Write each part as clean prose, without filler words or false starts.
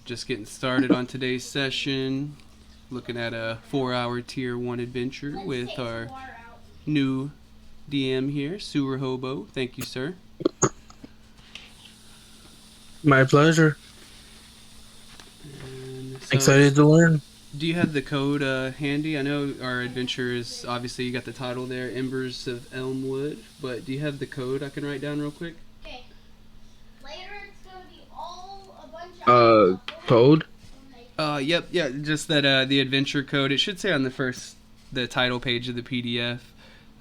Just getting started on today's session. Looking at a 4-hour tier 1 adventure with our new DM here, Sewer Hobo. Thank you, sir. My pleasure. And so, Excited to learn. do you have the code handy? I know our adventure is obviously you got the title there, Embers of Elmwood, but do you have the code I can write down real quick? Okay. Later it's gonna be all a bunch Uh, of Code? Yep, yeah, just that the adventure code. It should say on the title page of the PDF.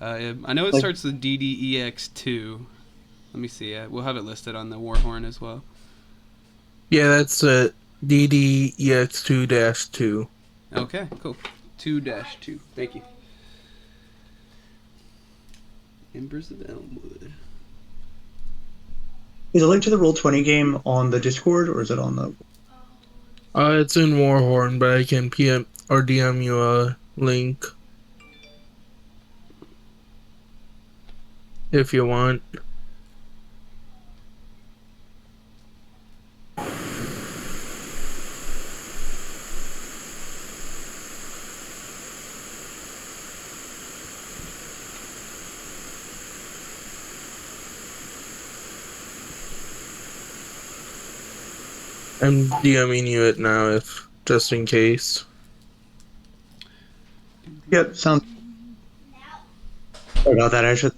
I know it Like, starts with DDEX2. Let me see. We'll have it listed on the Warhorn as well. yeah, that's DDEX2-2. Okay, cool. 2-2. Thank you. Embers of Elmwood. Is a link to the Roll20 game on the Discord, or is it on the... It's in Warhorn, but I can PM or DM you a link if you want. I'm DMing you it now, if just in case. Yep, sounds... Sorry about that. I just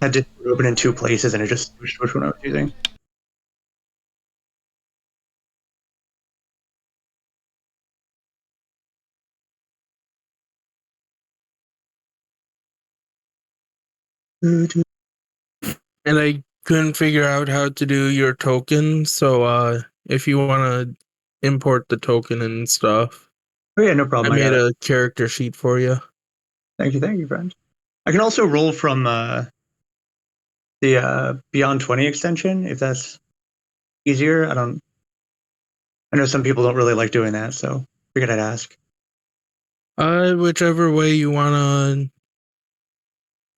had Discord open in two places, and it just switched which one I was using. And I couldn't figure out how to do your token, so if you want to import the token and stuff, Oh yeah, no I problem. I made got it. a character sheet for you. Thank you, friend. I can also roll from the Beyond 20 extension, if that's easier. I know some people don't really like doing that, so figured I'd ask. Whichever way you want to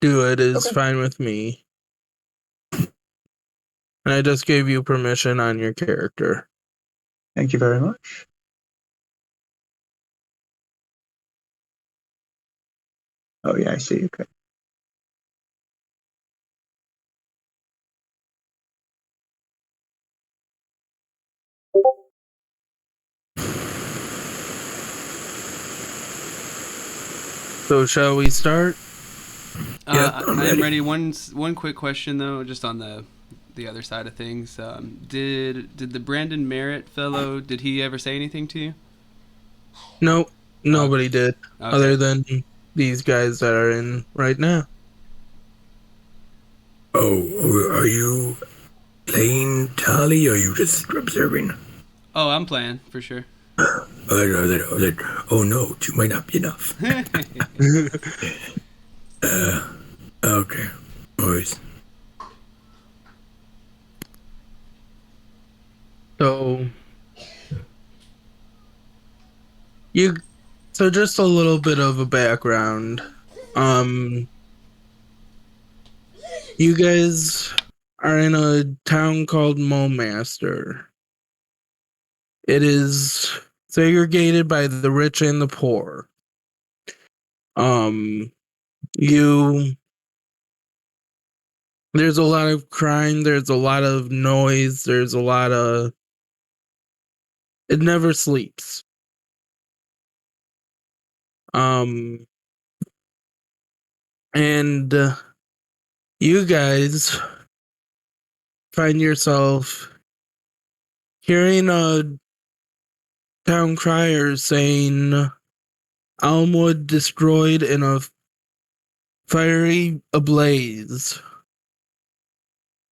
do it is Okay. fine with me. And I just gave you permission on your character. Thank you very much. Oh yeah, I see. Okay. So shall we start? I am ready. One quick question though, just on the other side of things. Did the Brandon Merritt fellow? Did he ever say anything to you? Nope, Okay. nobody did, Okay. other than these guys that are in right now. Oh, are you playing Tally, or are you just observing? Oh, I'm playing for sure. Oh no, two might not be enough. Okay, boys. So you, so just a little bit of a background. You guys are in a town called Momaster. It is segregated by the rich and the poor. Um, you There's a lot of crime, there's a lot of noise, there's a lot of it never sleeps. Um and you guys find yourself hearing a town crier saying Elmwood destroyed in a fiery ablaze.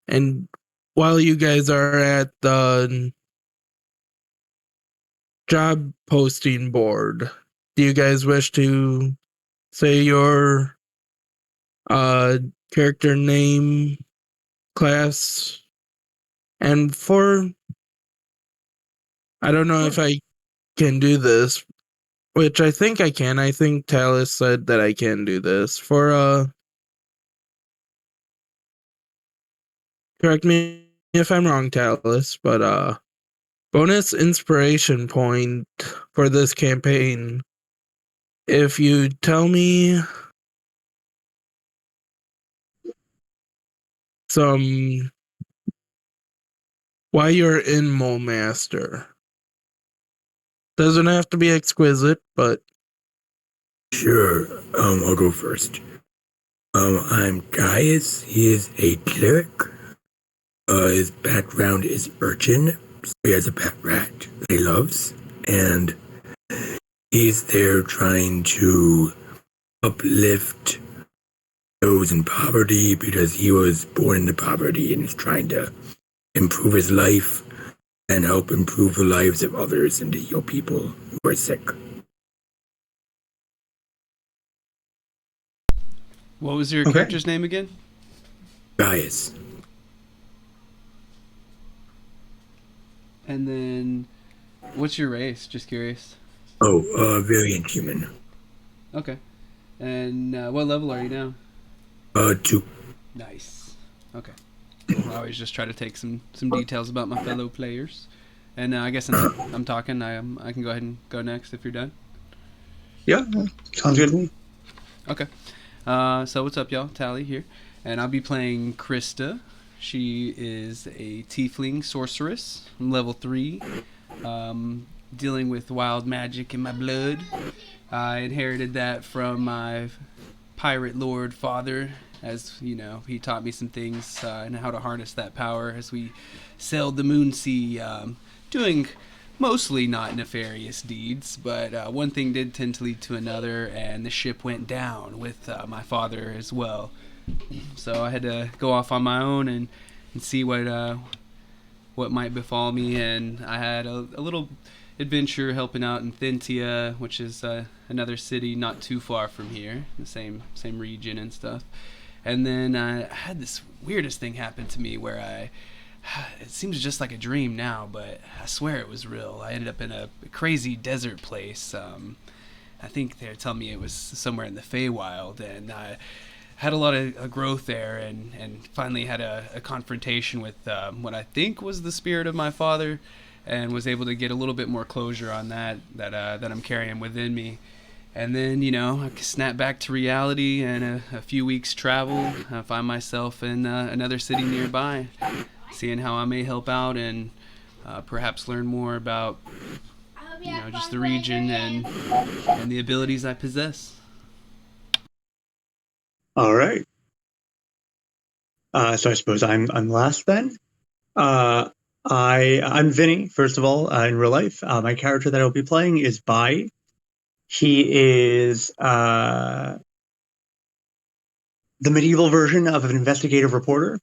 And while you guys are at the job posting board, do you guys wish to say your uh character name, class, and for I don't know if I can do this, which I think I can. I think Talus said that I can do this. For correct me if I'm wrong, Talus, but bonus inspiration point for this campaign. If you tell me some why you're in Mole Master. Doesn't have to be exquisite, but Sure. I'll go first. I'm Gaius. He is a cleric. His background is urchin. So he has a pet rat that he loves, and he's there trying to uplift those in poverty because he was born into poverty and is trying to improve his life and help improve the lives of others and to heal people who are sick. What was your Okay. character's name again? Gaius. And then, what's your race? Just curious. Oh, variant human. Okay. And what level are you now? 2. Nice. Okay. Cool. I always just try to take some details about my fellow players. And I guess since I'm talking, I can go ahead and go next if you're done. Yeah, sounds good to me. Okay. So what's up, y'all? Tally here, and I'll be playing Krista. She is a tiefling sorceress. I'm level 3, dealing with wild magic in my blood. I inherited that from my pirate lord father, as you know, he taught me some things and how to harness that power as we sailed the moon sea, doing mostly not nefarious deeds, but one thing did tend to lead to another, and the ship went down with my father as well. So I had to go off on my own and see what might befall me, and I had a little adventure helping out in Thintia, which is another city not too far from here, the same region and stuff. And then I had this weirdest thing happen to me where it seems just like a dream now, but I swear it was real. I ended up in a crazy desert place. I think they're telling me it was somewhere in the Feywild, and I had a lot of growth there, and finally had a confrontation with what I think was the spirit of my father, and was able to get a little bit more closure on that I'm carrying within me. And then, I snap back to reality, and a few weeks travel, I find myself in another city nearby, seeing how I may help out and perhaps learn more about, just the region and the abilities I possess. All right. So I suppose I'm last then. I'm Vinny. First of all, in real life, my character that I'll be playing is Bai. He is the medieval version of an investigative reporter.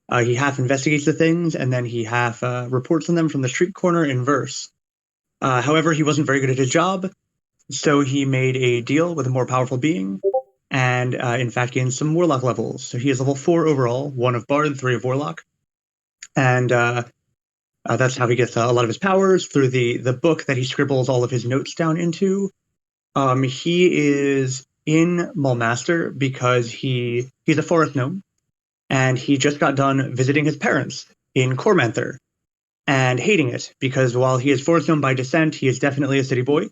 He half investigates the things, and then he half reports on them from the street corner in verse. However, he wasn't very good at his job, so he made a deal with a more powerful being, and in fact gained some warlock levels. So he is level 4 overall, 1 of Bard, 3 of Warlock. And that's how he gets a lot of his powers, through the book that he scribbles all of his notes down into. He is in Mulmaster because he's a forest gnome, and he just got done visiting his parents in Cormanther and hating it, because while he is forest gnome by descent, he is definitely a city boy.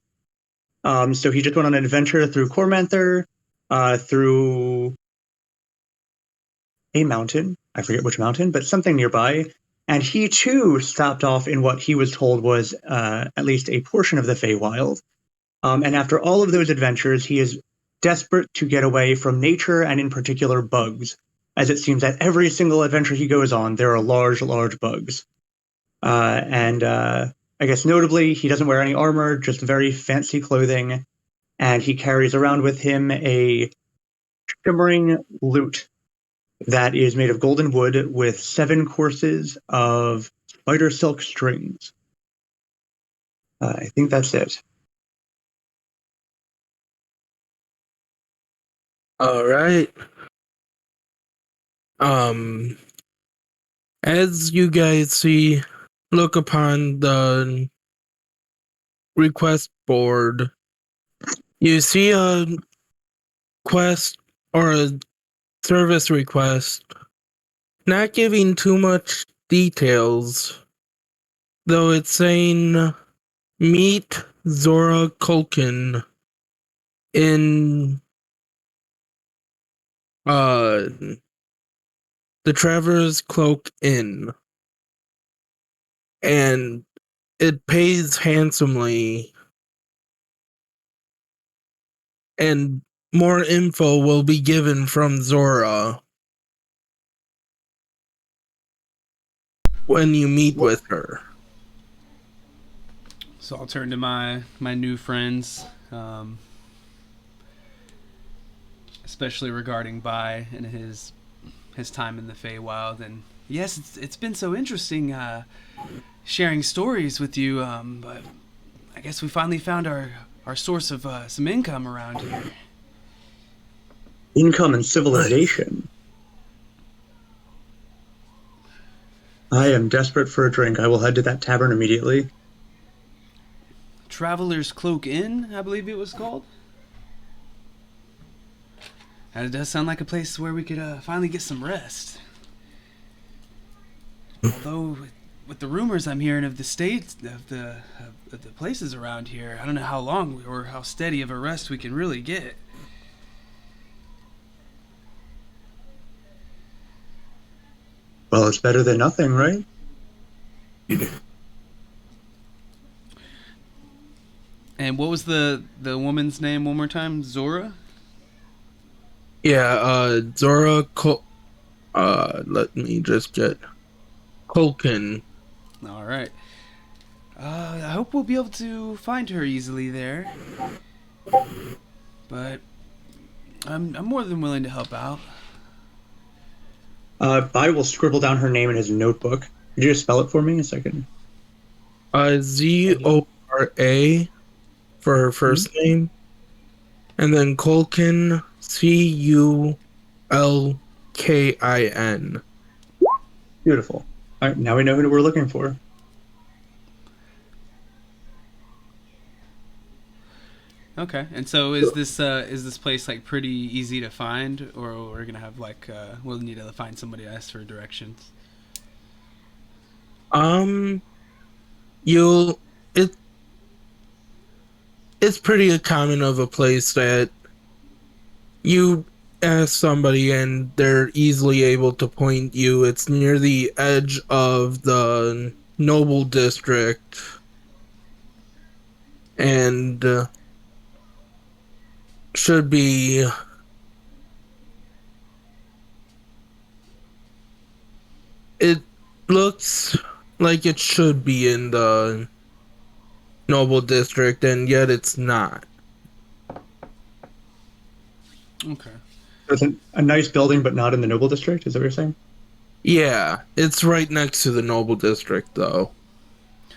So he just went on an adventure through Cormanther, through a mountain. I forget which mountain, but something nearby. And he too stopped off in what he was told was at least a portion of the Feywild. And after all of those adventures, he is desperate to get away from nature, and in particular bugs, as it seems that every single adventure he goes on, there are large, large bugs. And I guess notably, he doesn't wear any armor, just very fancy clothing, and he carries around with him a shimmering lute that is made of golden wood with 7 courses of spider silk strings. I think that's it. all right. As you guys see, look upon the request board, you see a quest or a service request, not giving too much details. though it's saying meet Zora Culkin in the Traveler's Cloak Inn, and it pays handsomely, and more info will be given from Zora when you meet with her. So I'll turn to my new friends, especially regarding Bai and his time in the Feywild. And yes, it's been so interesting sharing stories with you. But I guess we finally found our source of some income around here. Income and civilization. I am desperate for a drink. I will head to that tavern immediately. Traveler's Cloak Inn, I believe it was called. And it does sound like a place where we could finally get some rest. Although, with the rumors I'm hearing of the state of the places around here, I don't know how long or how steady of a rest we can really get. Well, it's better than nothing, right? And what was the woman's name one more time? Zora? Yeah, Zora let me just get Culkin. All right. I hope we'll be able to find her easily there. But I'm more than willing to help out. Bai will scribble down her name in his notebook. Could you just spell it for me a second? Zora for her first name, and then Culkin, Culkin. Beautiful. All right, now we know who we're looking for. Okay, and so is this place like pretty easy to find, or we're gonna have like we'll need to find somebody to ask for directions? It's pretty common of a place that you ask somebody and they're easily able to point you. It's near the edge of the Noble District, and should be it looks like it should be in the Noble District, and yet it's not. Okay. It's a nice building, but not in the Noble District. Is that what you're saying? Yeah, it's right next to the Noble District, though.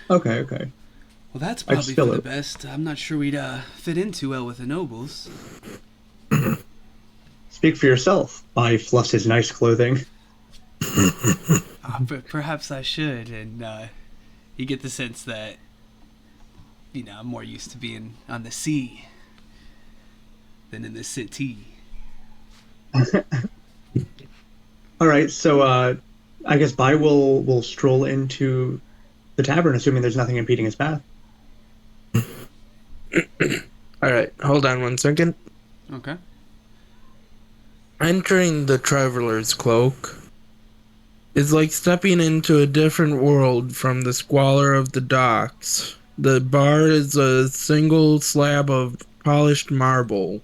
Okay. Well, that's probably still for the best. I'm not sure we'd fit in too well with the nobles. Speak for yourself. Bai fluffs his nice clothing. But perhaps I should, and you get the sense that I'm more used to being on the sea than in the city. All right, so I guess Bai will stroll into the tavern, assuming there's nothing impeding his path. Alright, hold on 1 second. Okay. Entering the Traveler's Cloak is like stepping into a different world from the squalor of the docks. The bar is a single slab of polished marble,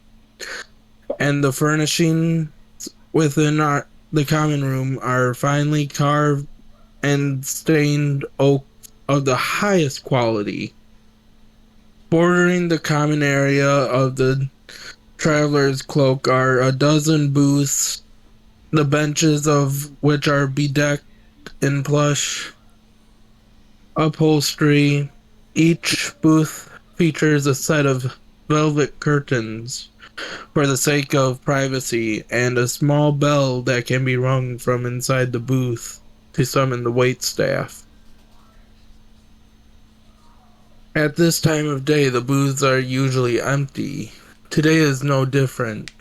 and the furnishings within the common room are finely carved and stained oak of the highest quality. Bordering the common area of the Traveler's Cloak are a dozen booths, the benches of which are bedecked in plush upholstery. Each booth features a set of velvet curtains for the sake of privacy, and a small bell that can be rung from inside the booth to summon the waitstaff. At this time of day, the booths are usually empty. Today is no different.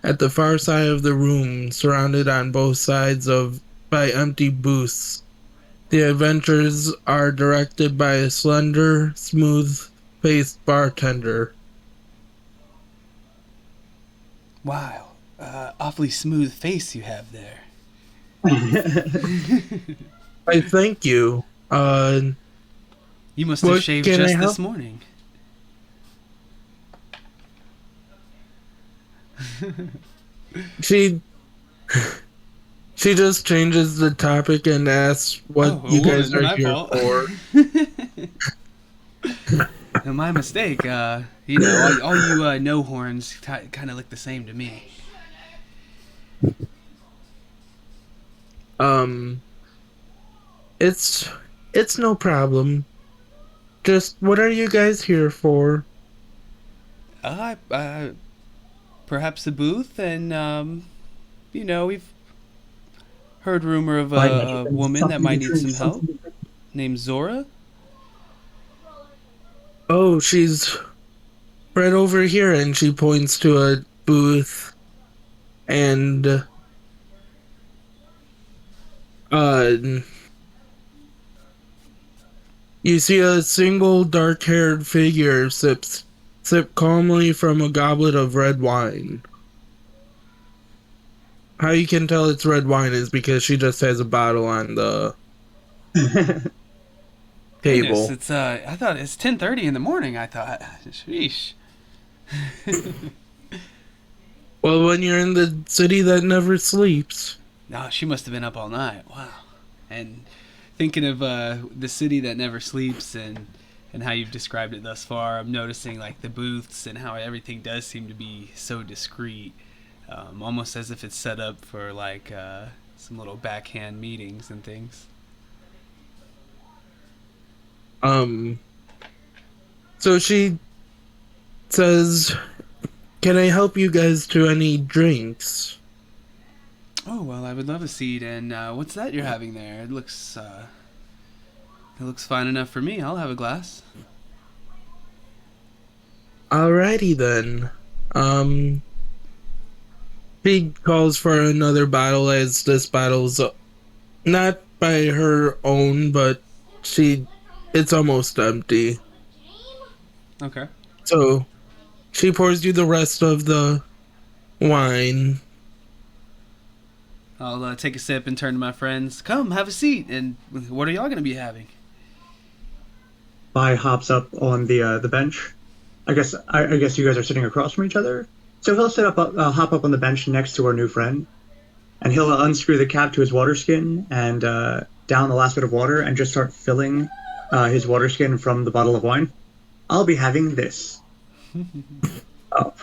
At the far side of the room, surrounded on both sides by empty booths, The adventures are directed by a slender, smooth-faced bartender. Wow, awfully smooth face you have there. I thank you. You must have What shaved can I just help? this morning. She just changes the topic and asks what Oh, a you guys woman. are My here fault. for. My mistake. All you no horns kind of look the same to me. Um, it's no problem. Just what are you guys here for? Perhaps a booth, and we've heard rumor of By a mention, woman that something to might need drink, some help, something to drink. named Zora. Oh, she's right over here, and she points to a booth, and you see a single dark-haired figure sip calmly from a goblet of red wine. How you can tell it's red wine is because she just has a bottle on the Goodness, table. it's I thought it's 10:30 in the morning. I thought, sheesh. Well, when you're in the city that never sleeps. No, she must have been up all night. Wow. And thinking of the city that never sleeps and how you've described it thus far, I'm noticing like the booths and how everything does seem to be so discreet, almost as if it's set up for like some little backhand meetings and things. So she says, "Can I help you guys to any drinks?" Oh well, I would love a seat. And what's that you're having there? It looks fine enough for me. I'll have a glass. Alrighty then. She calls for another bottle as this bottle's not by her own, but it's almost empty. Okay. So she pours you the rest of the wine. I'll take a sip and turn to my friends. Come, have a seat. And what are y'all going to be having? Vi hops up on the bench. I guess you guys are sitting across from each other. So he'll hop up on the bench next to our new friend, and he'll unscrew the cap to his water skin and down the last bit of water and just start filling his water skin from the bottle of wine. I'll be having this. Oh,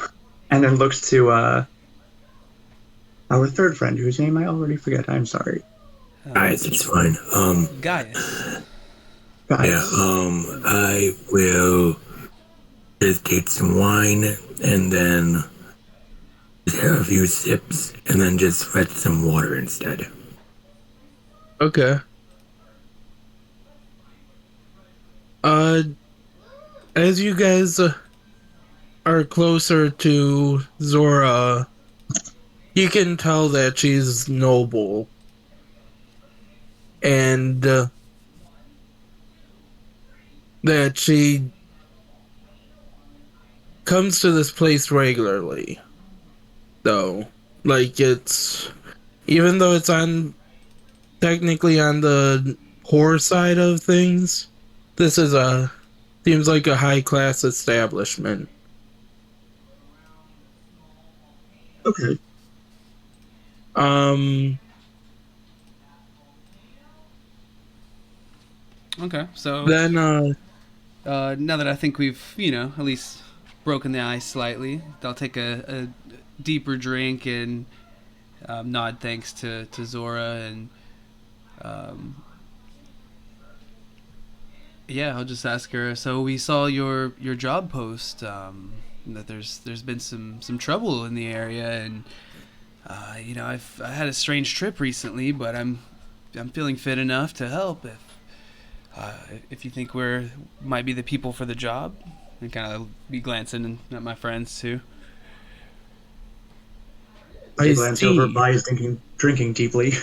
and then looks to our third friend, whose name I already forget. I'm sorry. Guys, it's fine. Gaius. Guys. Yeah, I will just take some wine and then just have a few sips and then just fetch some water instead. Okay. As you guys are closer to Zora, you can tell that she's noble. And that she comes to this place regularly. Though. Like, even though it's technically on the poor side of things, this seems like a high-class establishment. Okay. Okay, so Then, now that I think we've, at least broken the ice slightly, I'll take a deeper drink and nod thanks to Zora and yeah, I'll just ask her. So we saw your job post that there's been some trouble in the area, and I had a strange trip recently, but I'm feeling fit enough to help if you think might be the people for the job, and kind of be glancing at my friends too. I glance over. Vi is drinking deeply.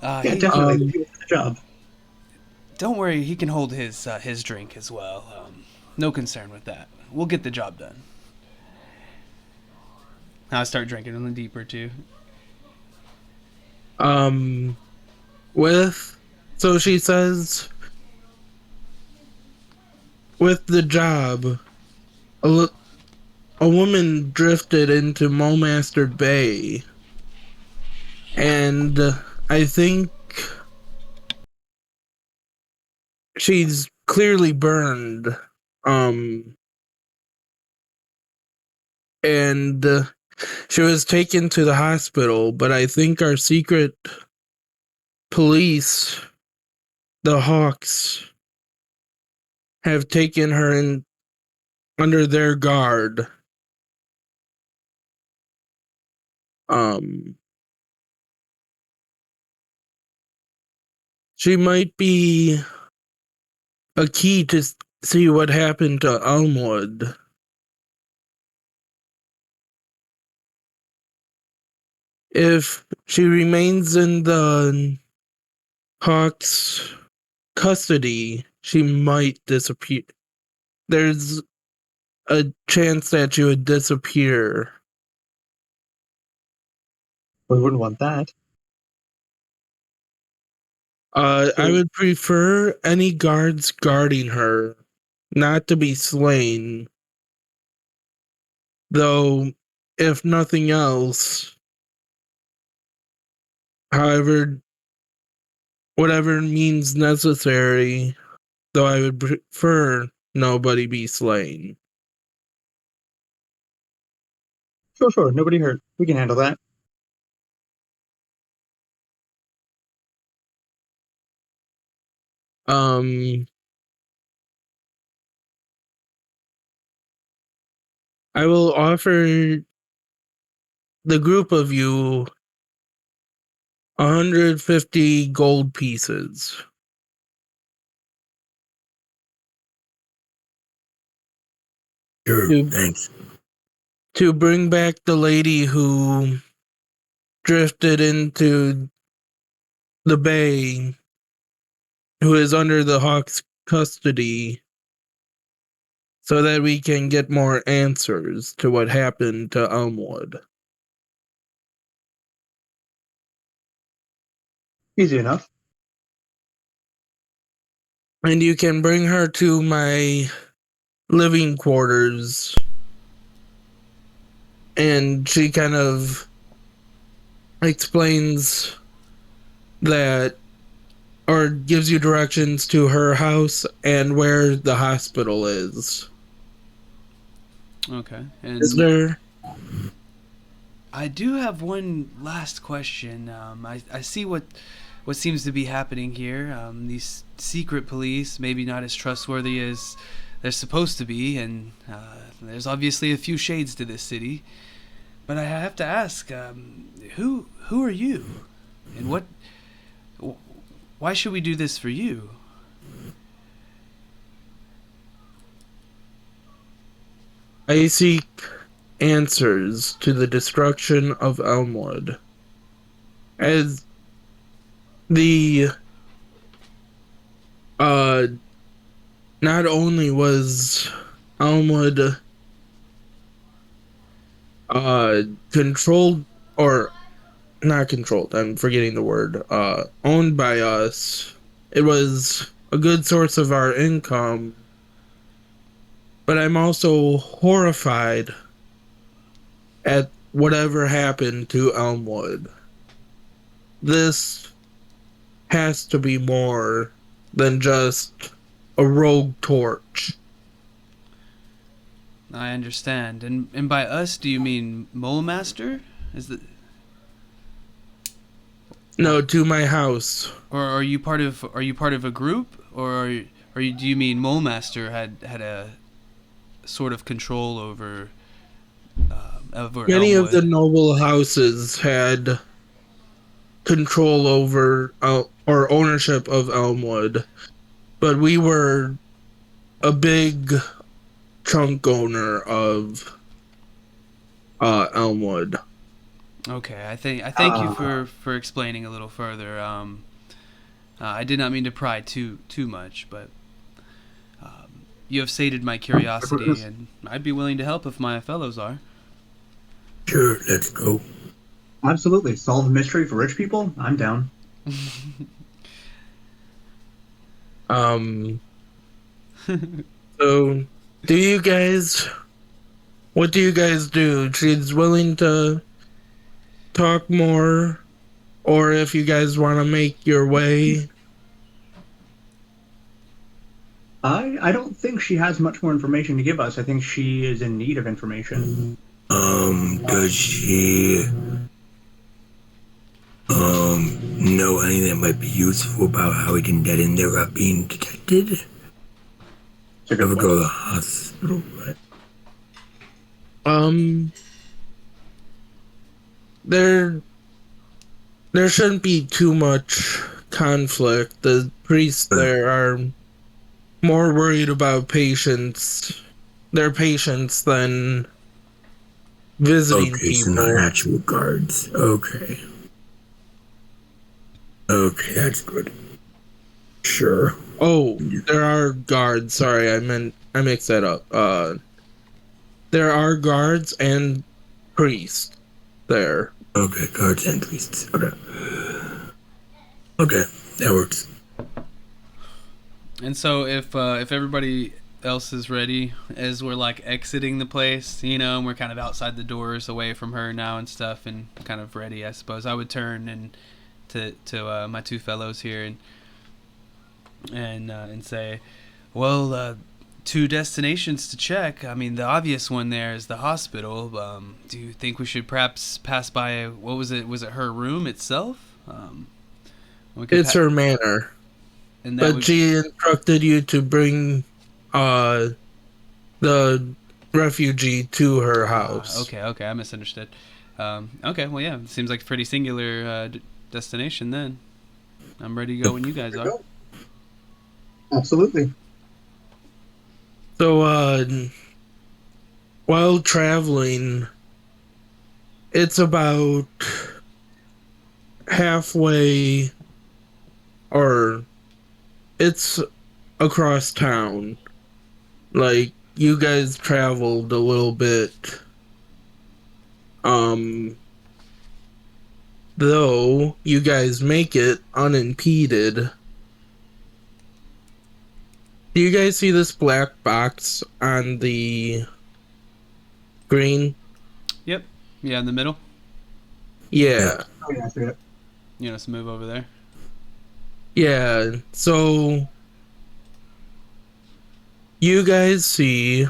Yeah, He, definitely. Um, Good for the job. don't worry, he can hold his drink as well. No concern with that. We'll get the job done. I start drinking a little deeper too. um, with, so she says, with the job, a, a woman drifted into Mulmaster Bay, and I think she's clearly burned. Um, and she was taken to the hospital, but I think our secret police, the Hawks, have taken her in under their guard. Um, she might be a key to see what happened to Elmwood. If she remains in the Hawks' custody, she might disappear. There's a chance that she would disappear. We wouldn't want that. I would prefer any guards guarding her not to be slain. Though, if nothing else, however, whatever means necessary, though I would prefer nobody be slain. Sure. Nobody hurt. We can handle that. I will offer the group of you 150 gold pieces. Sure, To, thanks. to bring back the lady who drifted into the bay, who is under the Hawk's custody, so that we can get more answers to what happened to Elmwood. Easy enough. And you can bring her to my living quarters. And she kind of explains that, or gives you directions to her house and where the hospital is. Okay. Is And there? I do have one last question. I see what seems to be happening here. These secret police, maybe not as trustworthy as they're supposed to be, and there's obviously a few shades to this city. But I have to ask, who are you, and why should we do this for you? I seek answers to the destruction of Elmwood. As the not only was Elmwood controlled, or not controlled, I'm forgetting the word, owned by us, it was a good source of our income, but I'm also horrified at whatever happened to Elmwood. This has to be more than just a rogue torch. I understand. And by us, do you mean Mole Master? Is the No, to my house. Or are you part of a group, or do you mean Mole Master had a sort of control over Many of the Elmwood? noble houses had control over or ownership of Elmwood, but we were a big chunk owner of Elmwood. Okay, I thank you for explaining a little further. I did not mean to pry too much, but you have sated my curiosity, and I'd be willing to help if my fellows are. Sure, let's go. Absolutely. Solve a mystery for rich people? I'm down. So, do you guys? What do you guys do? She's willing to talk more, or if you guys want to make your way. I don't think she has much more information to give us. I think she is in need of information. Does she know anything that might be useful about how we can get in there without being detected? It's a good Never go to point. the hospital, right? There shouldn't be too much conflict. The priests there are more worried about their patients than visiting Okay, so people. not actual guards. Okay. Okay, that's good. Sure. Oh, there are guards. Sorry, I mixed that up. There are guards and priests there. Okay, guards and priests. Okay. Okay, that works. And so if everybody else is ready, as we're like exiting the place, and we're kind of outside the doors, away from her now and stuff, and kind of ready, I suppose I would turn and to my two fellows here and say, well, two destinations to check. I mean, the obvious one there is the hospital. Do you think we should perhaps pass by? What was it? Was it her room itself? It's her manor. And that But she instructed you to bring the refugee to her house. Okay, I misunderstood. Okay, well, yeah, it seems like a pretty singular destination then. I'm ready to go when you guys are. Absolutely. So, while traveling, it's about halfway, or it's across town. Like, you guys traveled a little bit. Though you guys make it unimpeded. Do you guys see this black box on the screen? Yep. Yeah, in the middle. Yeah. Oh, yeah, I see it. Let's move over there. Yeah. So you guys see,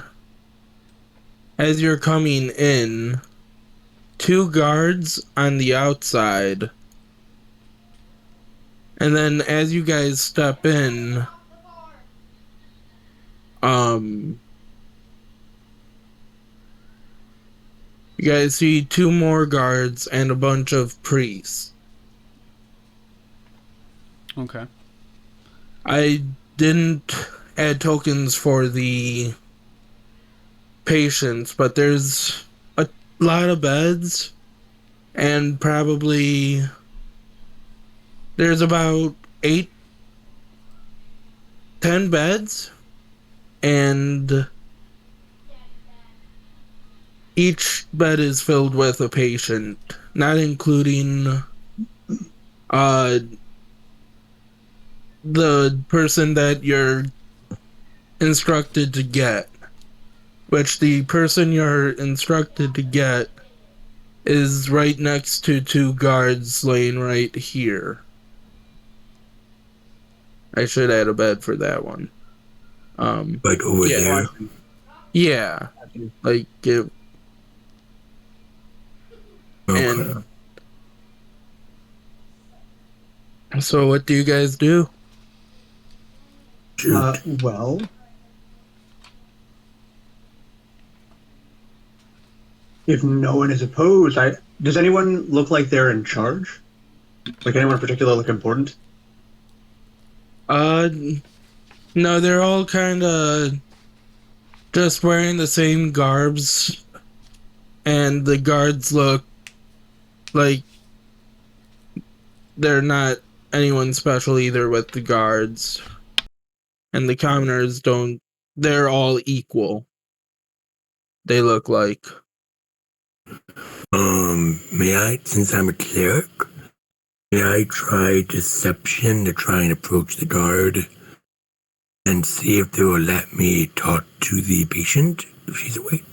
as you're coming in, two guards on the outside. And then as you guys step in, you guys see two more guards and a bunch of priests. Okay. I didn't add tokens for the patients, but there's a lot of beds, and probably there's about 8-10 beds, and each bed is filled with a patient, not including the person that you're instructed to get, which the person you're instructed to get is right next to two guards laying right here. I should add a bed for that one. Like over there. Yeah. Like it. Okay. And so what do you guys do? Shoot. Well, if no one is opposed, does anyone look like they're in charge? Like anyone in particular look important? No, they're all kind of just wearing the same garbs, and the guards look Like, they're not anyone special either with the guards. And the commoners don't, they're all equal. They look like. May I, since I'm a cleric, may I try deception to try and approach the guard and see if they will let me talk to the patient if she's awake?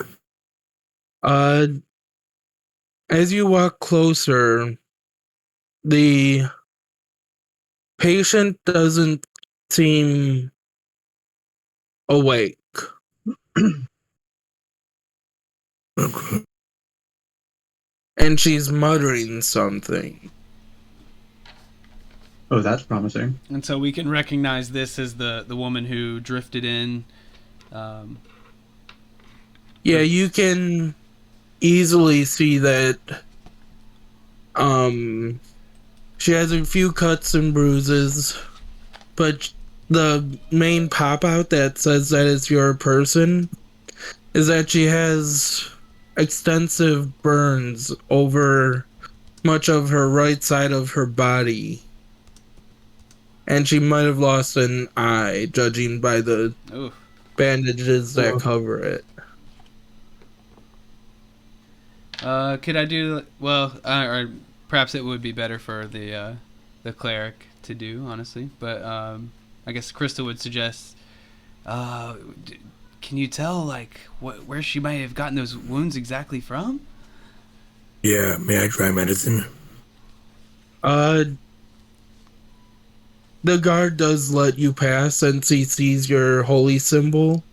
As you walk closer, the patient doesn't seem awake. Okay. And she's muttering something. Oh, that's promising. And so we can recognize this as the woman who drifted in. Yeah, you can easily see that she has a few cuts and bruises, but the main pop out that says that it's your person is that she has extensive burns over much of her right side of her body. And she might have lost an eye, judging by the Oof. bandages that cover it. Could I do well? Or perhaps it would be better for the cleric to do, honestly. But I guess Krista would suggest. Can you tell like where she might have gotten those wounds exactly from? Yeah, may I try medicine? The guard does let you pass since he sees your holy symbol.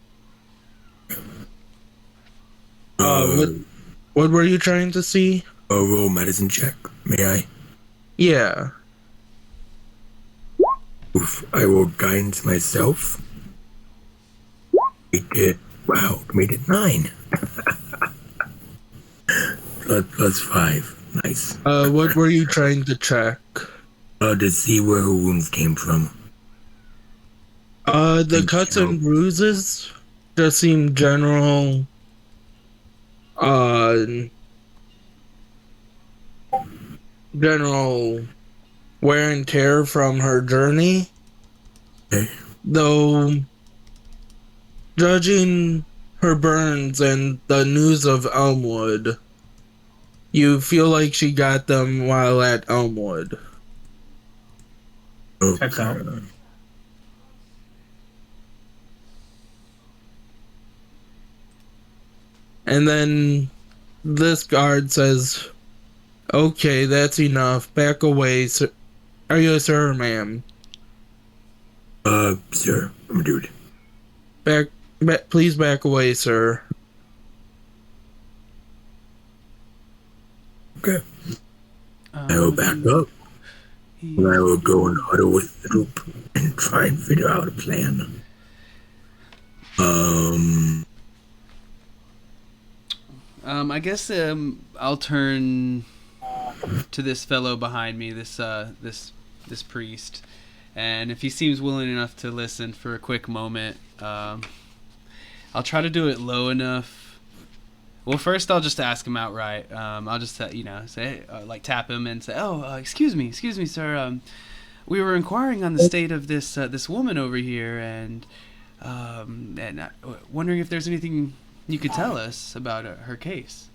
What were you trying to see? A roll medicine check, may I? Yeah. Oof, I will guidance myself. Made it 9. plus 5, nice. What were you trying to check? To see where her wounds came from. The cuts and bruises just seem general, general wear and tear from her journey. Okay. Though, judging her burns and the news of Elmwood, you feel like she got them while at Elmwood. Okay. Checks out. And then this guard says, "Okay, that's enough. Back away, sir." Are you a sir or ma'am? Sir, I'm a dude. Please back away, sir. Okay. I will back up. And I will go and huddle with the group and try and figure out a plan. I guess I'll turn to this fellow behind me, this priest, and if he seems willing enough to listen for a quick moment, I'll try to do it low enough. Well, first I'll just ask him outright. I'll just say like tap him and say, "Oh, excuse me, sir. We were inquiring on the state of this woman over here, and wondering if there's anything you could tell us about her case."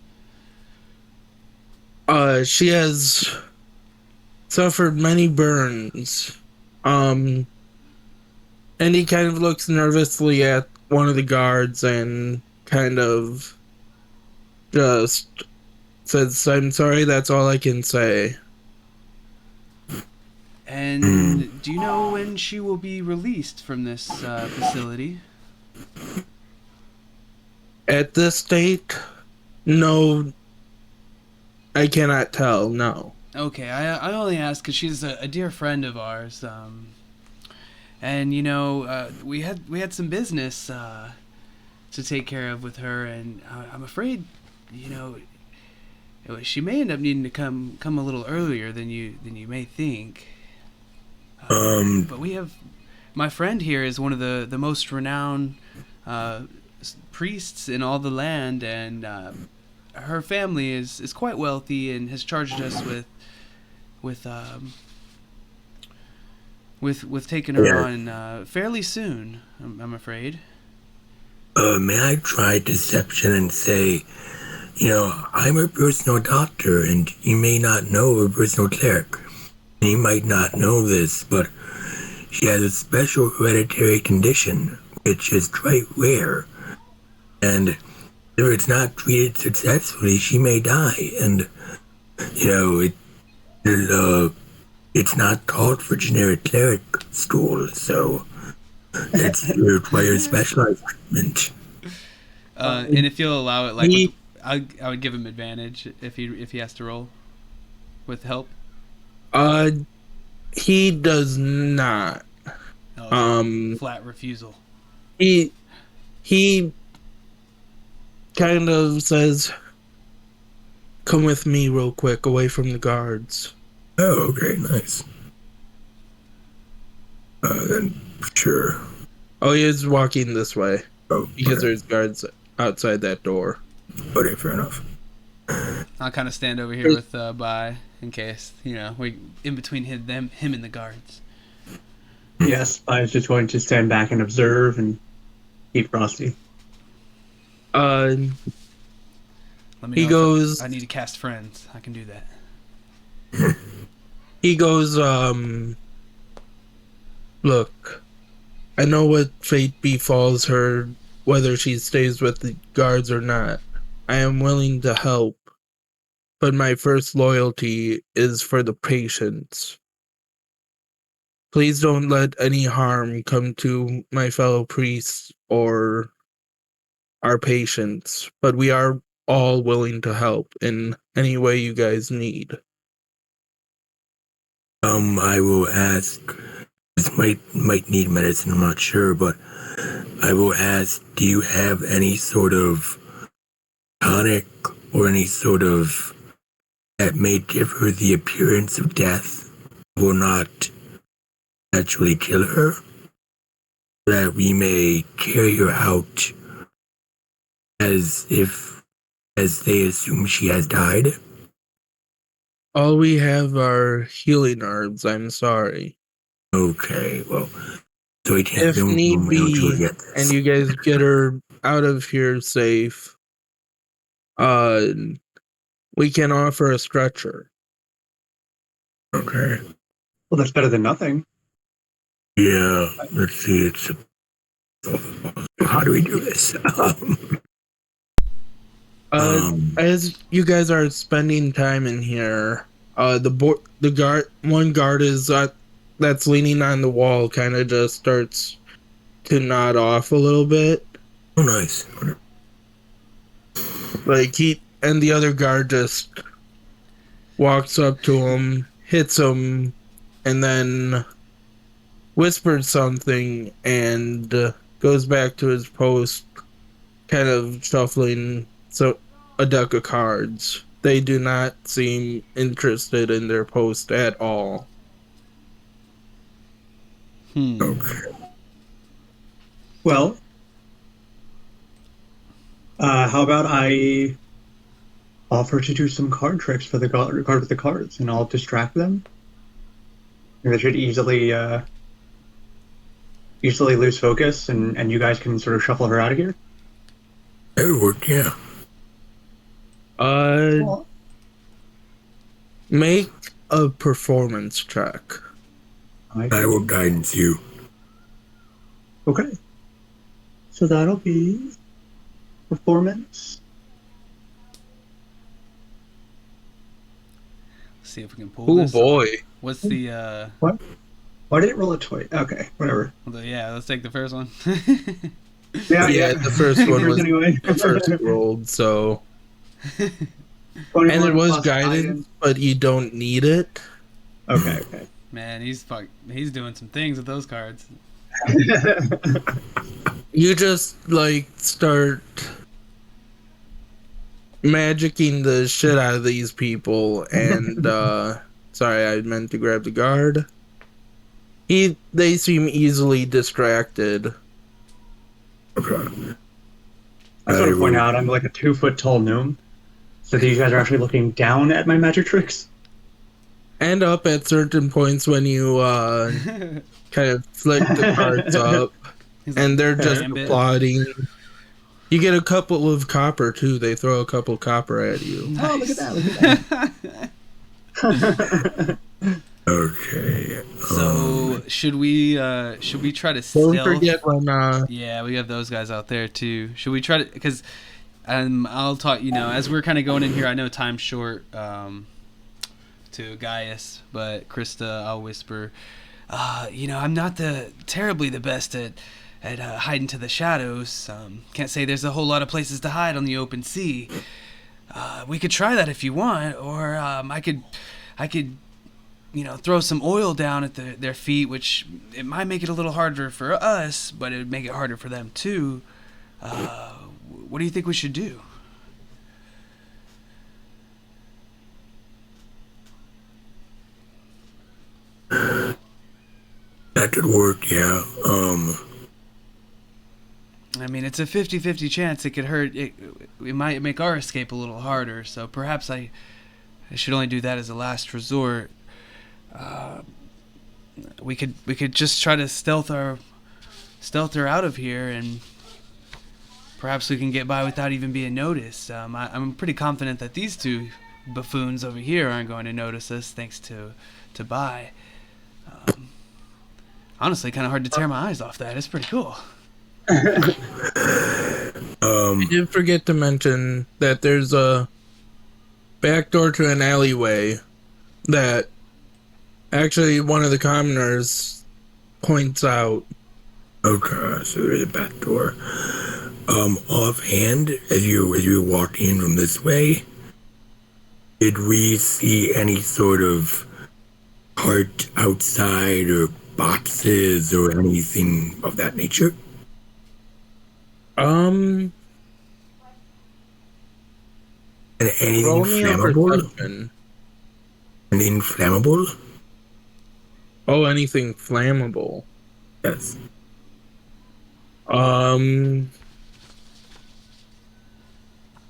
She has suffered many burns. And he kind of looks nervously at one of the guards and kind of just says, "I'm sorry, that's all I can say." And do you know when she will be released from this facility? At this state, no, I cannot tell, no. Okay, I only ask because she's a dear friend of ours, and we had some business to take care of with her, and I'm afraid, she may end up needing to come a little earlier than you may think. But we have, my friend here is one of the most renowned priests in all the land, and her family is quite wealthy and has charged us with taking her on fairly soon. I'm afraid. May I try deception and say, I'm her personal doctor, and you may not know her personal cleric. And you might not know this, but she has a special hereditary condition, which is quite rare. And if it's not treated successfully, she may die. And, it's not called for generic cleric school, so it requires specialized treatment. And if you'll allow it, I would give him advantage if he has to roll with help. He does not. Flat refusal. He kind of says, "Come with me real quick, away from the guards." Oh, okay, nice. Then sure. Oh, he is walking this way. Oh, because okay. there's guards outside that door. Okay, fair enough. I'll kind of stand over here with Bai in case we in between him and the guards. Yes, I was just going to stand back and observe and keep Frosty. Let me He know goes. I need to cast friends. I can do that. He goes. Look, I know what fate befalls her, whether she stays with the guards or not. I am willing to help, but my first loyalty is for the patients. Please don't let any harm come to my fellow priests or our patients, but we are all willing to help in any way you guys need. I will ask. This might need medicine. I'm not sure, but I will ask. Do you have any sort of tonic or any sort of that may give her the appearance of death, will not actually kill her, that we may carry her out as they assume she has died? All we have are healing herbs, I'm sorry. Okay, well, so we can't. If need be, get this. and you guys get her out of here safe, we can offer a stretcher. Okay. Well, that's better than nothing. Yeah, let's see. How do we do this? As you guys are spending time in here, one guard is that's leaning on the wall kind of just starts to nod off a little bit. Oh, nice. Like and the other guard just walks up to him, hits him, and then whispers something and goes back to his post, kind of shuffling a deck of cards. They do not seem interested in their post at all. Okay. Well, how about I offer to do some card tricks for the guard with the cards, and I'll distract them. And they should easily lose focus, and you guys can sort of shuffle her out of here. That would work, yeah. Make a performance check. I will guidance you. Okay. So that'll be performance. Let's see if we can pull Oh this. boy. What's the What? Why did it roll a toy? Okay, whatever. let's take the first one. Yeah. The first one was anyway. the first rolled, so 21 and it was plus guidance, but you don't need it. Okay. Man, he's doing some things with those cards. You just start magicking the shit out of these people, and sorry, I meant to grab the guard. They seem easily distracted. Okay. I just want to point out I'm like a 2 foot tall gnome. So that you guys are actually looking down at my magic tricks? And up at certain points when you kind of flick the cards up, He's and they're Fair. just Gambit. applauding. You get a couple of copper too. They throw a couple copper at you. Oh, look at that! Look at that! Okay. So should we try to Don't stealth? forget when Yeah, we have those guys out there too. Should we try to? Because I'll talk. As we're kind of going in here, I know time's short. To Gaius, but Krista, I'll whisper. I'm not terribly the best at hiding to the shadows. Can't say there's a whole lot of places to hide on the open sea. We could try that if you want, or I could throw some oil down at their feet, which it might make it a little harder for us, but it would make it harder for them too. What do you think we should do? That could work, yeah. I mean, it's a 50-50 chance it could hurt. It might make our escape a little harder, so perhaps I should only do that as a last resort. We could just try to stealth her out of here, and perhaps we can get by without even being noticed. I'm pretty confident that these two buffoons over here aren't going to notice us, thanks to Bai. Honestly, kind of hard to tear my eyes off that. It's pretty cool. I did forget to mention that there's a back door to an alleyway that actually one of the commoners points out. Okay, so there's a back door. Offhand, as you were walking from this way, did we see any sort of cart outside or boxes or anything of that nature? Um, And anything roll me a flammable? perception. Anything flammable? Oh, anything flammable. Yes.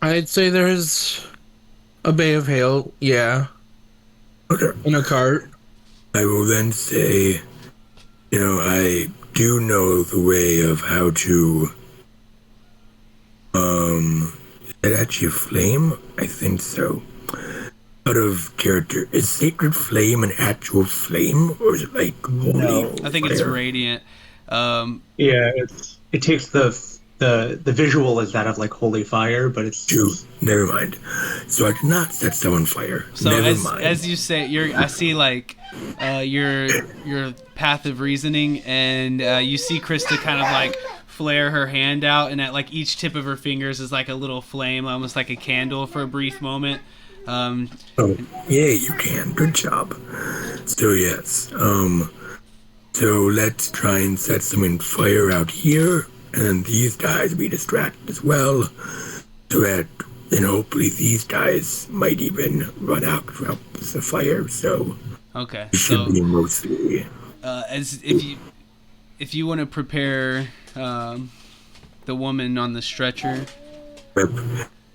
I'd say there's a Bay of Hail, yeah, Okay. in a cart. I will then say, I do know the way of how to, is that actually a flame? I think so. Out of character, is Sacred Flame an actual flame, or is it like holy? No. I think it's fire? radiant. Yeah, it takes the visual as that of like holy fire, but it's Shoot, never mind. So I did not set someone fire. So never mind. as you say, I see like your path of reasoning, and you see Krista kind of like flare her hand out, and at like each tip of her fingers is like a little flame, almost like a candle for a brief moment. Oh, yeah, you can. Good job. So yes, so let's try and set some fire out here, and then these guys be distracted as well, so that hopefully these guys might even run out throughout the fire. So Okay, it should so be mostly. as if you want to prepare the woman on the stretcher,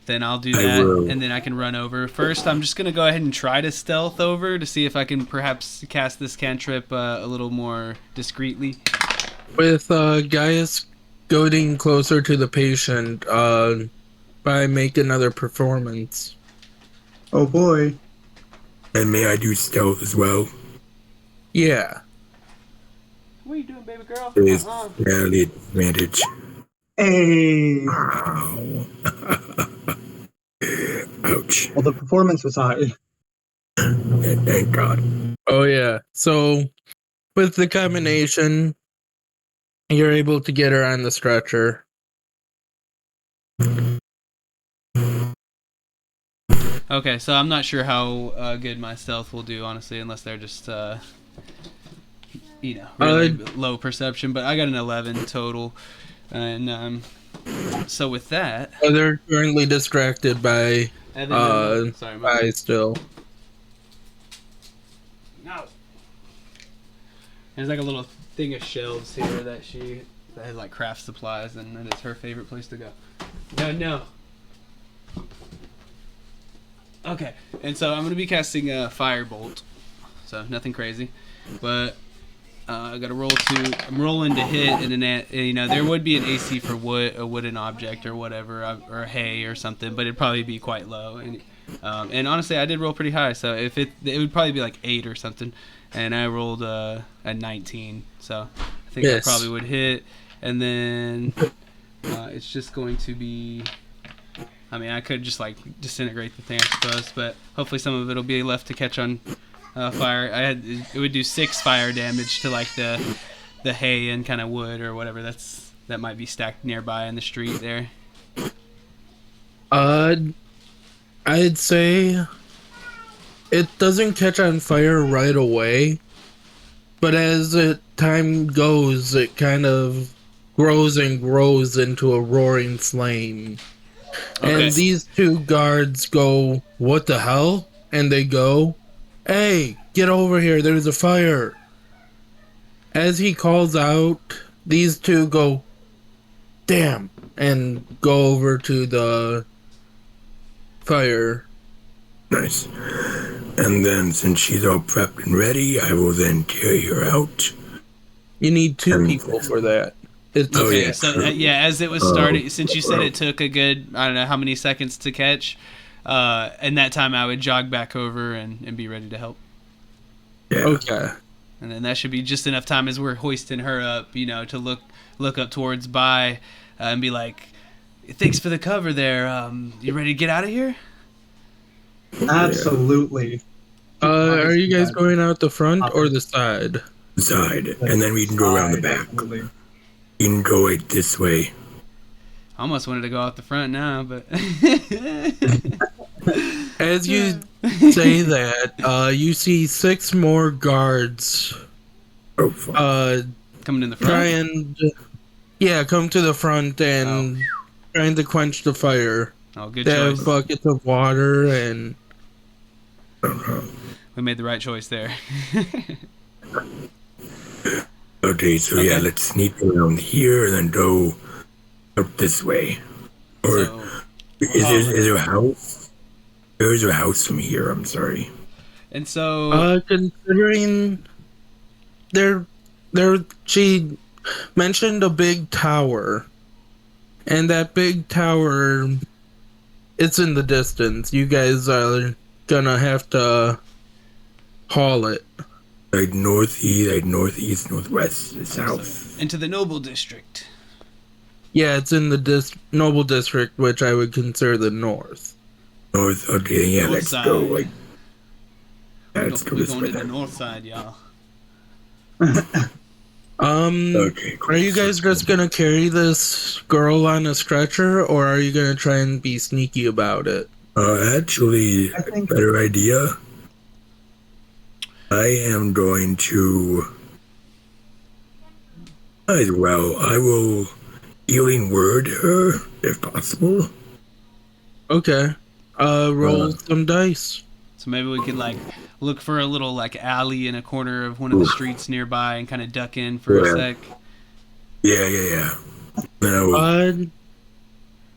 then I'll do I that, will. and then I can run over. First, I'm just going to go ahead and try to stealth over to see if I can perhaps cast this cantrip a little more discreetly. With Gaius going closer to the patient, by make another performance. oh boy. And may I do stealth as well? Yeah. What are you doing, baby girl? It is fairly advantage. Hey. Ow. Ouch. Well, the performance was high. Thank God. Oh yeah. So with the combination, you're able to get her on the stretcher. Okay, so I'm not sure how good my stealth will do, honestly, unless they're just, really low perception. But I got an 11 total, and so with that, They're currently distracted by sorry, by still. no. There's like a little thing of shelves here that has like craft supplies, and it's her favorite place to go. No. Okay, and so I'm gonna be casting a firebolt, so nothing crazy, but I gotta roll to. I'm rolling to hit, and then there would be an AC for wood, a wooden object or whatever, or hay or something, but it'd probably be quite low. And honestly, I did roll pretty high, so if it would probably be like 8 or something, and I rolled a 19, so I think I probably would hit, and then it's just going to be. I mean, I could just like disintegrate the thing, I suppose, but hopefully some of it'll be left to catch on fire. It would do 6 fire damage to like the hay and kind of wood or whatever that might be stacked nearby in the street there. I'd say it doesn't catch on fire right away, but as time goes, it kind of grows and grows into a roaring flame. Okay. And these 2 guards go, "What the hell?" And they go, "Hey, get over here, there's a fire." As he calls out, these 2 go, "Damn," and go over to the fire. Nice. And then, since she's all prepped and ready, I will then carry her out. You need 2 people for that. Okay, yeah. so as it was starting, since you said it took a good, I don't know how many seconds to catch, in that time I would jog back over and be ready to help. Yeah. Okay. And then that should be just enough time as we're hoisting her up, to look up towards and be like, "Thanks for the cover there. You ready to get out of here?" Absolutely. Are you guys going out the front or the side? Side, and then we can go around the back. Absolutely. You can go like this way. I almost wanted to go out the front now, but As you say that, you see 6 more guards Oh, fuck. coming in the front. Come to the front and trying to quench the fire. Oh, good They choice. have buckets of water and We made the right choice there. Okay, so yeah, let's sneak around here and then go up this way. Or So, is there a house? There is a house from here, I'm sorry. and so considering she mentioned a big tower, and that big tower, it's in the distance. You guys are gonna have to haul it. Like northeast, northwest, south. into the Noble District. Yeah, it's in the Noble District, which I would consider the north. North, okay, yeah, North let's side. go. Like, yeah, let's go We're this going way to the then. north side, y'all. Okay, cool. Are you guys just gonna carry this girl on a stretcher, or are you gonna try and be sneaky about it? Actually, I think- better idea. I am going to. As well, I will healing word her if possible. Okay. Roll some dice. So maybe we could look for a little alley in a corner of one of the streets nearby and kind of duck in for a Yeah. sec. Yeah. Then I will.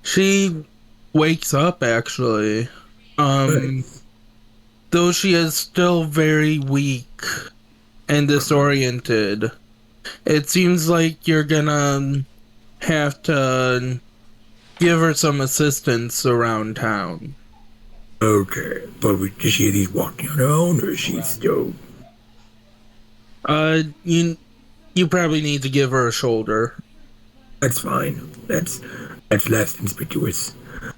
She wakes up actually. Though she is still very weak and disoriented, it seems like you're gonna have to give her some assistance around town. Okay, but is she at least walking on her own, or is she still? You probably need to give her a shoulder. That's fine. That's less conspicuous.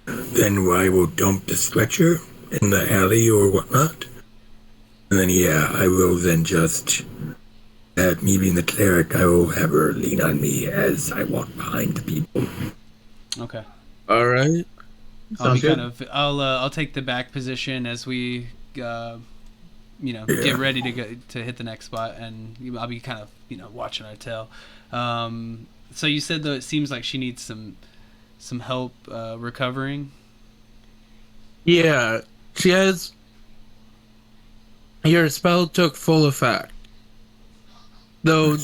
Then I will dump the stretcher in the alley or whatnot, and then I will then just. Me being the cleric, I will have her lean on me as I walk behind the people. Okay. All right. I'll Sounds good. I'll take the back position as we get ready to go to hit the next spot, and I'll be kind of watching our tail. So you said though it seems like she needs some help recovering. Yeah, she has. Your spell took full effect. Though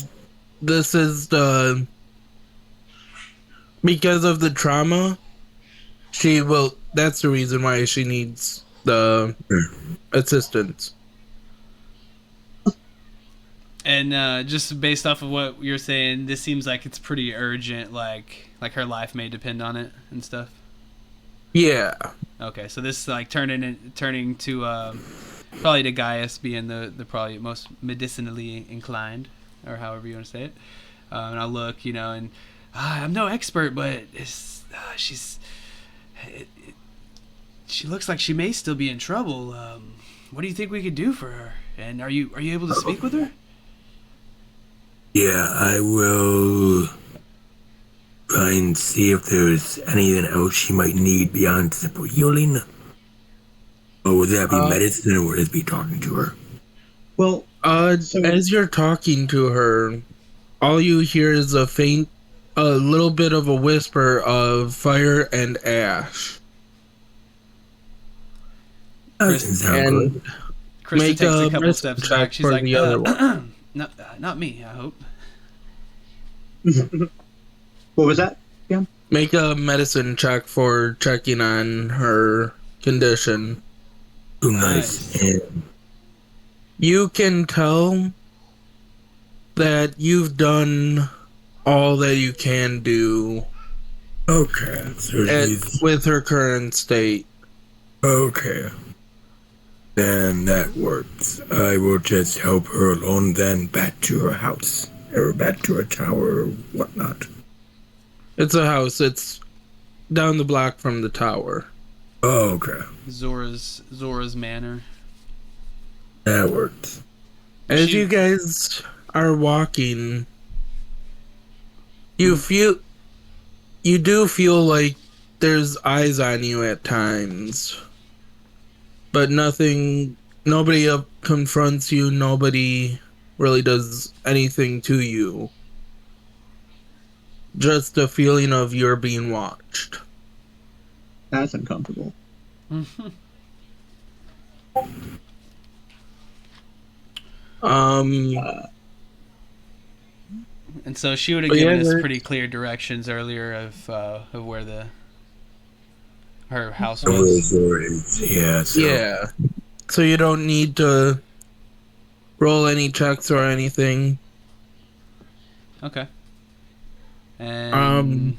this is because of the trauma, that's the reason why she needs the assistants. And just based off of what you're saying, this seems like it's pretty urgent. Like her life may depend on it and stuff. Yeah. Okay, so this is like turning to probably to Gaius being the probably most medicinally inclined, or however you want to say it. And I'll look, and I'm no expert, but she looks like she may still be in trouble. What do you think we could do for her? And are you able to speak with her? Yeah, I will try and see if there's anything else she might need beyond simple healing. Or would that be medicine, or would it be talking to her? Well, as you're talking to her, all you hear is a little bit of a whisper of fire and ash. Doesn't sound good. Krista Make takes a a couple medicine steps check back. She's for like, the other one. not me, I hope. what was that? Yeah. Make a medicine check for checking on her condition. Oh, nice. And You can tell that you've done all that you can do okay, so she's with her current state. okay. Then that works. I will just help her alone, then back to her house, or back to her tower, or whatnot. It's a house. It's down the block from the tower. Oh, okay. Zora's Manor. That works. As you guys are walking, you do feel like there's eyes on you at times, but nobody confronts you. Nobody really does anything to you. Just a feeling of you're being watched. That's uncomfortable. And so she would have given us pretty clear directions earlier of where her house was. Yeah. Yeah. So you don't need to roll any checks or anything. Okay. And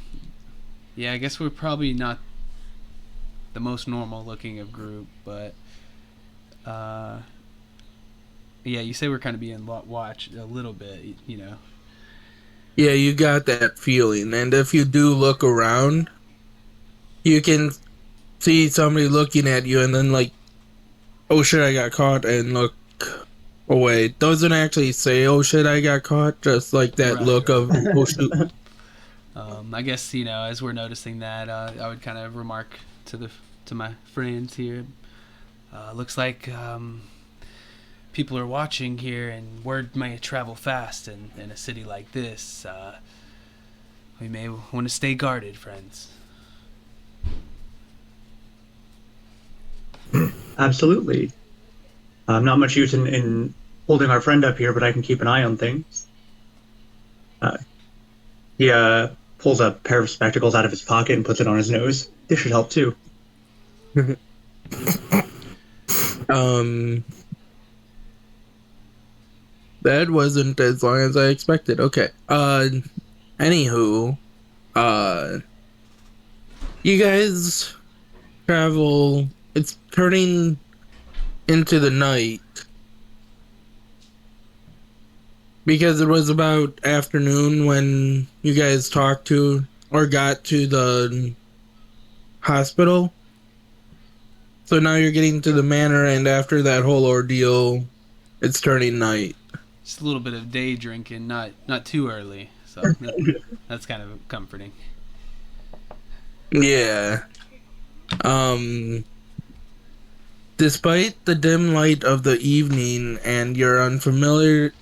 yeah, I guess we're probably not the most normal looking of group, but yeah, you say we're kind of being watched a little bit, Yeah, you got that feeling. And if you do look around, you can see somebody looking at you and then like, oh shit, I got caught, and look away. Doesn't actually say, oh shit, I got caught, just like that look of, oh shoot. I guess, as we're noticing that, I would kind of remark to my friends here, looks like people are watching here, and word may travel fast in a city like this. We may want to stay guarded, friends. Absolutely. Not much use in holding our friend up here, but I can keep an eye on things. He pulls a pair of spectacles out of his pocket and puts it on his nose. This should help too. That wasn't as long as I expected. Okay. Anywho, you guys travel. It's turning into the night because it was about afternoon when you guys talked to or got to the hospital. So now you're getting to the manor, and after that whole ordeal, it's turning night. Just a little bit of day drinking, not too early, so that's kind of comforting. Yeah. Despite the dim light of the evening and your unfamiliarity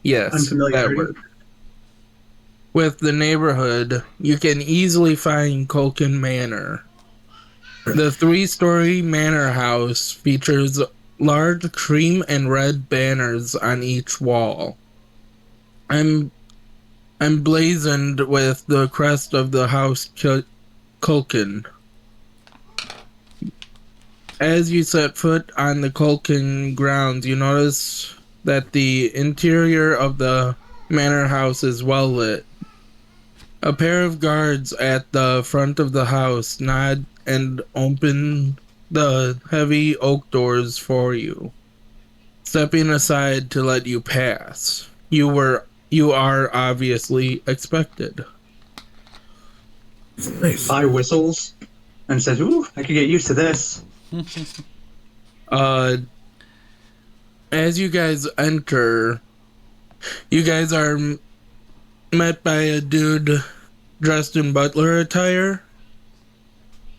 yes, that word. With the neighborhood, you can easily find Culkin Manor. The 3-story manor house features large cream and red banners on each wall. emblazoned with the crest of the house Culkin. As you set foot on the Culkin grounds, you notice that the interior of the manor house is well lit. A pair of guards at the front of the house nod and open the heavy oak doors for you, stepping aside to let you pass. You are obviously expected. Nice. I whistles and says, "Ooh, I could get used to this." As you guys enter, you guys are met by a dude dressed in butler attire,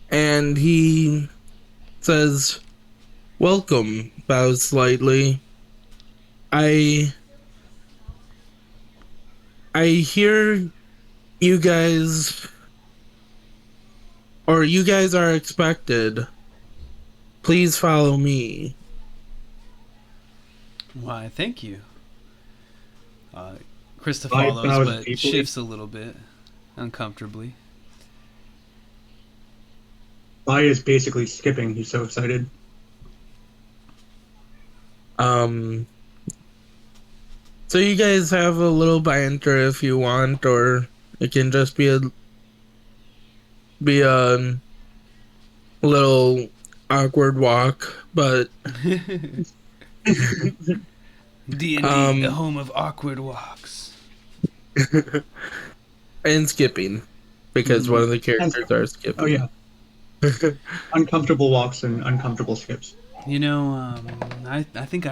and he says, "Welcome," bows slightly. I hear you guys are expected. Please follow me. Why, thank you. Krista I follows, bow but deeply. shifts a little bit uncomfortably. Vi is basically skipping. He's so excited. So you guys have a little banter if you want, or it can just be a little awkward walk, but D&D, the home of awkward walks. and skipping, because one of the characters are skipping. Oh yeah, uncomfortable walks and uncomfortable skips. You know, I think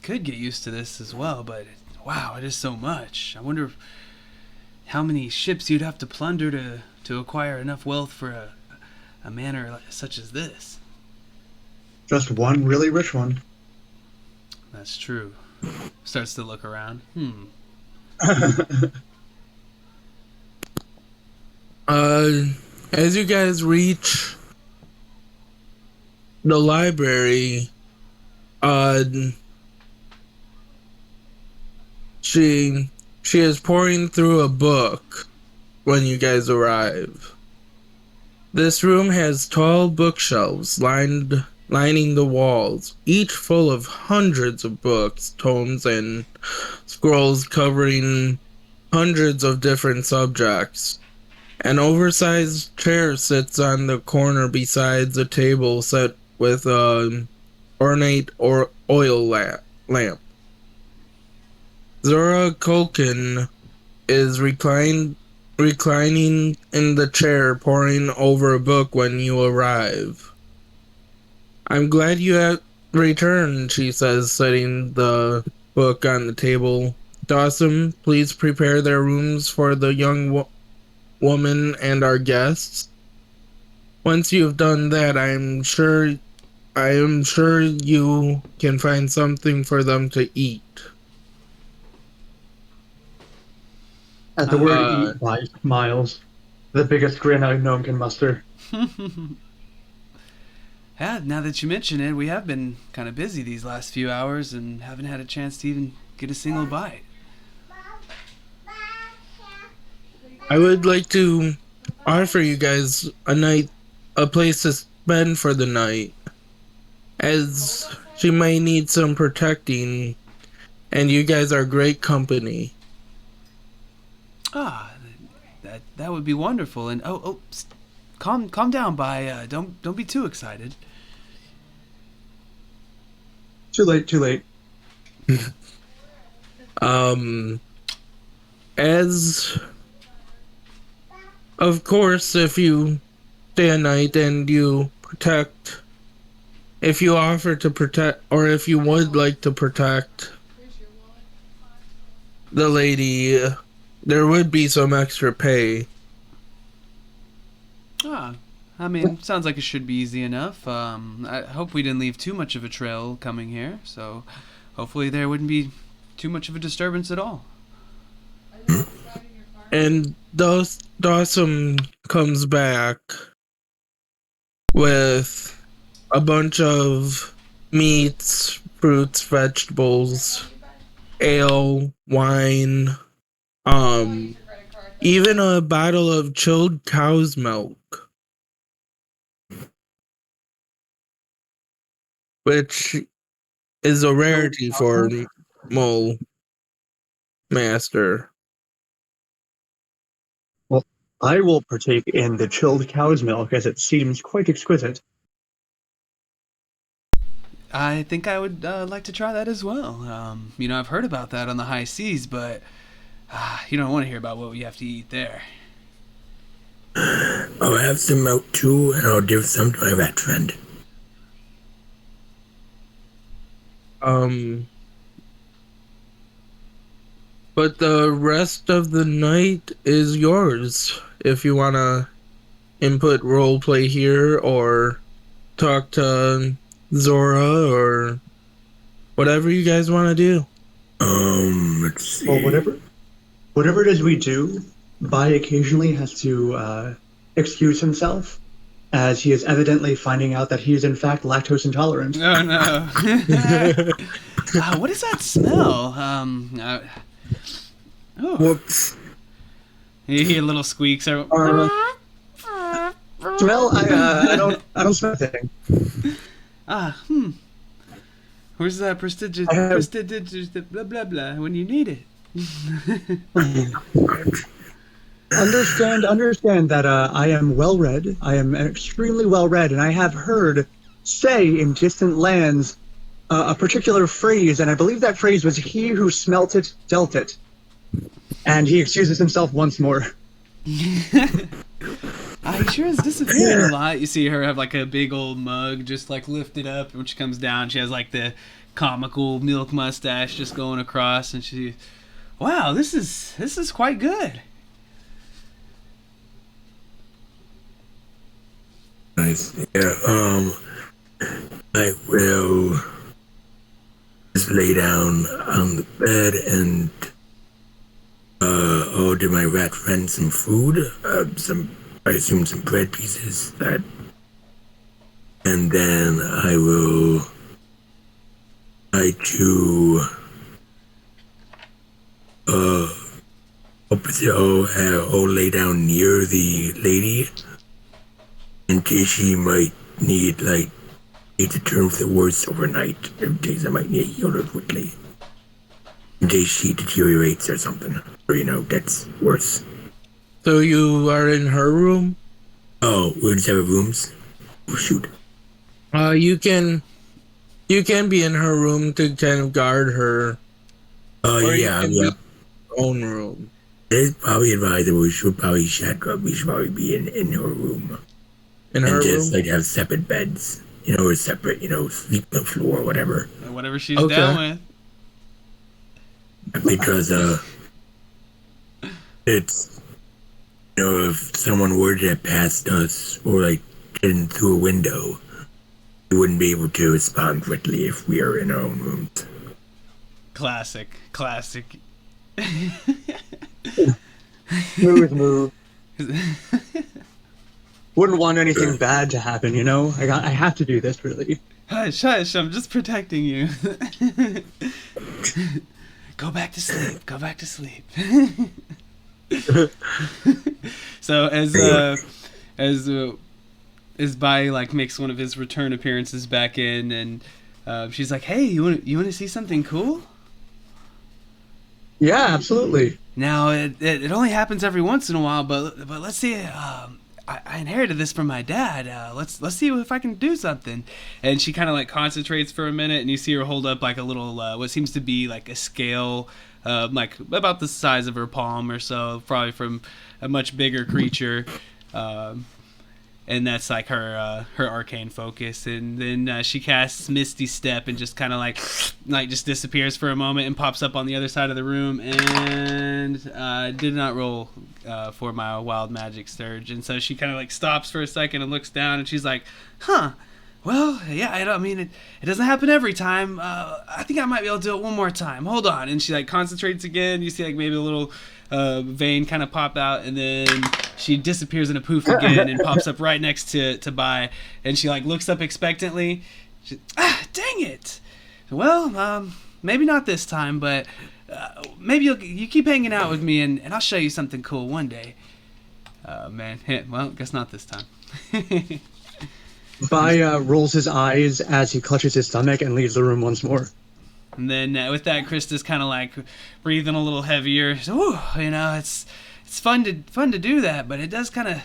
could get used to this as well, but wow, it is so much. I wonder how many ships you'd have to plunder to acquire enough wealth for a manor such as this. Just one really rich one. That's true. Starts to look around. As you guys reach the library, she is pouring through a book when you guys arrive. This room has tall bookshelves lining the walls, each full of hundreds of books, tomes, and scrolls covering hundreds of different subjects. An oversized chair sits on the corner beside a table set with an ornate oil lamp. Zora Culkin is reclining in the chair, poring over a book when you arrive. "I'm glad you have returned," she says, setting the book on the table. "Dawson, please prepare their rooms for the young woman and our guests. Once you've done that, I am sure you can find something for them to eat." At the word "eat," Vi smiles. The biggest grin I know can muster. Yeah, now that you mention it, we have been kind of busy these last few hours and haven't had a chance to even get a single bite. I would like to offer you guys a place to spend for the night, as she may need some protecting, and you guys are great company. That would be wonderful. And calm down, Bai. Don't be too excited. Too late. As of course, if you stay a night and if you offer to protect, or if you would like to protect the lady, there would be some extra pay. I mean, sounds like it should be easy enough. I hope we didn't leave too much of a trail coming here, so hopefully there wouldn't be too much of a disturbance at all. And Dawson comes back with a bunch of meats, fruits, vegetables, ale, wine, Even a bottle of chilled cow's milk, which is a rarity for Mole Master. Well, I will partake in the chilled cow's milk as it seems quite exquisite. I think I would like to try that as well. I've heard about that on the high seas, but you don't want to hear about what we have to eat there. I'll have some milk too, and I'll give some to my rat friend. But the rest of the night is yours if you want to input roleplay here or talk to Zora or whatever you guys want to do. Let's see. Well, whatever it is we do, Bai occasionally has to excuse himself, as he is evidently finding out that he is in fact lactose intolerant. Oh no! What is that smell? Whoops. You hear little squeaks. Smell? I don't smell anything. Where's that prestigious blah blah blah when you need it? Understand that I am well read. I am extremely well read, and I have heard say in distant lands a particular phrase, and I believe that phrase was "He who smelt it dealt it." And he excuses himself once more. He sure has disappeared a lot. You see her have like a big old mug just like lifted up, and when she comes down, she has like the comical milk mustache just going across, and she, wow, this is quite good. Nice. Yeah. I will just lay down on the bed and order my rat friend some food. I assume some bread pieces. And then I will try to I'll lay down near the lady in case she might need to turn for the worse overnight. In case I might need to heal her quickly. In case she deteriorates or something, or gets worse. So you are in her room? Oh, we just have rooms. Oh shoot. You can be in her room to kind of guard her. Oh yeah. Your own room. It's probably advisable. We should probably be in her room. In her and just room? have separate beds, or separate, sleep on the floor, or whatever. Whatever she's down with. Because it's if someone were to pass us or get in through a window, we wouldn't be able to respond quickly if we are in our own rooms. Classic. Smooth move. Wouldn't want anything bad to happen, I have to do this, really. Hush, I'm just protecting you. Go back to sleep. So as Bai makes one of his return appearances back in, and she's like, "Hey, you want to see something cool?" Yeah, absolutely. Now it only happens every once in a while, but let's see. I inherited this from my dad. Let's see if I can do something. And she kind of concentrates for a minute, and you see her hold up a little what seems to be a scale, about the size of her palm or so, probably from a much bigger creature. And that's her arcane focus. And then she casts Misty Step and just kind of just disappears for a moment and pops up on the other side of the room, and did not roll for my wild magic surge. And so she kind of stops for a second and looks down, and she's like, well, yeah, it doesn't happen every time. I think I might be able to do it one more time. Hold on. And she concentrates again. You see maybe a little vein kind of pop out, and then she disappears in a poof again and pops up right next to Bai, and she looks up expectantly. Dang it. Well, maybe not this time, but maybe you keep hanging out with me, and I'll show you something cool one day. Man, well, guess not this time. Vi rolls his eyes as he clutches his stomach and leaves the room once more. And then with that, Krista's kind of like breathing a little heavier. So, it's fun to do that, but it does kind of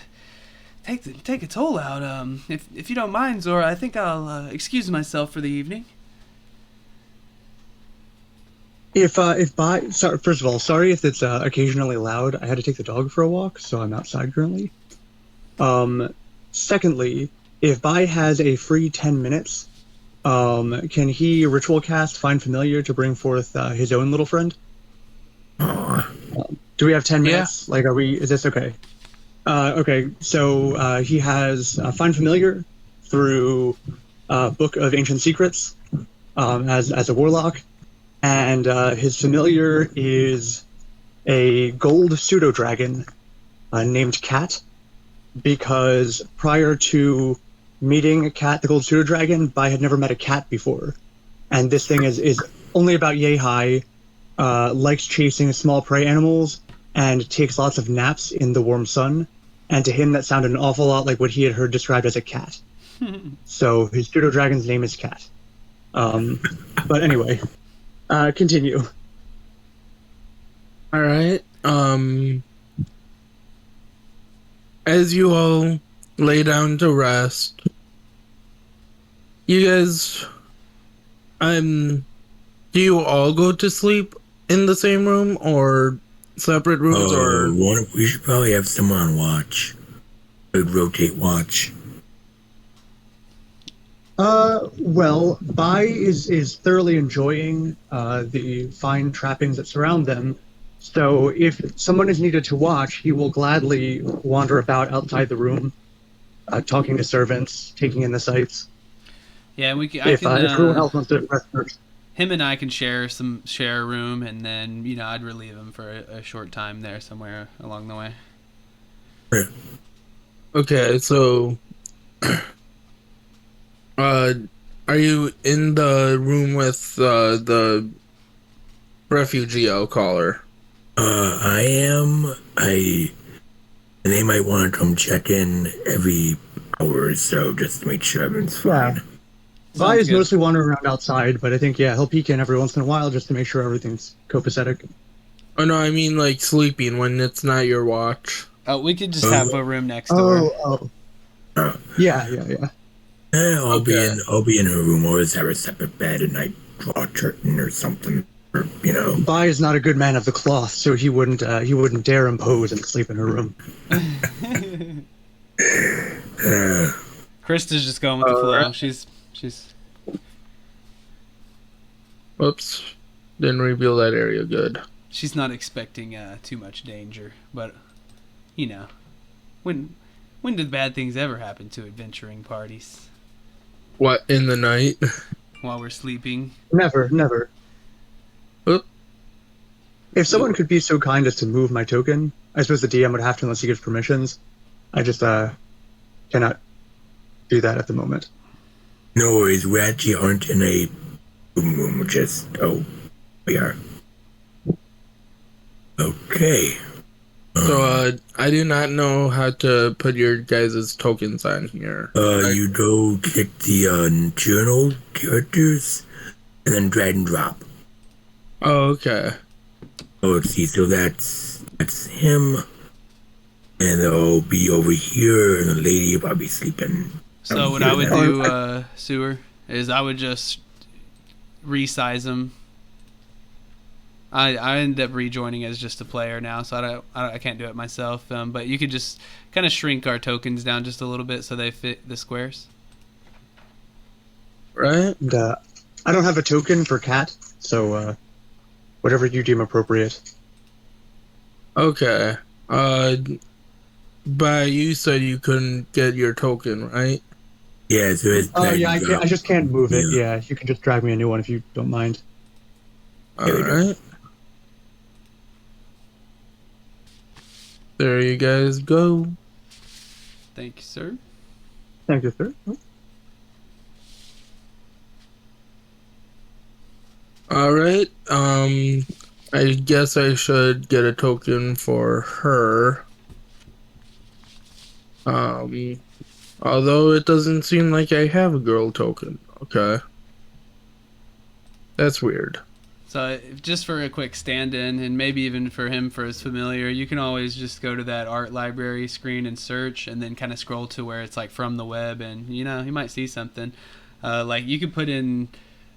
take a toll out. If you don't mind, Zora, I think I'll excuse myself for the evening. If Vi, sorry, first of all, sorry if it's occasionally loud. I had to take the dog for a walk, so I'm outside currently. Secondly, if Bai has a free 10 minutes, can he ritual cast Find Familiar to bring forth his own little friend? Do we have 10 minutes? Like, is this okay? Okay, so he has Find Familiar through Book of Ancient Secrets as a warlock, and his familiar is a gold pseudo-dragon named Cat, because prior to meeting Cat, the gold pseudo-dragon, Bai had never met a cat before. And this thing is only about yay high, likes chasing small prey animals, and takes lots of naps in the warm sun. And to him, that sounded an awful lot like what he had heard described as a cat. So his pseudo-dragon's name is Cat. But anyway, continue. All right. As you all lay down to rest, you guys, do you all go to sleep in the same room or separate rooms? Or we should probably have someone on watch. Would rotate watch. Well, Bai is thoroughly enjoying the fine trappings that surround them. So if someone is needed to watch, he will gladly wander about outside the room, talking to servants, taking in the sights. Yeah, If everyone else wants to rest first. Him and I can share a room, and then I'd relieve him for a short time there somewhere along the way. Okay, so are you in the room with the refugee, I'll call her? I am. And they might want to come check in every hour or so just to make sure everyone's fine. Yeah. Vi is mostly wandering around outside, but I think, he'll peek in every once in a while just to make sure everything's copacetic. Oh, no, I mean, like, sleeping when it's not your watch. Oh, we could just have a room next door. Yeah. I'll be in her room, or have a separate bed, and I draw a curtain or something. Or, Bai is not a good man of the cloth, so he wouldn't dare impose and sleep in her room. Krista's just going with the flow. She's. Whoops, didn't reveal that area good. She's not expecting too much danger, but when did bad things ever happen to adventuring parties? What, in the night? While we're sleeping? Never. Oop. If someone could be so kind as to move my token, I suppose the DM would have to unless he gives permissions. I just cannot do that at the moment. No worries, we actually aren't in a room, we are. Okay. So, I do not know how to put your guys' tokens on here. You go click the journal characters, and then drag and drop. Oh, okay. Oh, let's see, so that's him, and they'll be over here, and the lady will probably sleeping. So what I would do, Sewer, is I would just resize him. I end up rejoining as just a player now, so I can't do it myself. But you could just kind of shrink our tokens down just a little bit so they fit the squares. Right. And, I don't have a token for Cat, so whatever you deem appropriate. Okay. But you said you couldn't get your token, right? Yeah, so it's I just can't move it. Yeah, you can just drag me a new one if you don't mind. Alright. There you guys go. Thank you, sir. Thank you, sir. Alright. I guess I should get a token for her. Although it doesn't seem like I have a girl token. Okay. That's weird. So just for a quick stand-in, and maybe even for him for his familiar, you can always just go to that art library screen and search, and then kind of scroll to where it's like from the web, and you might see something. Like you could put in,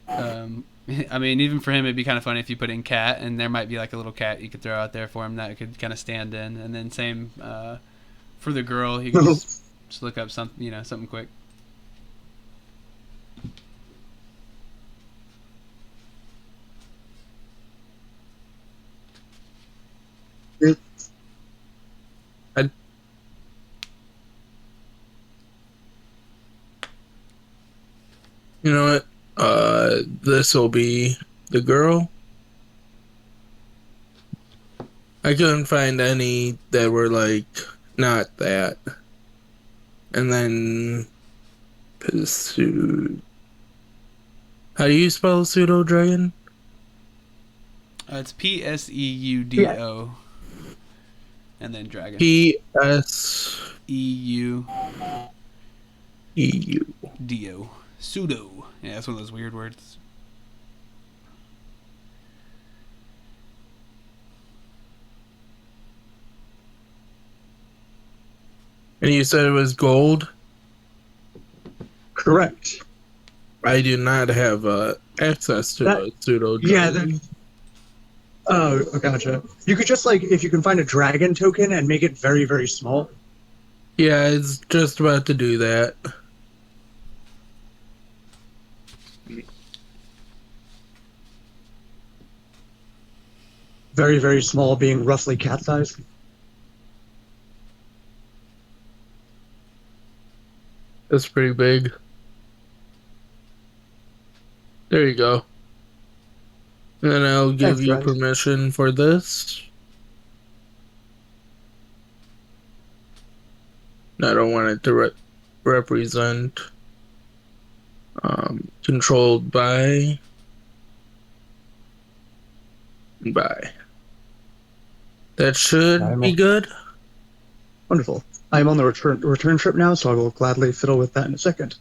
I mean, even for him, it'd be kind of funny if you put in cat, and there might be like a little cat you could throw out there for him that could kind of stand in, and then same for the girl, you can just look up something, something quick. You know what? This will be the girl. I couldn't find any that were like not that. And then pseudo. How do you spell pseudo dragon? It's Pseudo, and then dragon. Pseu. Do. Pseudo. Yeah, that's one of those weird words. And you said it was gold? Correct. I do not have access to a pseudo dragon. Yeah. Oh, gotcha. You could just if you can find a dragon token and make it very, very small. Yeah, it's just about to do that. Very, very small, being roughly cat size. That's pretty big. There you go. And then I'll give Thanks, you guys. permission for this. I don't want it to represent controlled by. That should be good. Wonderful. I am on the return trip now, so I will gladly fiddle with that in a second.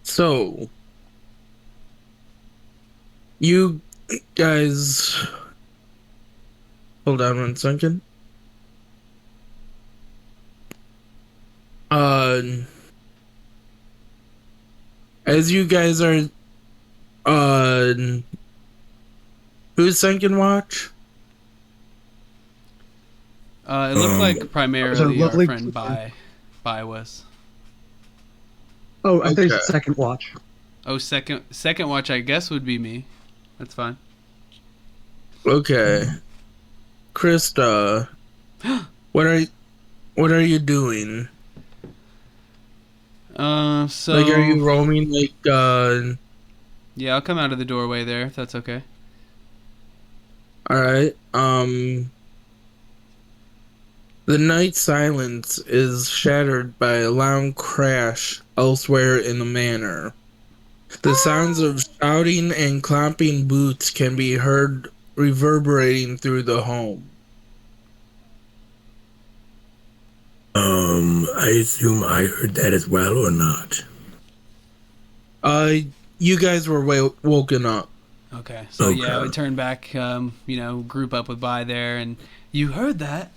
So you guys, hold on 1 second. As you guys are, who's second watch? It looked like primarily our lovely- friend Bai was. Oh, I think Okay. it's second watch. Oh, second watch, I guess, would be me. That's fine. Okay, Krista, what are you doing? So Like, are you roaming yeah, I'll come out of the doorway there if that's okay. All right. The night silence is shattered by a loud crash elsewhere in the manor. The sounds of shouting and clomping boots can be heard reverberating through the home. I assume I heard that as well, or not? You guys were woken up. Okay, so Okay. yeah, we turn back, group up with Bai there, and you heard that.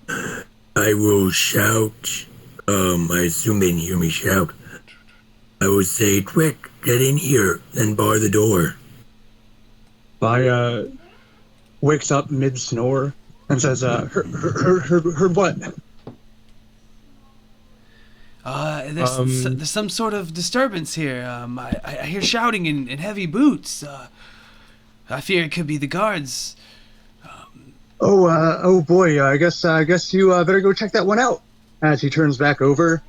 I will shout. I assume they can hear me shout. I would say, quick, get in here, then bar the door. I wakes up mid snore and says, heard what? There's some sort of disturbance here. I hear shouting and heavy boots. I fear it could be the guards. Oh boy, I guess you better go check that one out. As he turns back over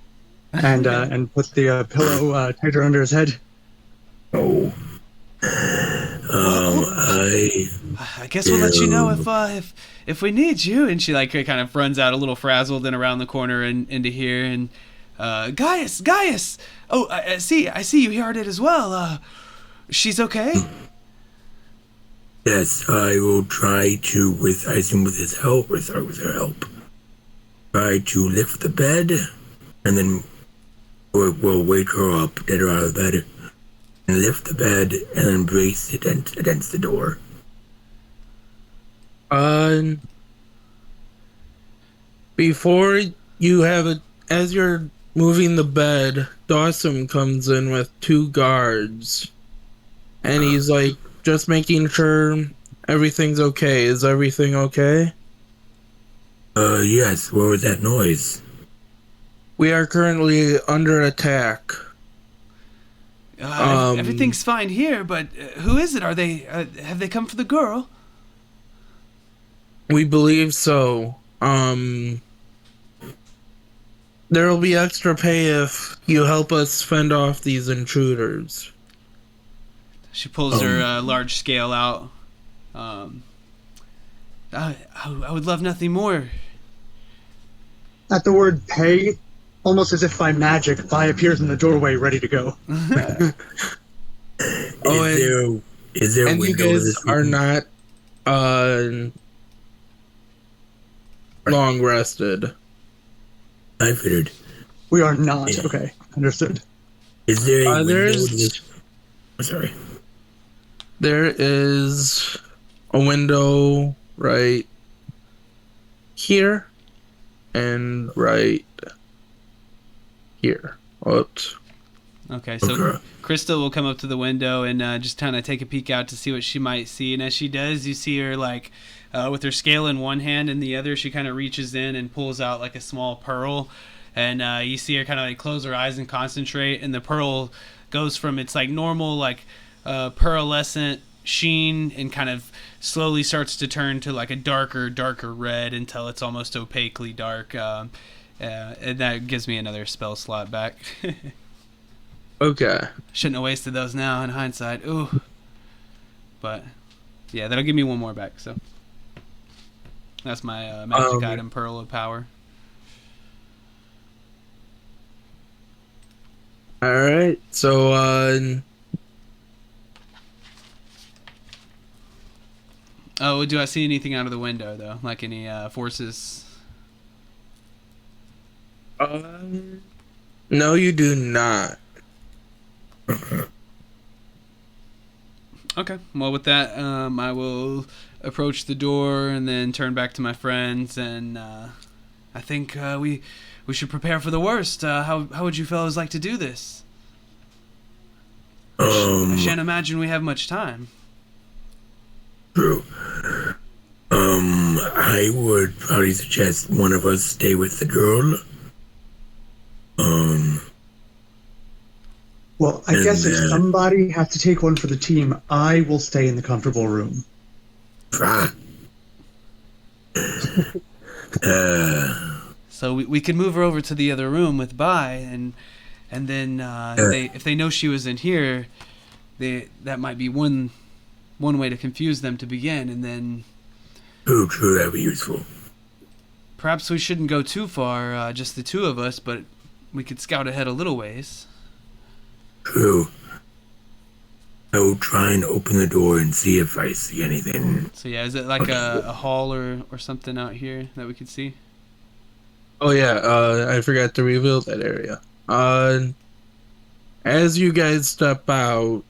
and puts the pillow tighter under his head. Oh. I guess we'll let you know if we need you. And she kind of runs out a little frazzled and around the corner and into here. And Gaius! Oh, I see you heard it as well. She's okay? Yes, I will try to, I assume with his help, with her help, try to lift the bed, and then we'll wake her up, get her out of bed, and lift the bed, and then brace it against the door. Before you have it, as you're moving the bed, Dawson comes in with 2 guards, and he's like, just making sure everything's okay. Is everything okay? Yes, what was that noise? We are currently under attack. Everything's fine here, but who is it? Are they? Have they come for the girl? We believe so. There'll be extra pay if you help us fend off these intruders. She pulls her large scale out. I would love nothing more. At the word pay, almost as if by magic, Vi appears in the doorway ready to go. Is there a and window you to guys this are room? not long rested. I figured. We are not. Yeah. Okay, understood. Is there a window to There's this? Oh, sorry. there is a window right here and right here. Oops. Okay, so Okay. Krista will come up to the window and just kind of take a peek out to see what she might see. And as she does, you see her like with her scale in one hand and the other, she kind of reaches in and pulls out like a small pearl. And you see her kind of like close her eyes and concentrate. And the pearl goes from its like normal like pearlescent sheen and kind of slowly starts to turn to like a darker red until it's almost opaquely dark. And that gives me another spell slot back. Okay. Shouldn't have wasted those now in hindsight. Ooh. But, yeah, that'll give me one more back, so. That's my magic item, Pearl of Power. Alright, so, Oh, do I see anything out of the window, though? Like any forces? no, you do not. Okay. Well, with that, I will approach the door and then turn back to my friends, and I think we should prepare for the worst. How would you fellows like to do this? I shan't imagine we have much time. True. I would probably suggest one of us stay with the girl. Well, I And guess if then- somebody has to take one for the team, I will stay in the comfortable room. So we could move her over to the other room with Bai, and then if they know she was in here, that might be one way to confuse them to begin, and then True, that'd be useful. perhaps we shouldn't go too far, just the two of us, but we could scout ahead a little ways. True. I will try and open the door and see if I see anything. So yeah, is it like a hall or something out here that we could see? Oh yeah, I forgot to reveal that area. As you guys step out,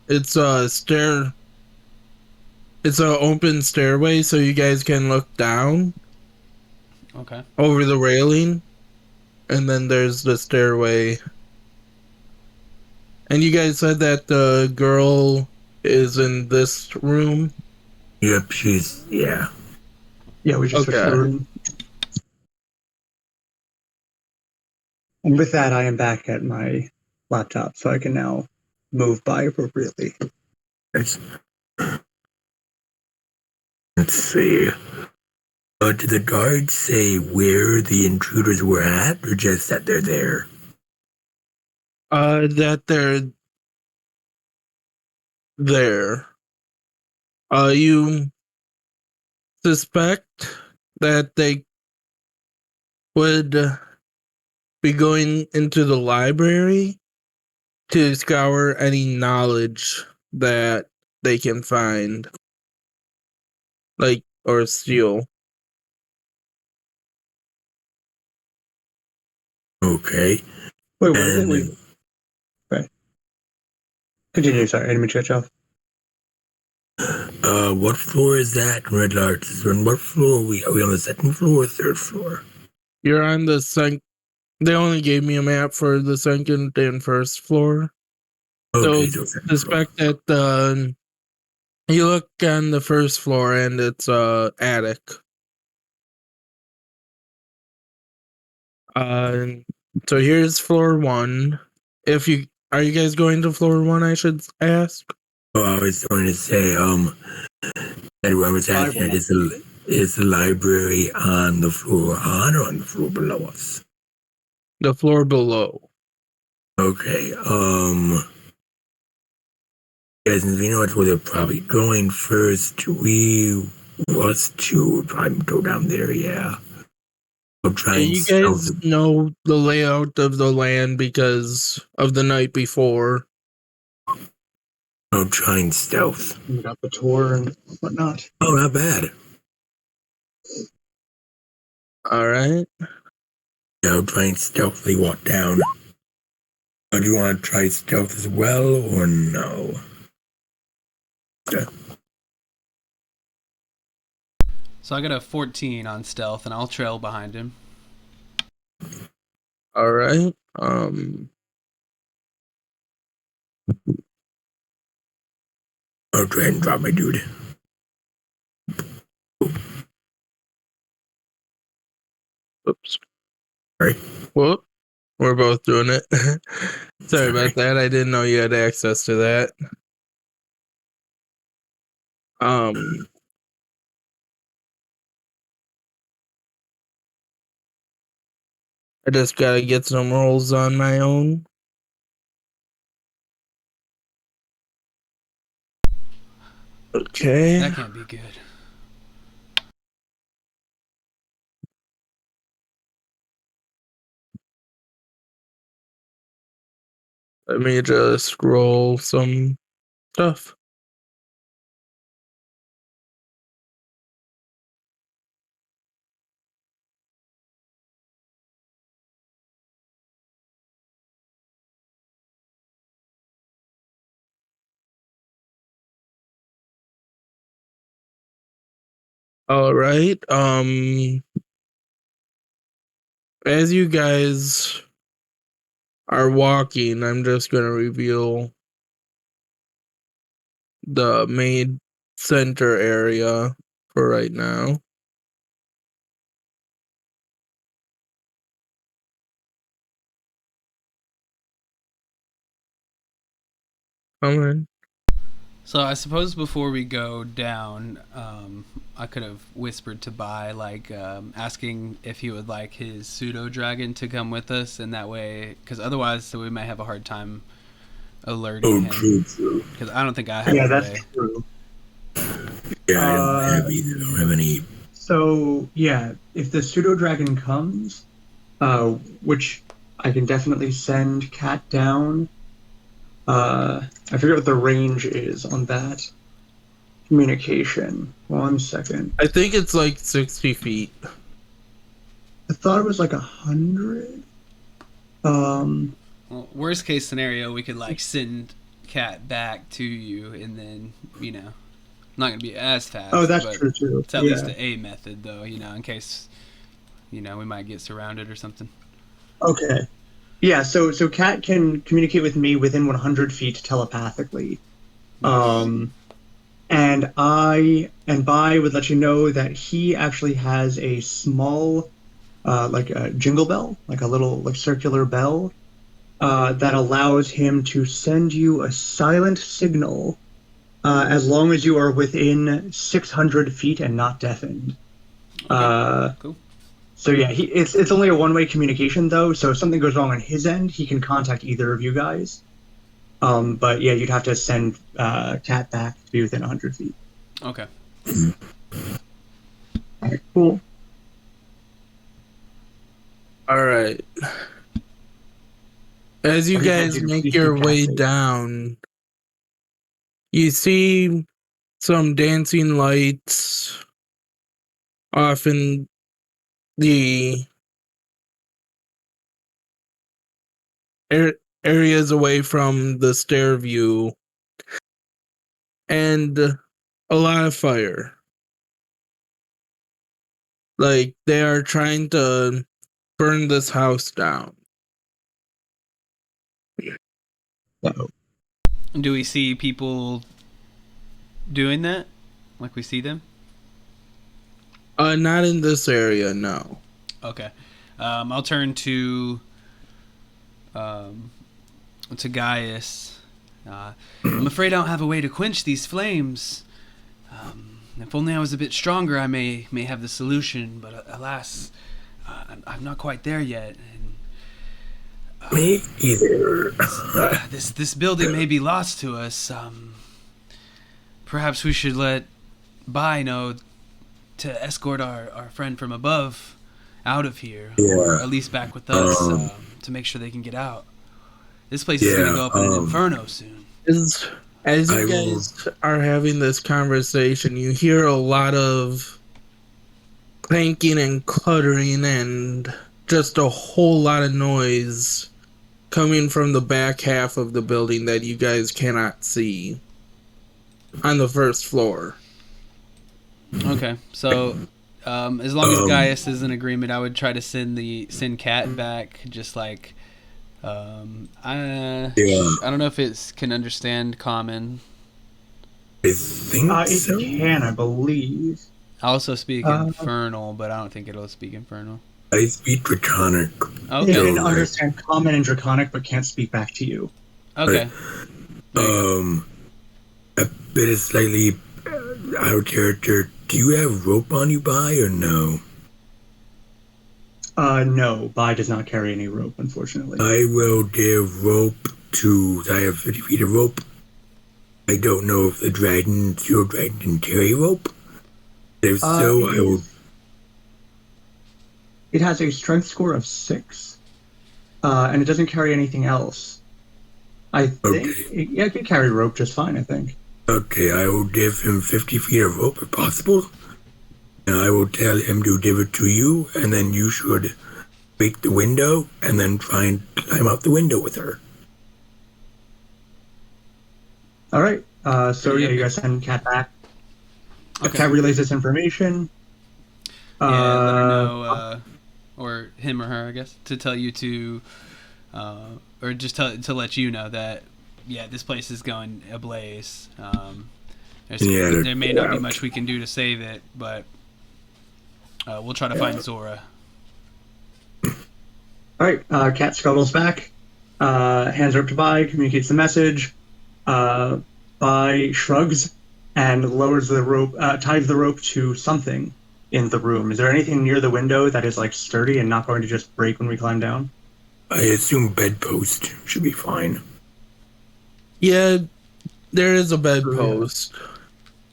it's a stair. It's an open stairway, so you guys can look down Okay. over the railing, and then there's the stairway. And you guys said that the girl is in this room? Yep, yeah. Yeah, we just switched Okay. the room. And with that, I am back at my laptop, so I can now move by appropriately. Let's see. Did the guards say where the intruders were at, or just that they're there? That they're there. You suspect that they would be going into the library to scour any knowledge that they can find, like, or steal. Okay. Wait, what is it? And Wait. Right. Continue. Sorry, I didn't mean to cut you off. what floor is that? Red Arts. And what floor are we? Are we on the second floor or third floor? You're on the They only gave me a map for the second and first floor. Okay, So second floor. suspect that you look on the first floor and it's attic. So here's floor 1. Are you guys going to floor 1? I should ask. Oh, I was going to say, Edward was asking, is the library on the floor on or on the floor below us? The floor below. Okay, guys, we know that's where they're probably going first. Us two would probably go down there, yeah. I'll try and You guys know the layout of the land because of the night before. I'll try and stealth. We got the tour and whatnot. Oh, not bad. Alright. Yeah, I'll try and stealthily walk down. Do you want to try stealth as well, or no? Yeah. So I got a 14 on stealth, and I'll trail behind him. Alright. I'll try and drop my dude. Oops. Sorry. Whoop. We're both doing it. Sorry about that. I didn't know you had access to that. I just gotta get some rolls on my own. Okay. That can't be good. Let me just roll some stuff. All right. As you guys are walking, I'm just gonna reveal the main center area for right now. Come on. So I suppose before we go down, I could have whispered to Bai, like asking if he would like his pseudo dragon to come with us, and that way, because otherwise, we might have a hard time alerting him. True. Because I don't think I have. Yeah, a that's way. true. Yeah, I don't have either. I don't have any. So yeah, if the pseudo dragon comes, which I can definitely send Cat down. I forget what the range is on that communication. 1 second. I think it's like 60 feet. I thought it was like 100. Well, worst case scenario, we could like send Cat back to you, and then not gonna be as fast. Oh, that's but true too. It's at least a method, though. In case we might get surrounded or something. Okay. Yeah, so Cat can communicate with me within 100 feet telepathically. And Bai would let you know that he actually has a small, like a jingle bell, like a little like circular bell, that allows him to send you a silent signal, as long as you are within 600 feet and not deafened. Okay. Cool. So yeah, it's only a one-way communication though. So if something goes wrong on his end, he can contact either of you guys. But yeah, you'd have to send Cat back to be within 100 feet. Okay. All right, cool. All right. As you Or you can't guys do make please your keep way casting. down, you see some dancing lights off in the areas away from the stair view, and a lot of fire. Like they are trying to burn this house down. So, Do we see people doing that? Like we see them? Not in this area, no. Okay. I'll turn to Gaius. I'm afraid I don't have a way to quench these flames. If only I was a bit stronger, I may have the solution. But alas, I'm not quite there yet. And Me either. this building may be lost to us. Perhaps we should let Bai know to escort our friend from above out of here, or Yeah. at least back with us, to make sure they can get out. This place is going to go up in an inferno soon. As you I will- guys are having this conversation, you hear a lot of clanking and cluttering and just a whole lot of noise coming from the back half of the building that you guys cannot see on the first floor. Okay, so as long as Gaius is in agreement, I would try to send Cat back. Just like I don't know if it can understand common. I think it so. can, I believe. I also speak Infernal, but I don't think it'll speak Infernal. I speak Draconic. It Okay. can understand Common and Draconic, but can't speak back to you. Okay. A bit of slightly out of character. Do you have rope on you, Bai, or no? No, Bai does not carry any rope, unfortunately. I will give rope to. I have 50 feet of rope. I don't know if your dragon can carry rope. If so, I will. It has a strength score of 6, and it doesn't carry anything else. I think it can carry rope just fine, I think. Okay, I will give him 50 feet of rope if possible. And I will tell him to give it to you, and then you should break the window and then try and climb out the window with her. All right. So you guys send Cat back. Okay. Cat relays this information. Yeah, let her know, or him or her, I guess, to tell you to, or just to let you know that, yeah, this place is going ablaze. There may not be much we can do to save it, but we'll try to find Zora. All right. Cat scuttles back, hands her up to Bai, communicates the message. Bai shrugs and lowers the rope, ties the rope to something in the room. Is there anything near the window that is like sturdy and not going to just break when we climb down? I assume bedpost should be fine. Yeah, there is a bedpost,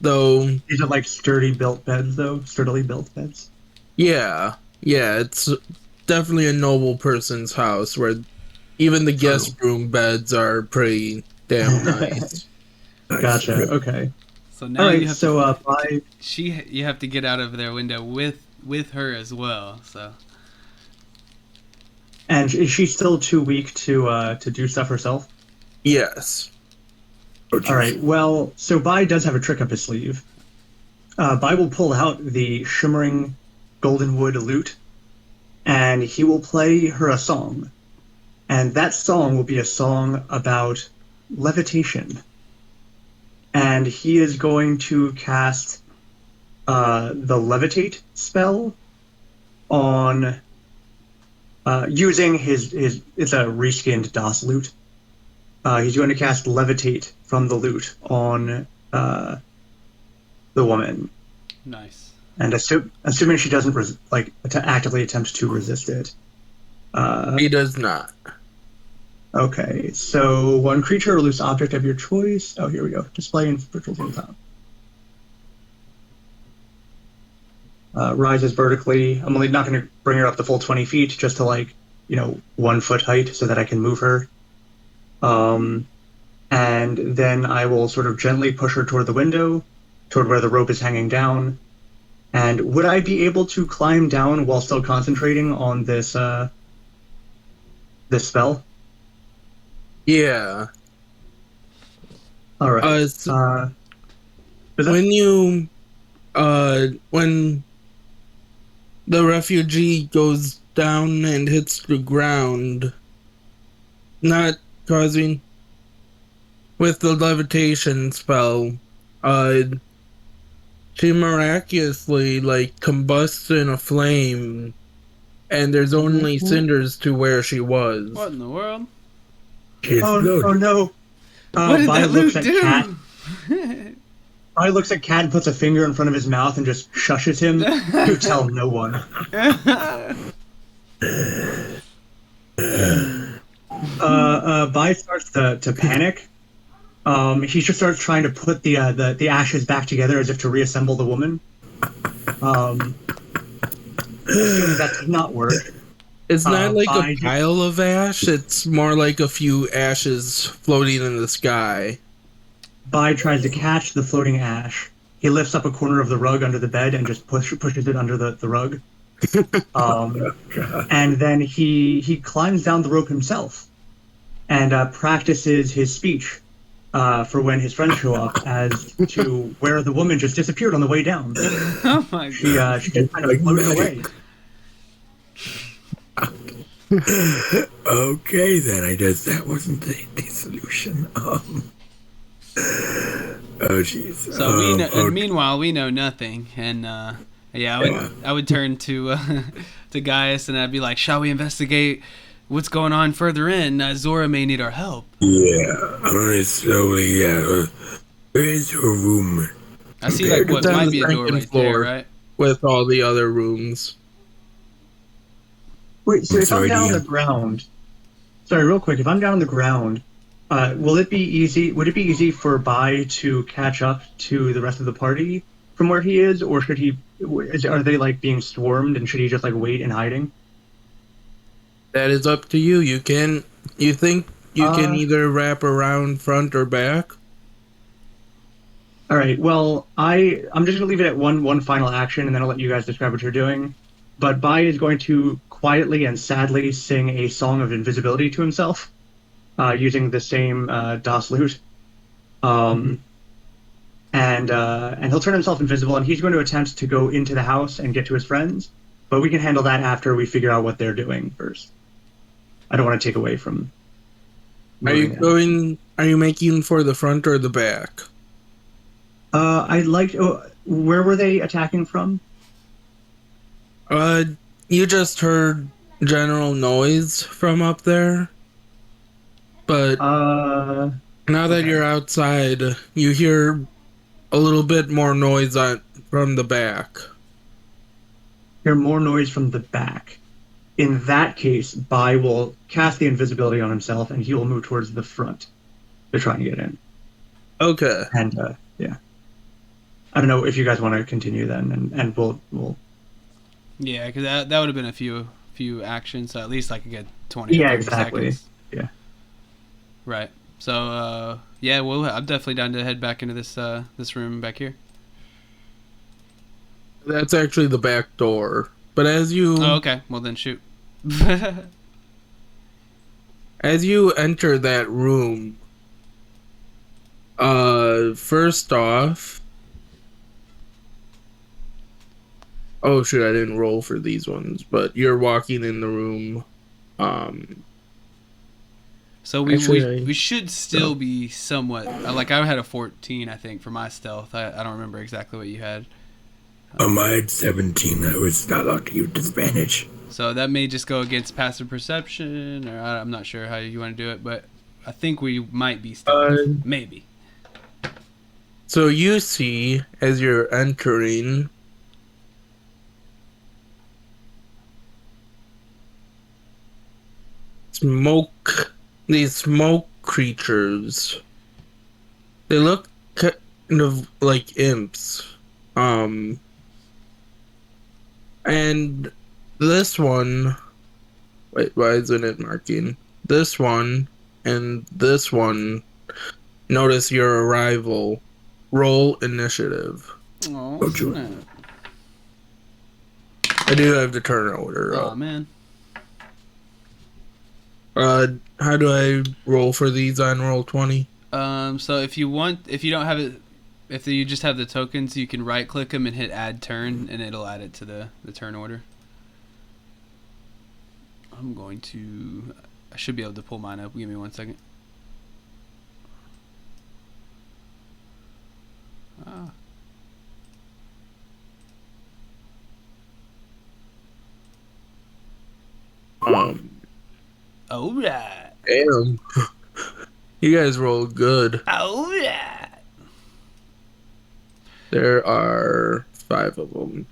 though. These are like sturdily built beds. Yeah, it's definitely a noble person's house where even the guest room beds are pretty damn nice. Gotcha. Okay. So now All right. you have So to, Bai. you have to get out of their window with her as well. So. And is she still too weak to do stuff herself? Yes. All right. Well, so Bai does have a trick up his sleeve. Bai will pull out the shimmering goldenwood lute, and he will play her a song. And that song will be a song about levitation. And he is going to cast the levitate spell on using his it's a reskinned DOS lute. He's going to cast levitate from the lute on the woman. Nice. And assuming she doesn't actively attempt to resist it. He does not. Okay, so one creature or loose object of your choice. Oh, here we go. Display in virtual tabletop. rises vertically. I'm only not going to bring her up the full 20 feet, just to 1 foot height, so that I can move her. And then I will sort of gently push her toward the window, toward where the rope is hanging down. And would I be able to climb down while still concentrating on this spell? Yeah. All right. When the refugee goes down and hits the ground, not causing with the levitation spell, she miraculously combusts in a flame, and there's only cinders to where she was. What in the world? Oh no! What did that loot do? Cat. I looks at Cat and puts a finger in front of his mouth and just shushes him. You tell no one. Bai starts to panic. He just starts trying to put the ashes back together as if to reassemble the woman. Assuming that did not work. It's not like a pile of ash, it's more like a few ashes floating in the sky. Bai tries to catch the floating ash. He lifts up a corner of the rug under the bed and just pushes it under the rug. And then he climbs down the rope himself and practices his speech for when his friends show up, as to where the woman just disappeared on the way down. Oh my god. She just kind of floated away. Okay, then I guess that wasn't the solution. Oh, jeez. So meanwhile, we know nothing, and I would turn to Gaius and I'd be like, "Shall we investigate what's going on further in? Zora may need our help." Yeah, I'm gonna slowly. Where is her room? I see what might be a door right there, right? With all the other rooms. Wait, so if I'm down on the ground, sorry, real quick, if I'm down on the ground, will it be easy? Would it be easy for Bai to catch up to the rest of the party from where he is, or should he? Are they being swarmed, and should he just wait in hiding? That is up to you. You think you can either wrap around front or back? All right. Well, I'm just gonna leave it at one final action, and then I'll let you guys describe what you're doing. But Bai is going to quietly and sadly sing a song of invisibility to himself, using the same Das lute. And he'll turn himself invisible, and he's going to attempt to go into the house and get to his friends. But we can handle that after we figure out what they're doing first. I don't want to take away from. Are you making for the front or the back? I'd like. Where were they attacking from? You just heard general noise from up there, but now that you're outside, you hear a little bit more noise from the back. Hear more noise from the back. In that case, Bai will cast the invisibility on himself, and he will move towards the front to try and get in. Okay. And yeah, I don't know if you guys want to continue then, and we'll. Yeah, because that would have been a few actions, so at least I could get 20. Yeah, exactly. Seconds. Yeah. Right. So well, I'm definitely down to head back into this room back here. That's actually the back door. But as you... Oh, okay. Well, then shoot. As you enter that room, first off... Oh, shoot, I didn't roll for these ones. But you're walking in the room. So we should still be somewhat... I had a 14, I think, for my stealth. I don't remember exactly what you had. I had 17. I was not allowed to use disadvantage. So that may just go against passive perception, or I'm not sure how you want to do it, but I think we might be stealth. Maybe. So you see, as you're entering... These smoke creatures. They look kind of like imps. And this one, wait, why isn't it marking? This one and this one, notice your arrival. Roll initiative. Oh, Oh, sure. snap. I do have the turn order Oh, up. man. How do I roll for these on Roll20? So if you don't have it, if you just have the tokens, you can right click them and hit add turn, and it'll add it to the turn order. I should be able to pull mine up. Give me 1 second. Ah. Alright. Damn. You guys rolled good. Alright. There are 5 of them.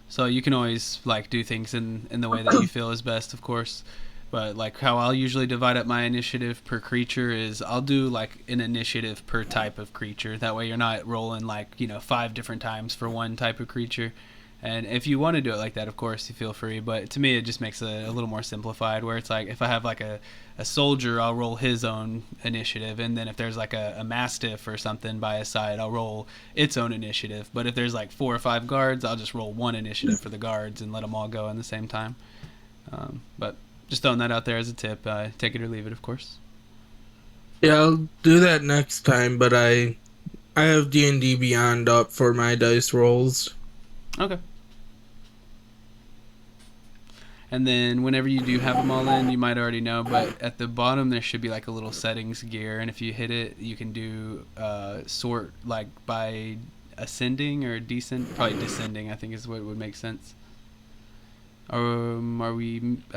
So you can always like do things in the way that you feel is best, of course. But like how I'll usually divide up my initiative per creature is I'll do like an initiative per type of creature. That way you're not rolling like, 5 different times for one type of creature. And if you want to do it like that, of course, you feel free. But to me, it just makes it a little more simplified where it's like if I have like a soldier, I'll roll his own initiative. And then if there's like a mastiff or something by his side, I'll roll its own initiative. But if there's like 4 or 5 guards, I'll just roll one initiative for the guards and let them all go in the same time. But just throwing that out there as a tip. Take it or leave it, of course. Yeah, I'll do that next time, but I have D&D Beyond up for my dice rolls. Okay. And then whenever you do have them all in, you might already know, but at the bottom there should be like a little settings gear, and if you hit it, you can do sort like by ascending or probably descending, I think is what would make sense. I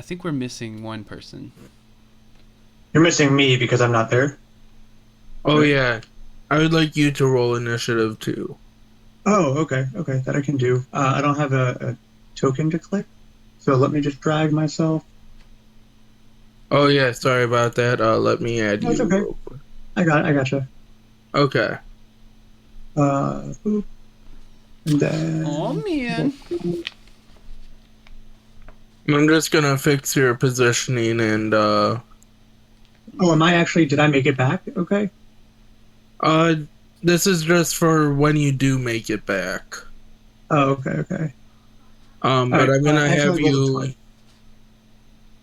think we're missing one person. You're missing me because I'm not there. Oh, yeah. I would like you to roll initiative, too. Oh, okay, that I can do. I don't have a token to click, so let me just drag myself. Oh, yeah, sorry about that. Let me add No, you. it's okay. Real quick. I gotcha. Okay. Boop. And then... Oh man. I'm just gonna fix your positioning and, Oh, did I make it back? Okay. this is just for when you do make it back. Oh, okay. But right, I'm gonna have actually, roll you... 20.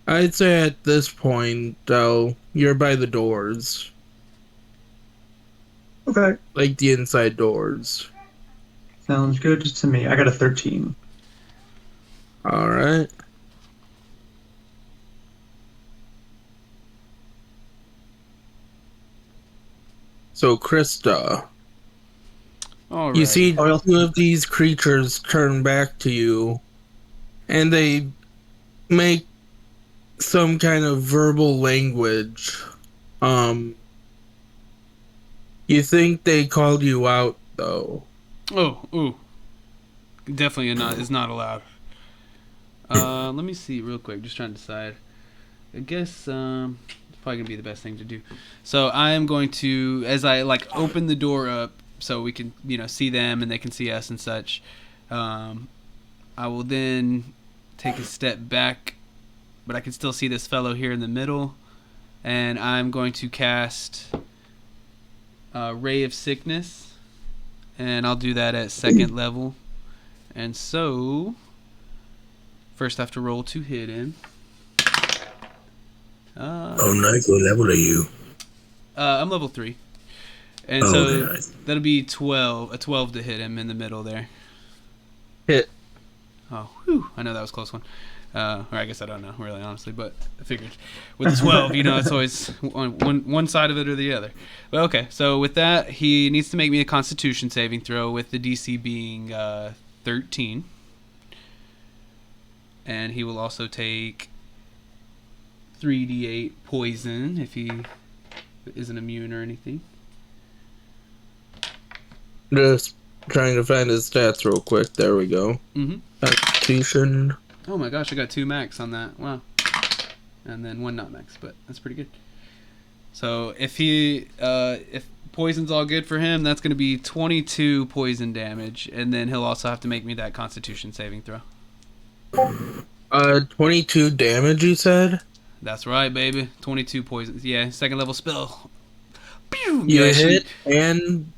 I'd say at this point, though, you're by the doors. Okay. Like the inside doors. Sounds good to me. I got a 13. Alright. So, Krista, All right. you see Oh, two of these creatures turn back to you, and they make some kind of verbal language. You think they called you out, though. Oh, ooh. Definitely is not allowed. Let me see real quick. Just trying to decide. I guess it's probably gonna be the best thing to do. So I am going to, as I like open the door up, so we can see them and they can see us and such. I will then take a step back, but I can still see this fellow here in the middle, and I'm going to cast Ray of Sickness, and I'll do that at 2nd level. And so first I have to roll to hit him. Oh, nice. What level are you? I'm level 3. And Oh, so okay, nice. that'll be 12 to hit him in the middle there. Hit. Oh, whew. I know that was a close one. Or I guess I don't know, really, honestly, but I figured with the 12, it's always one side of it or the other. But okay, so with that, he needs to make me a Constitution saving throw with the DC being 13. And he will also take 3d8 poison if he isn't immune or anything. Just trying to find his stats real quick. There we go. Mm-hmm. Constitution. Oh my gosh, I got 2 max on that. Wow. And then 1 not max, but that's pretty good. So if poison's all good for him. That's going to be 22 poison damage, and then he'll also have to make me that Constitution saving throw. 22 damage, you said? That's right, baby. 22 poison. Yeah, second level spell. Pew! You actually- hit, and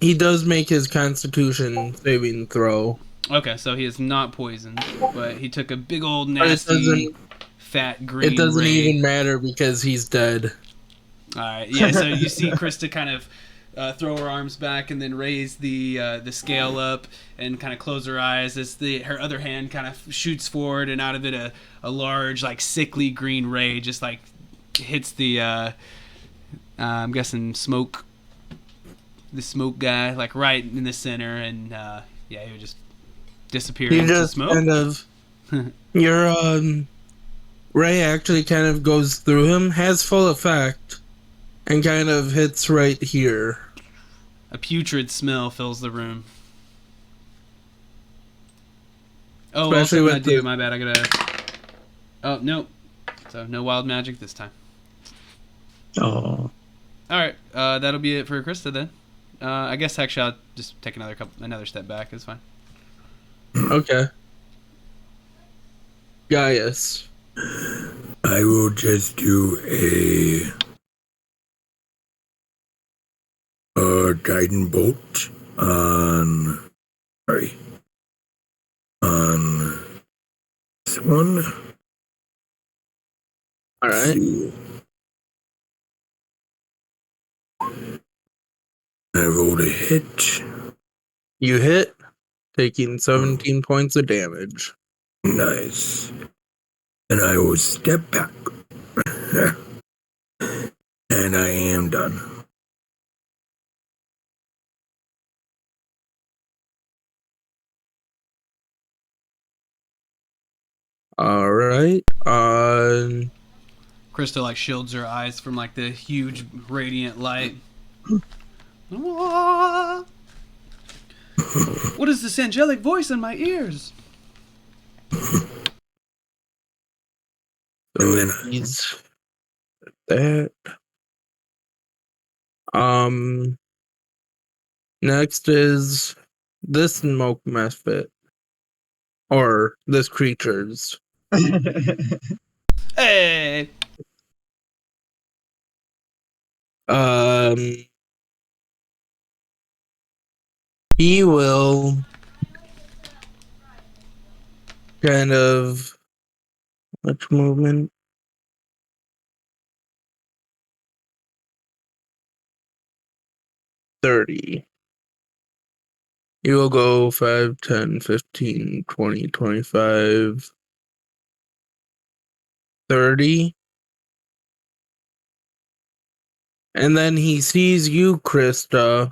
he does make his Constitution saving throw. Okay, so he is not poisoned, but he took a big old But nasty, fat green It doesn't ray. even matter because he's dead. All right, yeah. So you see Krista kind of throw her arms back and then raise the scale up and kind of close her eyes as her other hand kind of shoots forward, and out of it a large, like, sickly green ray just like hits the I'm guessing the smoke guy, like right in the center, and yeah, he would just disappear You into just smoke. kind of your ray actually kind of goes through him, has full effect, and kind of hits right here. A putrid smell fills the room. Oh, Especially also with I do. the- My bad. I gotta. Oh no. So no wild magic this time. Oh. All right. That'll be it for Krista then. I guess actually I'll just take another step back. It's fine. Okay. Gaius. I will just do a guiding bolt on this one. Alright. I rolled a hit. You hit, taking 17 points of damage. Nice. And I will step back. And I am done. Alright. Krista like shields her eyes from like the huge radiant light. What is this angelic voice in my ears? And then He's that. Next is this smoke method. Or this creature's. Hey! He will kind of much movement. $30. You will go 5, 10, 15, 20, 25, 30. And then he sees you, Krista,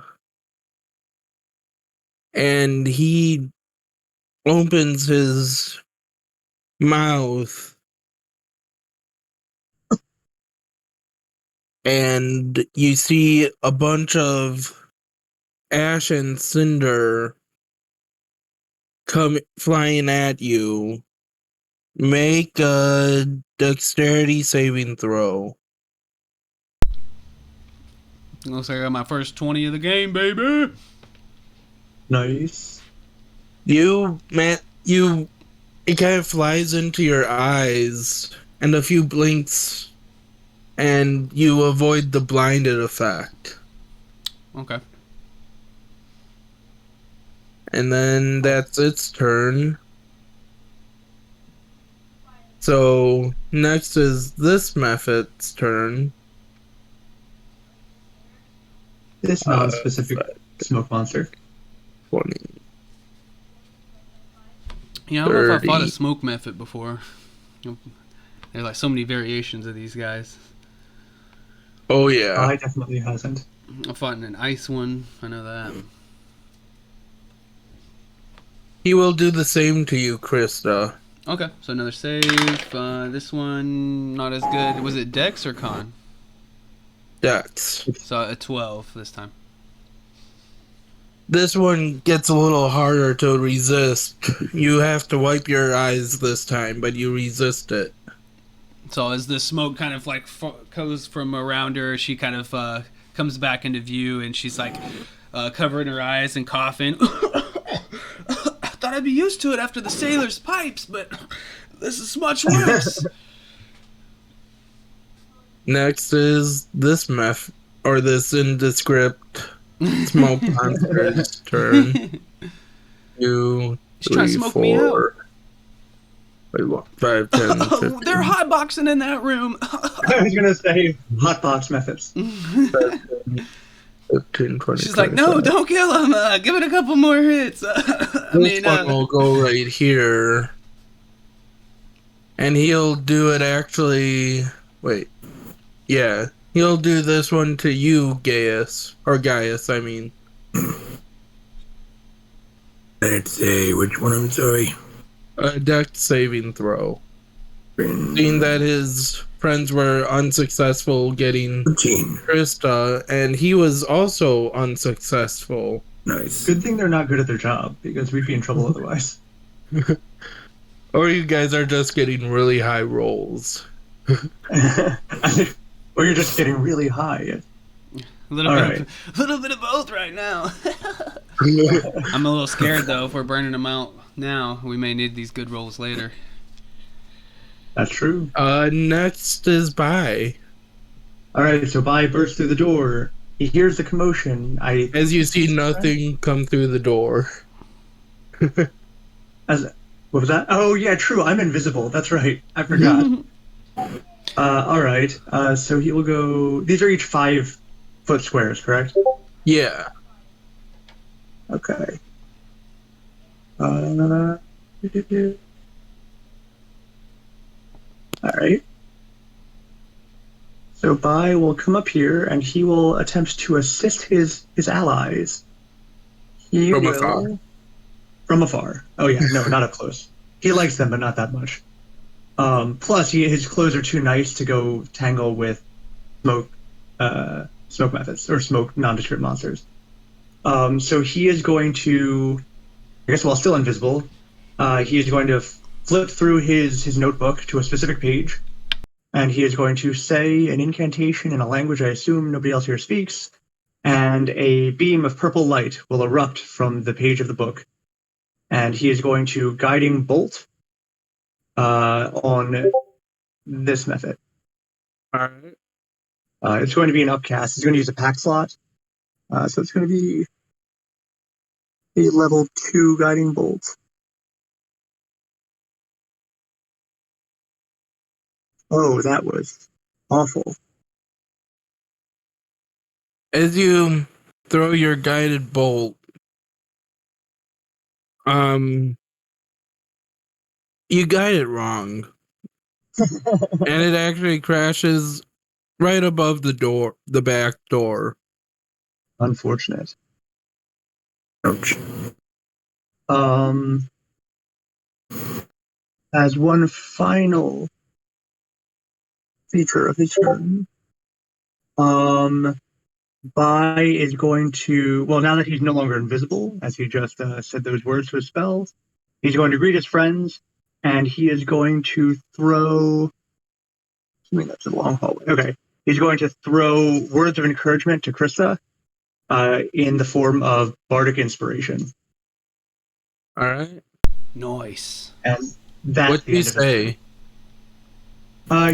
and he opens his mouth, and you see a bunch of ash and cinder come flying at you. Make a dexterity saving throw. Looks like I got my first 20 of the game, baby. Nice. It kind of flies into your eyes, and a few blinks, and you avoid the blinded effect. Okay. And then that's its turn. So next is this method's turn. This non-specific smoke monster. 20. Yeah, I don't know if I fought a 30. smoke method before. There's like so many variations of these guys. Oh yeah. I definitely hasn't. I fought in an ice one. I know that. He will do the same to you, Krista. Okay, so another save. This one not as good. Was it Dex or Con? Dex. So a 12 this time. This one gets a little harder to resist. You have to wipe your eyes this time, but you resist it. So as the smoke kind of like goes from around her, she kind of comes back into view, and she's like covering her eyes and coughing. I thought I'd be used to it after the sailor's pipes, but this is much worse. Next is this this indescript smoke monster's turn. 2, She's trying to 3, smoke me 4. Wait, what? 5, 10, 15. They're hotboxing in that room. I was gonna say hotbox methods. 15, 20. She's like, no, don't kill him. Give it a couple more hits. This one will go right here. And he'll do it actually. Wait. Yeah. He'll do this one to you, Gaius. Or Gaius, I mean. Let's say which one, I'm sorry. A dex saving throw. Seeing that his friends were unsuccessful getting 13. Krista, and he was also unsuccessful. Nice. Good thing they're not good at their job, because we'd be in trouble otherwise. Or you guys are just getting really high rolls. Or you're just getting really high. A little bit of both right now. I'm a little scared though. If we're burning them out now, we may need these good rolls later. That's true. Next is Bai. Alright, so Bai bursts through the door. He hears the commotion. As you see nothing come through the door. What was that? Oh yeah, true. I'm invisible. That's right. I forgot. Alright. So he will go. These are each 5-foot squares, correct? Yeah. Okay. Alright. So Bai will come up here and he will attempt to assist his allies. He From will, afar. From afar. Oh yeah, no, not up close. He likes them, but not that much. Plus, his clothes are too nice to go tangle with smoke methods or smoke nondescript monsters. So he is going to, I guess while still invisible, he is going to flip through his notebook to a specific page, and he is going to say an incantation in a language I assume nobody else here speaks, and a beam of purple light will erupt from the page of the book, and he is going to guiding bolt on this method. Alright. It's going to be an upcast. He's going to use a pack slot. So it's going to be a level 2 guiding bolt. Oh, that was awful. As you throw your guided bolt, you guide it wrong. And it actually crashes right above the back door. Unfortunate. Ouch. As one final feature of his turn, Bai is going to, well, now that he's no longer invisible, as he just said those words to his spell, he's going to greet his friends, and he is going to throw, I mean, that's a long hallway. Okay. He's going to throw words of encouragement to Krista in the form of bardic inspiration. All right. Nice. And that's What did he say?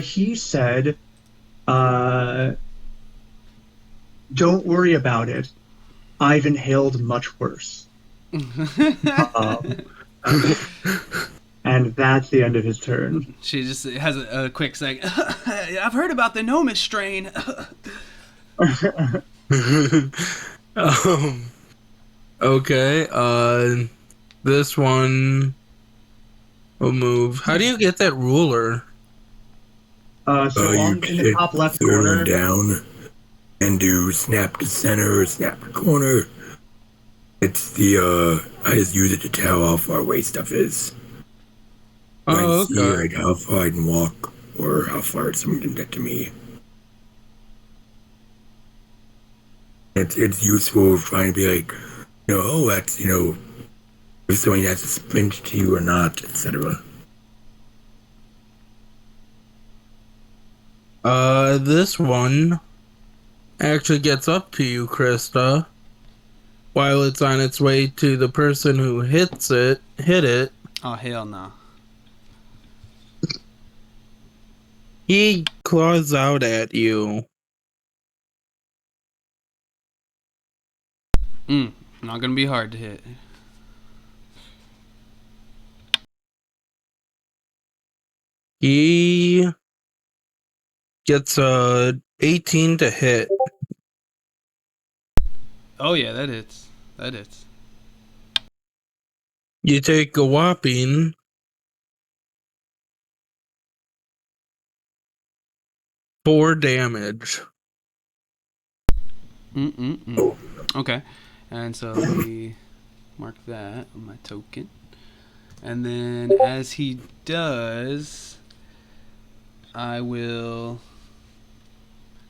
He said, don't worry about it. I've inhaled much worse. And that's the end of his turn. She just has a quick second. I've heard about the gnomish strain. Okay. This one will move. How do you get that ruler? So in the top left corner, down and do snap to center or snap to corner. It's the I just use it to tell how far away stuff is. Oh, I see, okay. like how far I can walk or how far someone can get to me. It's useful trying to be like, oh, that's, if someone has to sprint to you or not, etc. This one actually gets up to you, Krista, while it's on its way to the person who hit it. Oh, hell no. He claws out at you. Not gonna be hard to hit. He gets a 18 to hit. Oh yeah, that hits. That hits. You take a whopping 4 damage. Okay. And so let me mark that on my token. And then as he does, I will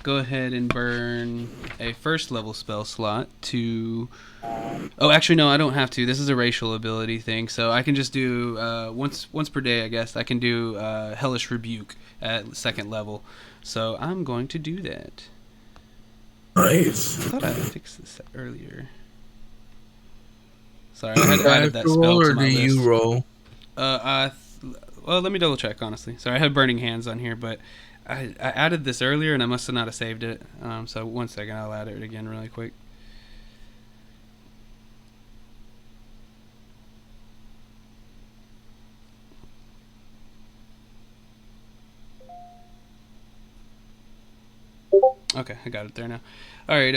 go ahead and burn a first level spell slot to... Oh, actually, no, I don't have to. This is a racial ability thing, so I can just do once per day, I guess. I can do Hellish Rebuke at 2nd level. So I'm going to do that. Nice. I thought I fixed this earlier. Sorry, I had added that spell Or to my do list. you roll? Well, let me double check, honestly. Sorry, I had Burning Hands on here, but I added this earlier and I must have not have saved it. So 1 second, I'll add it again really quick. Okay, I got it there now. Alright,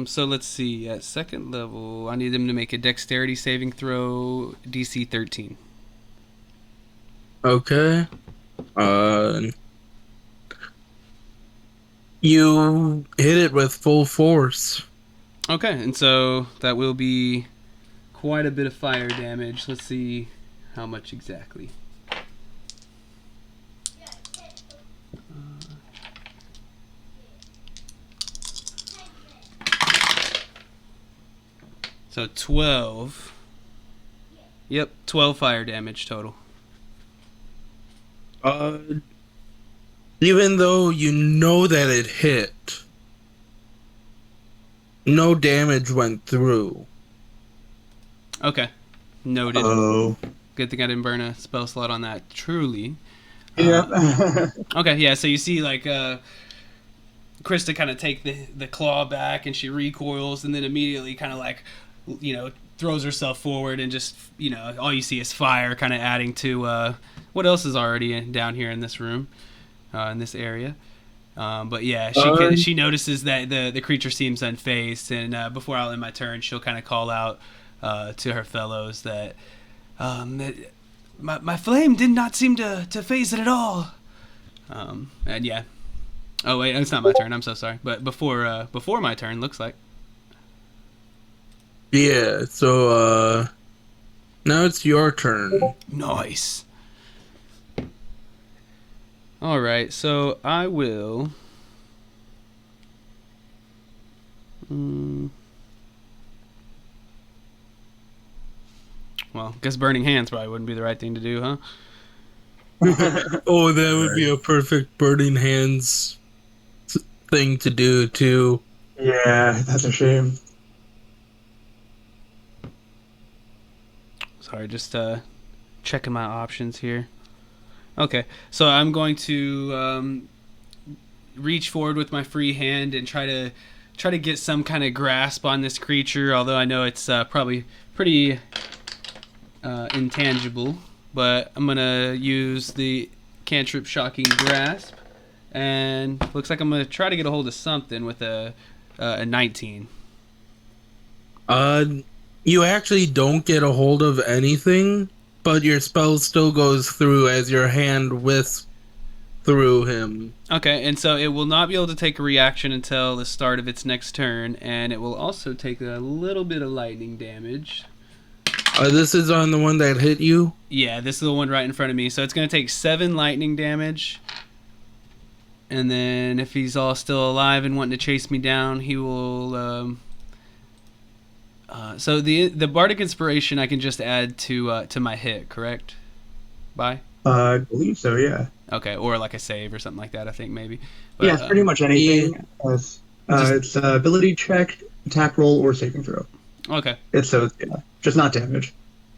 so let's see. At 2nd level, I need them to make a dexterity saving throw, DC 13. Okay. You hit it with full force. Okay, and so that will be quite a bit of fire damage. Let's see how much exactly. So 12. Yep, 12 fire damage total. Even though you know that it hit, no damage went through. Okay, noted. Oh. Good thing I didn't burn a spell slot on that. Truly. Yeah. Okay, yeah, so you see, like, Krista kind of take the claw back, and she recoils, and then immediately kind of, like, throws herself forward, and just, all you see is fire kind of adding to what else is already down here in this room, in this area. But yeah, she notices that the creature seems unfazed, and before I'll end my turn, she'll kind of call out to her fellows that my flame did not seem to phase it at all. And yeah. Oh wait, it's not my turn. I'm so sorry. But before my turn, looks like. Yeah. So now it's your turn. Nice. All right, so I will. Well, I guess burning hands probably wouldn't be the right thing to do, huh? Oh, that would be a perfect burning hands thing to do too. Yeah, that's a shame. Sorry, just checking my options here. Okay, so I'm going to reach forward with my free hand and try to get some kind of grasp on this creature. Although I know it's probably pretty intangible, but I'm gonna use the cantrip Shocking Grasp, and looks like I'm gonna try to get a hold of something with a 19. You actually don't get a hold of anything, but your spell still goes through as your hand whisks through him. Okay, and so it will not be able to take a reaction until the start of its next turn, and it will also take a little bit of lightning damage. This is on the one that hit you? Yeah, this is the one right in front of me. So it's going to take 7 lightning damage. And then if he's all still alive and wanting to chase me down, he will... so the Bardic Inspiration I can just add to my hit, correct? Bye? I believe so, yeah. Okay, or like a save or something like that, I think maybe. But, Yeah, it's pretty much anything. It's ability check, attack roll, or saving throw. Okay. Just not damage.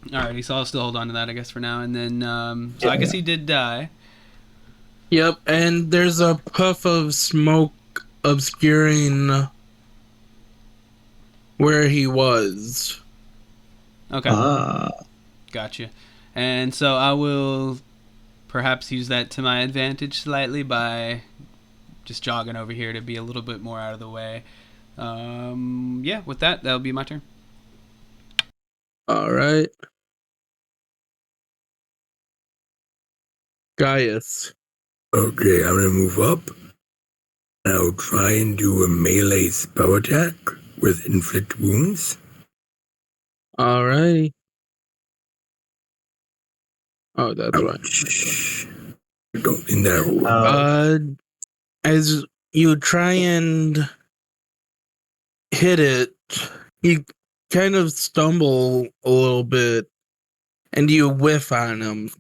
Alrighty, so I'll still hold on to that, I guess, for now. And then, so I guess he did die. Yep, and there's a puff of smoke obscuring where he was. Okay. Gotcha. And so I will perhaps use that to my advantage slightly by just jogging over here to be a little bit more out of the way. Yeah, with that, that'll be my turn. All right. Gaius. Okay, I'm gonna move up. I'll try and do a melee spell attack with inflict wounds. All right. Oh, that's right. I don't mean that. As you try and hit it, you kind of stumble a little bit, and you whiff on him.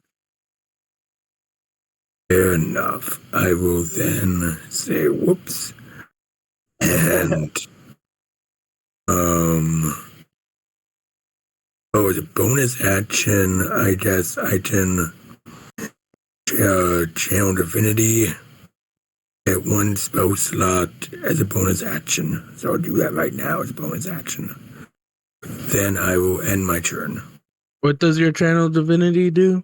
Fair enough. I will then say whoops. And as a bonus action, I guess I can channel divinity at one spell slot as a bonus action. So I'll do that right now as a bonus action. Then I will end my turn. What does your channel divinity do?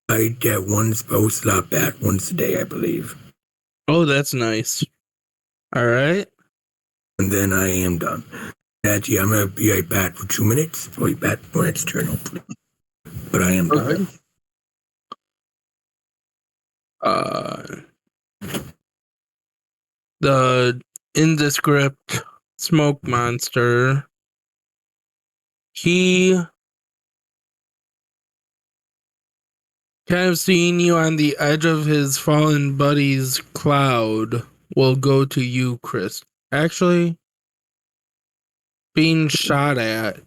I get one spell slot back once a day, I believe. Oh, that's nice. All right. And then I am done. Actually, I'm going to be right back for 2 minutes. I'll be back for next turn, hopefully. But I am done. The indescript smoke monster, he kind of seeing you on the edge of his fallen buddy's cloud will go to you, Chris. Actually, being shot at.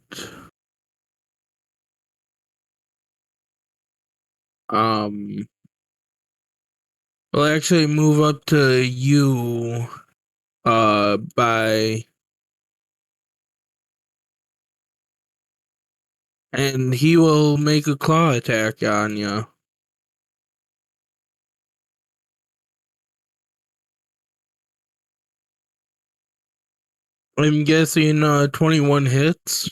Will actually move up to you by, and he will make a claw attack on you. I'm guessing 21 hits.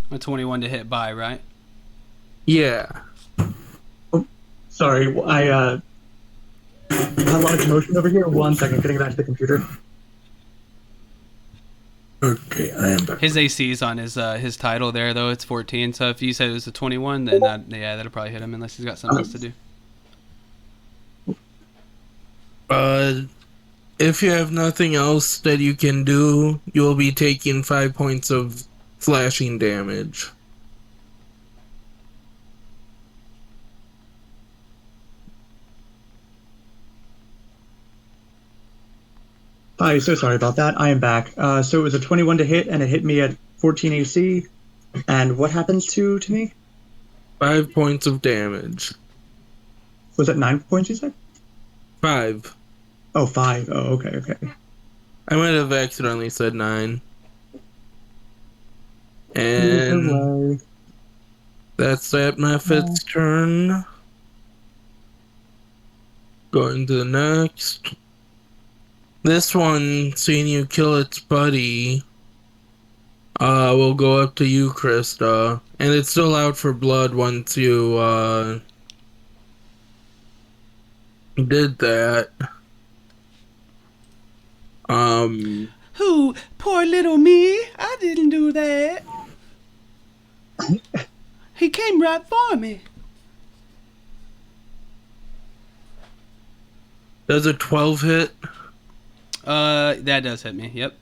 A 21 to hit by, right? Yeah. Sorry, I have a lot of commotion over here. 1 second, getting back to the computer. Okay, I am back. His AC is on his title there, though. It's 14. So if you said it was a 21, then that'll probably hit him unless he's got something else to do. If you have nothing else that you can do, you will be taking 5 points of slashing damage. Hi, so sorry about that. I am back. So it was a 21 to hit, and it hit me at 14 AC. And what happens to me? 5 points of damage. Was it 9 points, you said? 5. Oh, 5. Oh, okay. I might have accidentally said 9. And that's that Mephit's turn. Going to the next. This one, seeing you kill its buddy, will go up to you, Krista. And it's still out for blood once you did that. Who? Poor little me. I didn't do that. He came right for me. Does a 12 hit? That does hit me. Yep.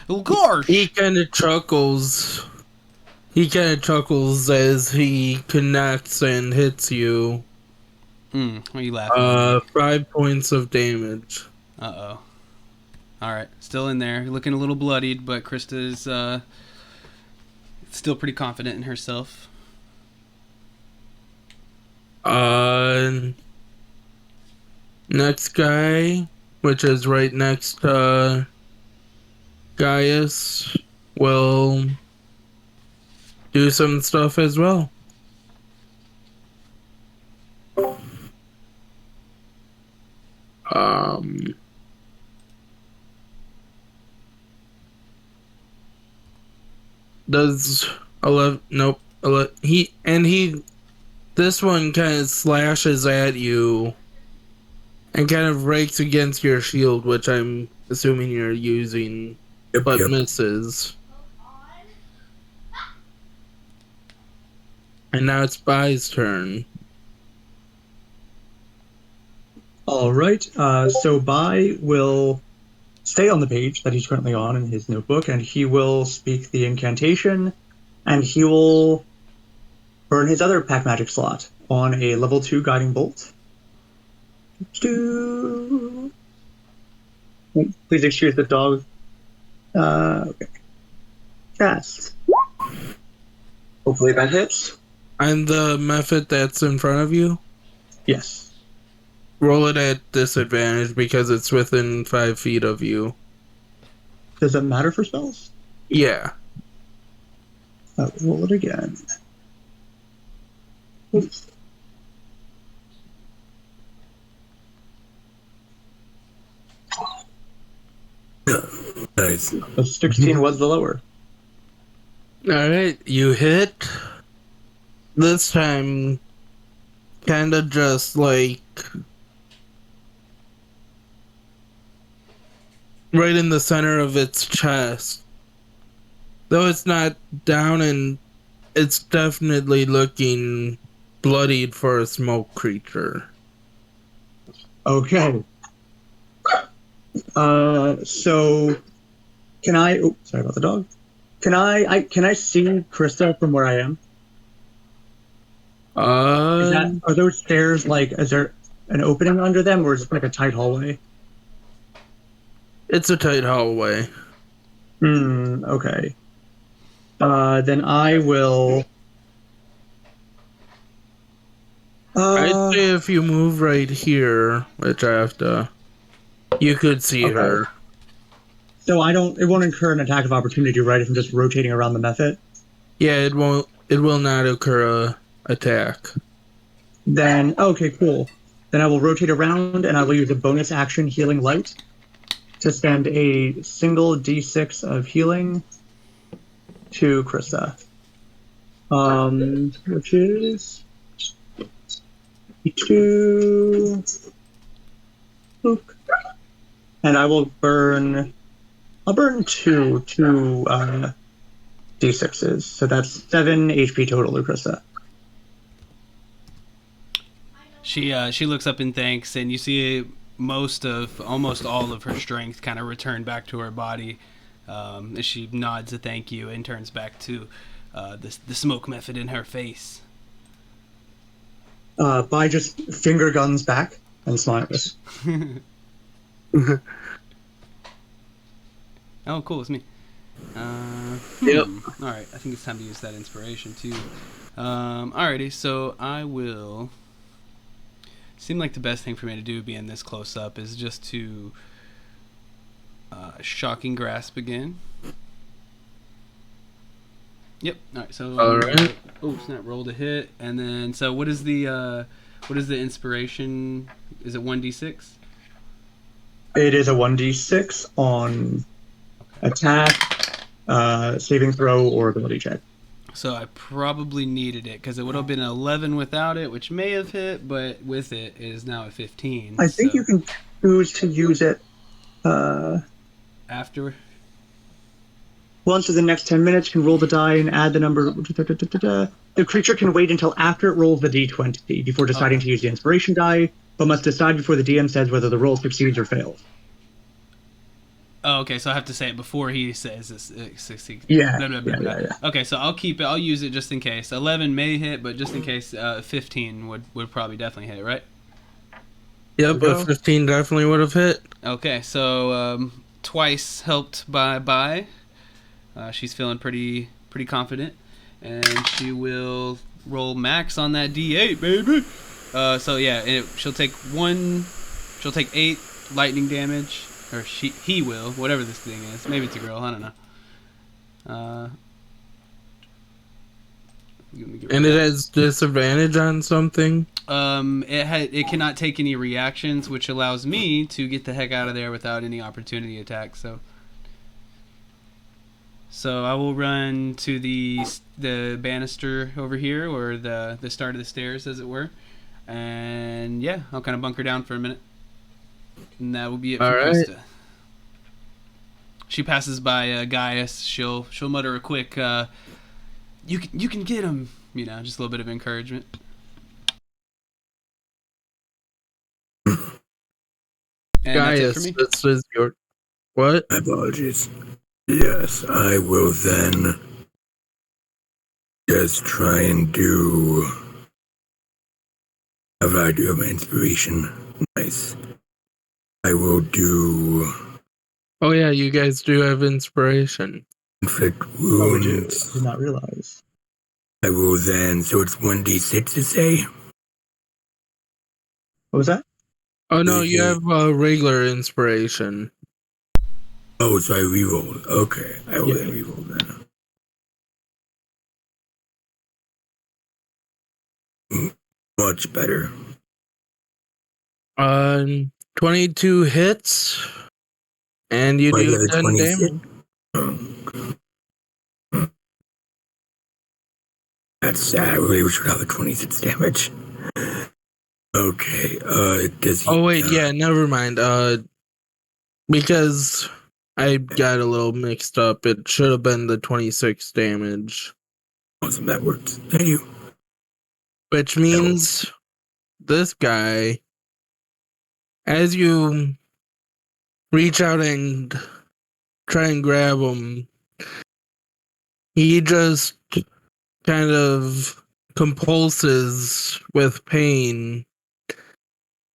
Of course. He kind of chuckles. As he connects and hits you. What are you laughing? 5 points of damage. Uh-oh. Alright, still in there. Looking a little bloodied, but Krista's still pretty confident in herself. Next guy, which is right next to Gaius, will do some stuff as well. Does 11? Nope. 11, he. This one kind of slashes at you and kind of rakes against your shield, which I'm assuming you're using, but misses. And now it's Bai's turn. All right. So Bai will stay on the page that he's currently on in his notebook, and he will speak the incantation, and he will burn his other pack magic slot on a level 2 guiding bolt. Please excuse the dog. Okay. Cast. Hopefully that hits. And the method that's in front of you, Yes. roll it at disadvantage because it's within 5 feet of you. Does that matter for spells? Yeah. I'll roll it again. Oops. Nice. A 16 was the lower. Alright, you hit. This time, kind of just like right in the center of its chest. Though it's not down, and it's definitely looking bloodied for a smoke creature. Okay. So can I? Oh, sorry about the dog. Can I see Krista from where I am? Are those stairs like? Is there an opening under them, or is it like a tight hallway? It's a tight hallway. Okay. Then I will. I'd say if you move right here, which I have to, you could see Okay. her. So it won't incur an attack of opportunity, right? If I'm just rotating around the method. Yeah, it will not occur a attack. Then, okay, cool. Then I will rotate around and I will use a bonus action healing light to send a single d6 of healing to Krista. Which is 2. Boop. And I'll burn two d6s. So that's 7 HP total to Krista. She looks up in thanks, and you see almost all of her strength kind of return back to her body as she nods a thank you and turns back to the smoke method in her face. Bai just finger guns back and smiles. Oh, cool, it's me. Yep. Alright, I think it's time to use that inspiration too. Alrighty, so I will... Seemed like the best thing for me to do being this close up is just to shocking grasp again. Yep. Alright, so Alright. oh snap, roll to hit, and then so what is the inspiration? Is it 1d6? It is a 1d6 on attack, saving throw, or ability check. So I probably needed it because it would have been an 11 without it, which may have hit, but with it is now a 15. I think you can choose to use it after. once in the next 10 minutes. Can roll the die and add the number. The creature can wait until after it rolls the d20 before deciding to use the inspiration die, but must decide before the DM says whether the roll succeeds or fails. Oh, okay, so I have to say it before he says this. Yeah. Blah, blah, blah, blah. Yeah. Okay, so I'll keep it. I'll use it just in case. 11 may hit, but just in case, 15 would probably definitely hit, right? Yep, but 15 definitely would have hit. Okay, so twice helped by. She's feeling pretty pretty confident, and she will roll max on that D8, baby. So yeah, she'll take 8 lightning damage, or he will, whatever this thing is. Maybe it's a girl, I don't know. And it has disadvantage on something. It cannot take any reactions, which allows me to get the heck out of there without any opportunity attacks. So I will run to the banister over here, or the start of the stairs, as it were, and yeah, I'll kind of bunker down for a minute, and that will be it for Krista. She passes by Gaius. She'll mutter a quick, "You can get him," just a little bit of encouragement. And Gaius, that's it for me. this is your what? My apologies. Yes, I will then just try and do. Have I do my inspiration? Nice. I will do. Oh yeah, you guys do have inspiration. Inflict Oh, we do. wounds. I did not realize. I will then. So it's 1d6 to say? What was that? Oh no, you have regular inspiration. Oh, so I reroll. Okay, I will Yeah. then reroll then. Much better. 22 hits, and you Why do the 10 26? damage. That's sad. I really wish we had the 26 damage. Okay, does he... Oh wait, yeah, never mind. Because I got a little mixed up. It should have been the 26 damage. Awesome, that works. Thank you. Which means this guy, as you reach out and try and grab him, he just kind of compulses with pain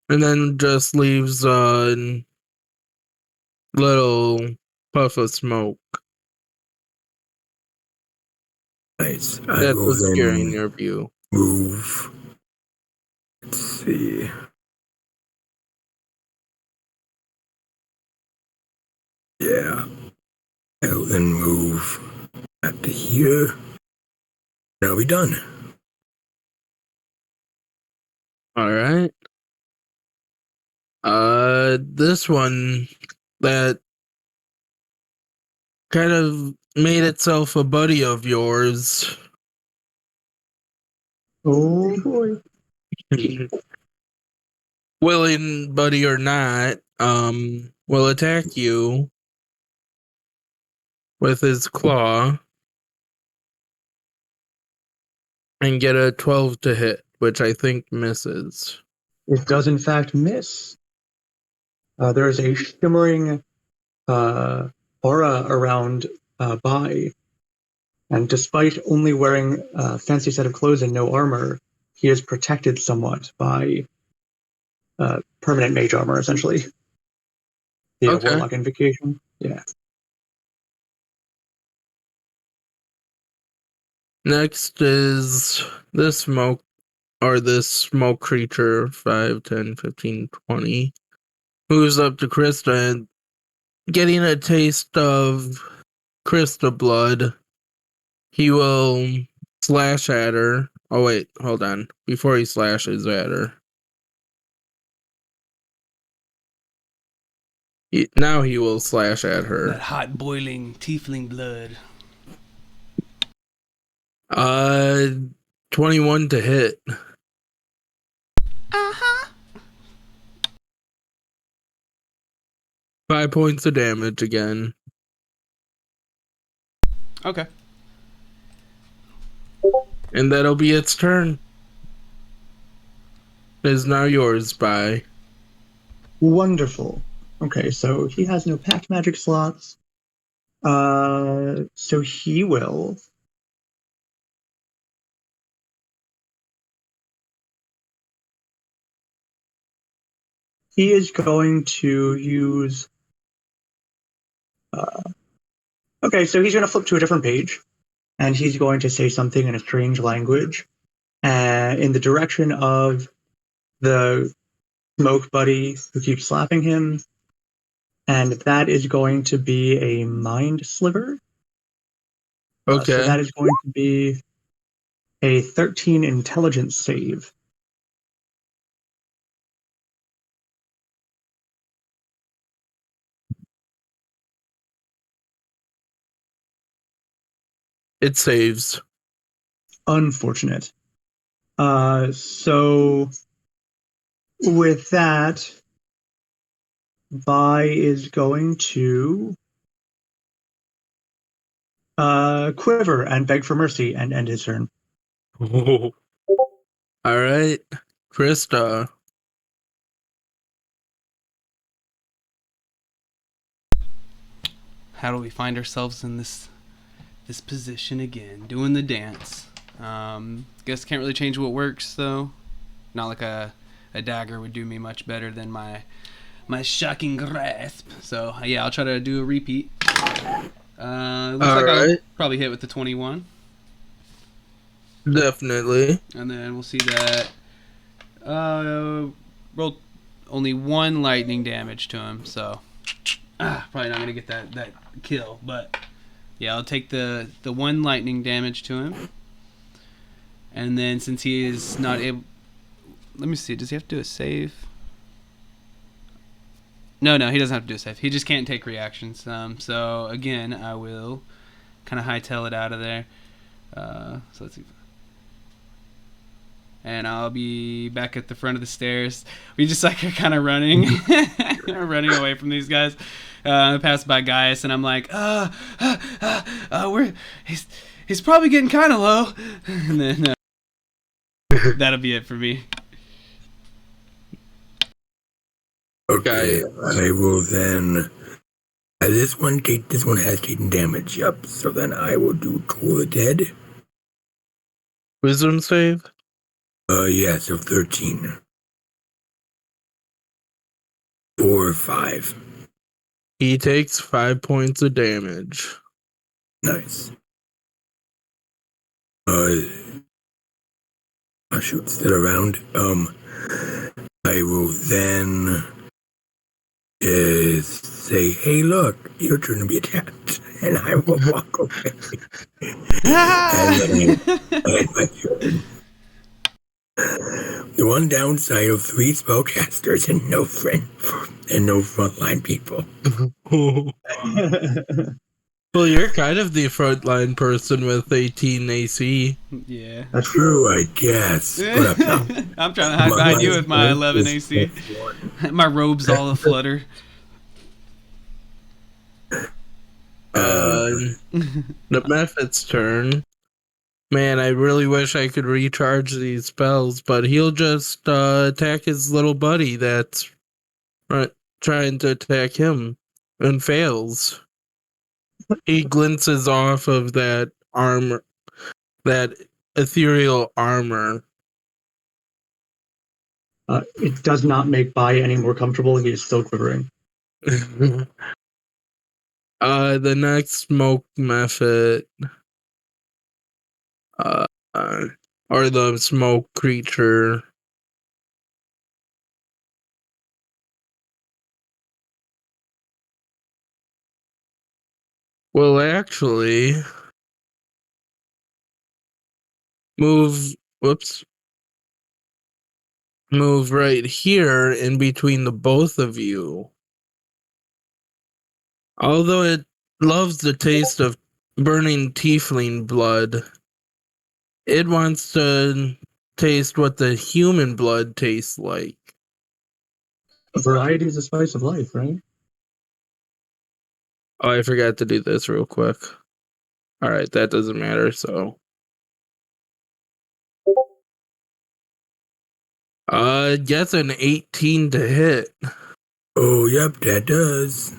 and then just leaves a little puff of smoke. Nice. That's will obscuring then your view. move. Let's see. Yeah. I will then move back to here. That'll be done. Alright. This one that kind of made itself a buddy of yours. Oh boy. Willing buddy or not, will attack you with his claw and get a 12 to hit, which I think misses. It does in fact miss. There is a shimmering aura around Bai, and despite only wearing a fancy set of clothes and no armor, he is protected somewhat by permanent mage armor, essentially. The Okay. Warlock Invocation. Yeah. Next is this smoke creature, 5, 10, 15, 20, who's up to Krista and getting a taste of Krista blood. He will slash at her. Oh wait, hold on. Before he slashes at her. Now he will slash at her. That hot boiling tiefling blood. 21 to hit. 5 points of damage again. Okay. And that'll be its turn. It is now yours, Bai. Wonderful. Okay, so he has no pact magic slots. So he will. He is going to use. Okay, so he's going to flip to a different page. and he's going to say something in a strange language in the direction of the smoke buddy who keeps slapping him, and that is going to be a mind sliver. Okay. So that is going to be a 13 intelligence save. It saves. Unfortunate. So with that, Vi is going to quiver and beg for mercy and end his turn. All right, Krista. How do we find ourselves in this position again, doing the dance? Guess can't really change what works though. Not like a dagger would do me much better than my shocking grasp. So yeah, I'll try to do a repeat. Looks like I'll probably hit with the 21. Definitely. And then we'll see that rolled only 1 lightning damage to him, so probably not gonna get that kill, but yeah, I'll take the 1 lightning damage to him. And then since he is not able, let me see, does he have to do a save? No, he doesn't have to do a save. He just can't take reactions. So again, I will kind of hightail it out of there. So let's see. And I'll be back at the front of the stairs. We just like are kind of running, running away from these guys. I pass by Gaius, and I'm like, he's probably getting kind of low. And then that'll be it for me. Okay, I will then. This one has taken damage. Yep. So then I will do Toll the Dead. Wisdom save. Yeah, so 13. 4 or 5. He takes 5 points of damage. Nice. Oh shoot, still around. I will then say, hey, look, your turn to be attacked. And I will walk away. And then I end my turn. The one downside of 3 spellcasters and no frontline people. Well, you're kind of the frontline person with 18 AC. Yeah. That's True, I guess. But I'm trying to hide behind you with my 11 AC. My robe's all aflutter. The Mephit's turn. Man, I really wish I could recharge these spells, but he'll just attack his little buddy that's trying to attack him and fails. He glinces off of that armor, that ethereal armor. It does not make Vi any more comfortable. He is still quivering. The next smoke method, or the smoke creature. Will actually move right here in between the both of you. Although it loves the taste of burning tiefling blood, it wants to taste what the human blood tastes like. Variety is the spice of life, right? Oh, I forgot to do this real quick. Alright, that doesn't matter, so. Gets an 18 to hit. oh, yep, that does.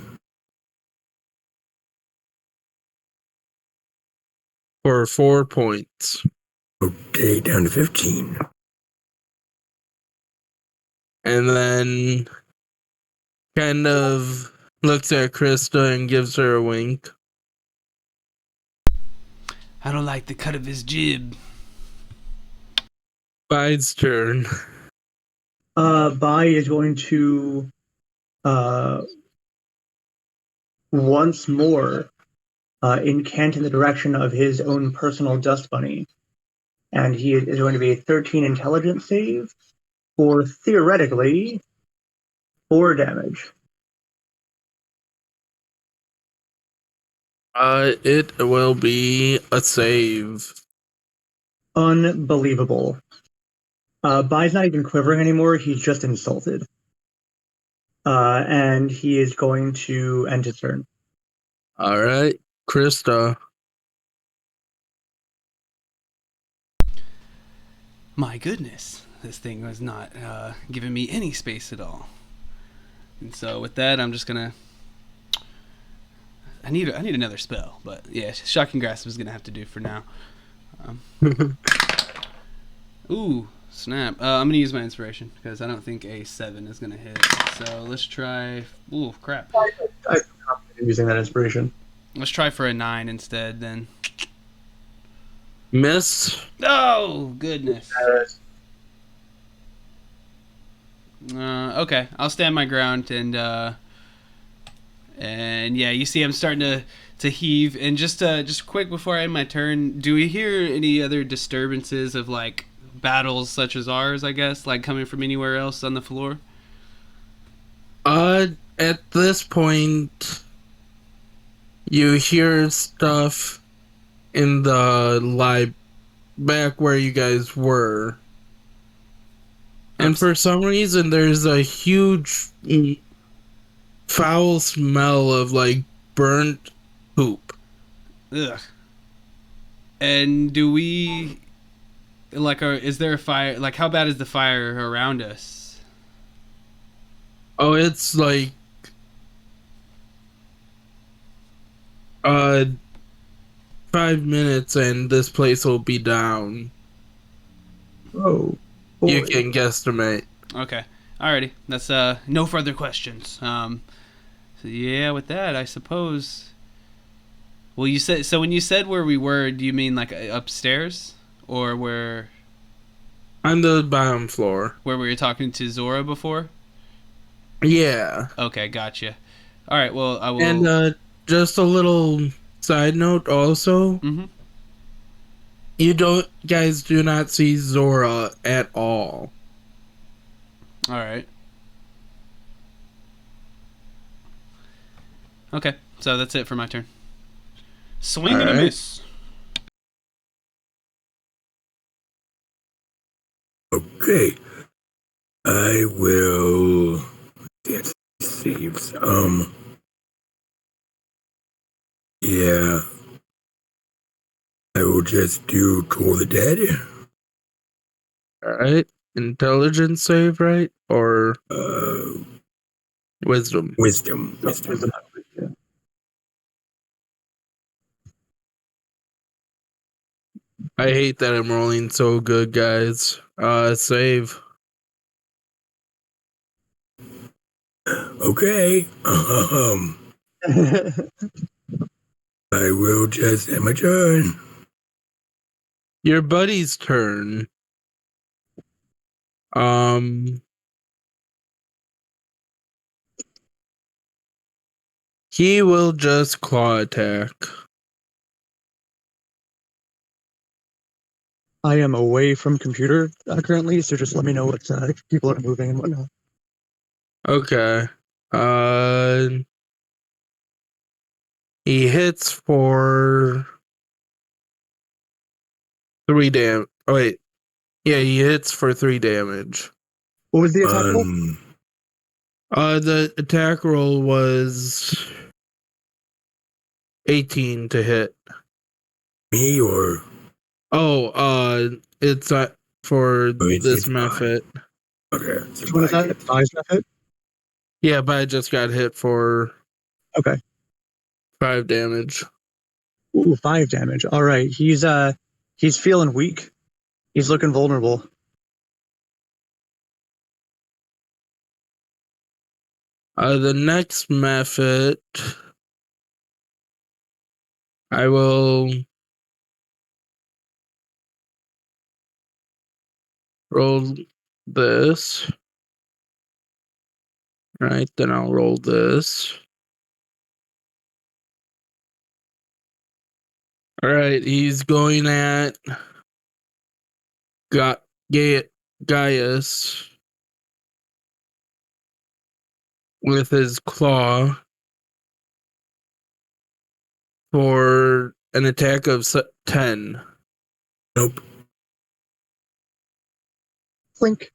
For 4 points. Okay, down to 15. And then kind of looks at Krista and gives her a wink. I don't like the cut of his jib. Bai's turn. Bai is going to once more incant in the direction of his own personal dust bunny. And he is going to be a 13 intelligence save for theoretically 4 damage. It will be a save. Unbelievable. Bai's not even quivering anymore, he's just insulted. And he is going to end his turn. All right, Krista. My goodness, this thing was not giving me any space at all. And so with that, I'm just gonna. I need another spell, but yeah, Shocking Grasp is gonna have to do for now. Ooh, snap! I'm gonna use my inspiration because I don't think a 7 is gonna hit. So let's try. Ooh, crap! I'm using that inspiration. Let's try for a 9 instead. Then. Miss. Oh goodness. Okay, I'll stand my ground and yeah, you see I'm starting to heave. And just quick before I end my turn, do we hear any other disturbances of like battles such as ours? I guess like coming from anywhere else on the floor. At this point, you hear stuff in the back where you guys were. And for some reason, there's a huge foul smell of like burnt poop. Ugh. And do we like? Is there a fire? Like, how bad is the fire around us? Oh, it's like 5 minutes, and this place will be down. Oh, boy. You can guesstimate. Okay. Alrighty. That's no further questions. So yeah, with that, I suppose. Well, you said so when you said where we were, do you mean like upstairs or where? On the bottom floor. Where we were talking to Zora before? Yeah. Okay, gotcha. All right. Well, I will. And just a little side note, also. Mm-hmm. You guys do not see Zora at all. All right. Okay, so that's it for my turn. Swing and a Alright. miss. Okay. I will get saves. Yeah. I will just do Toll the Dead. Alright. Intelligence save, right? Or wisdom? Wisdom. Yeah. I hate that I'm rolling so good, guys. Save. Okay. I will just end my turn. Your buddy's turn. He will just claw attack. I am away from computer currently, so just let me know what people are moving and whatnot. Okay. He hits for 3 damage. Oh, wait. Yeah, he hits for 3 damage. What was the attack roll? The attack roll was 18 to hit. Me or? Oh, it's for this method. Okay. Which one is that? Bai's method? Yeah, but I just got hit for Okay. 5 damage. Ooh, 5 damage. All right. He's feeling weak. He's looking vulnerable. The next method, I will roll this. Right, then I'll roll this. Alright, he's going at Gaius with his claw for an attack of 10. Nope. Clink.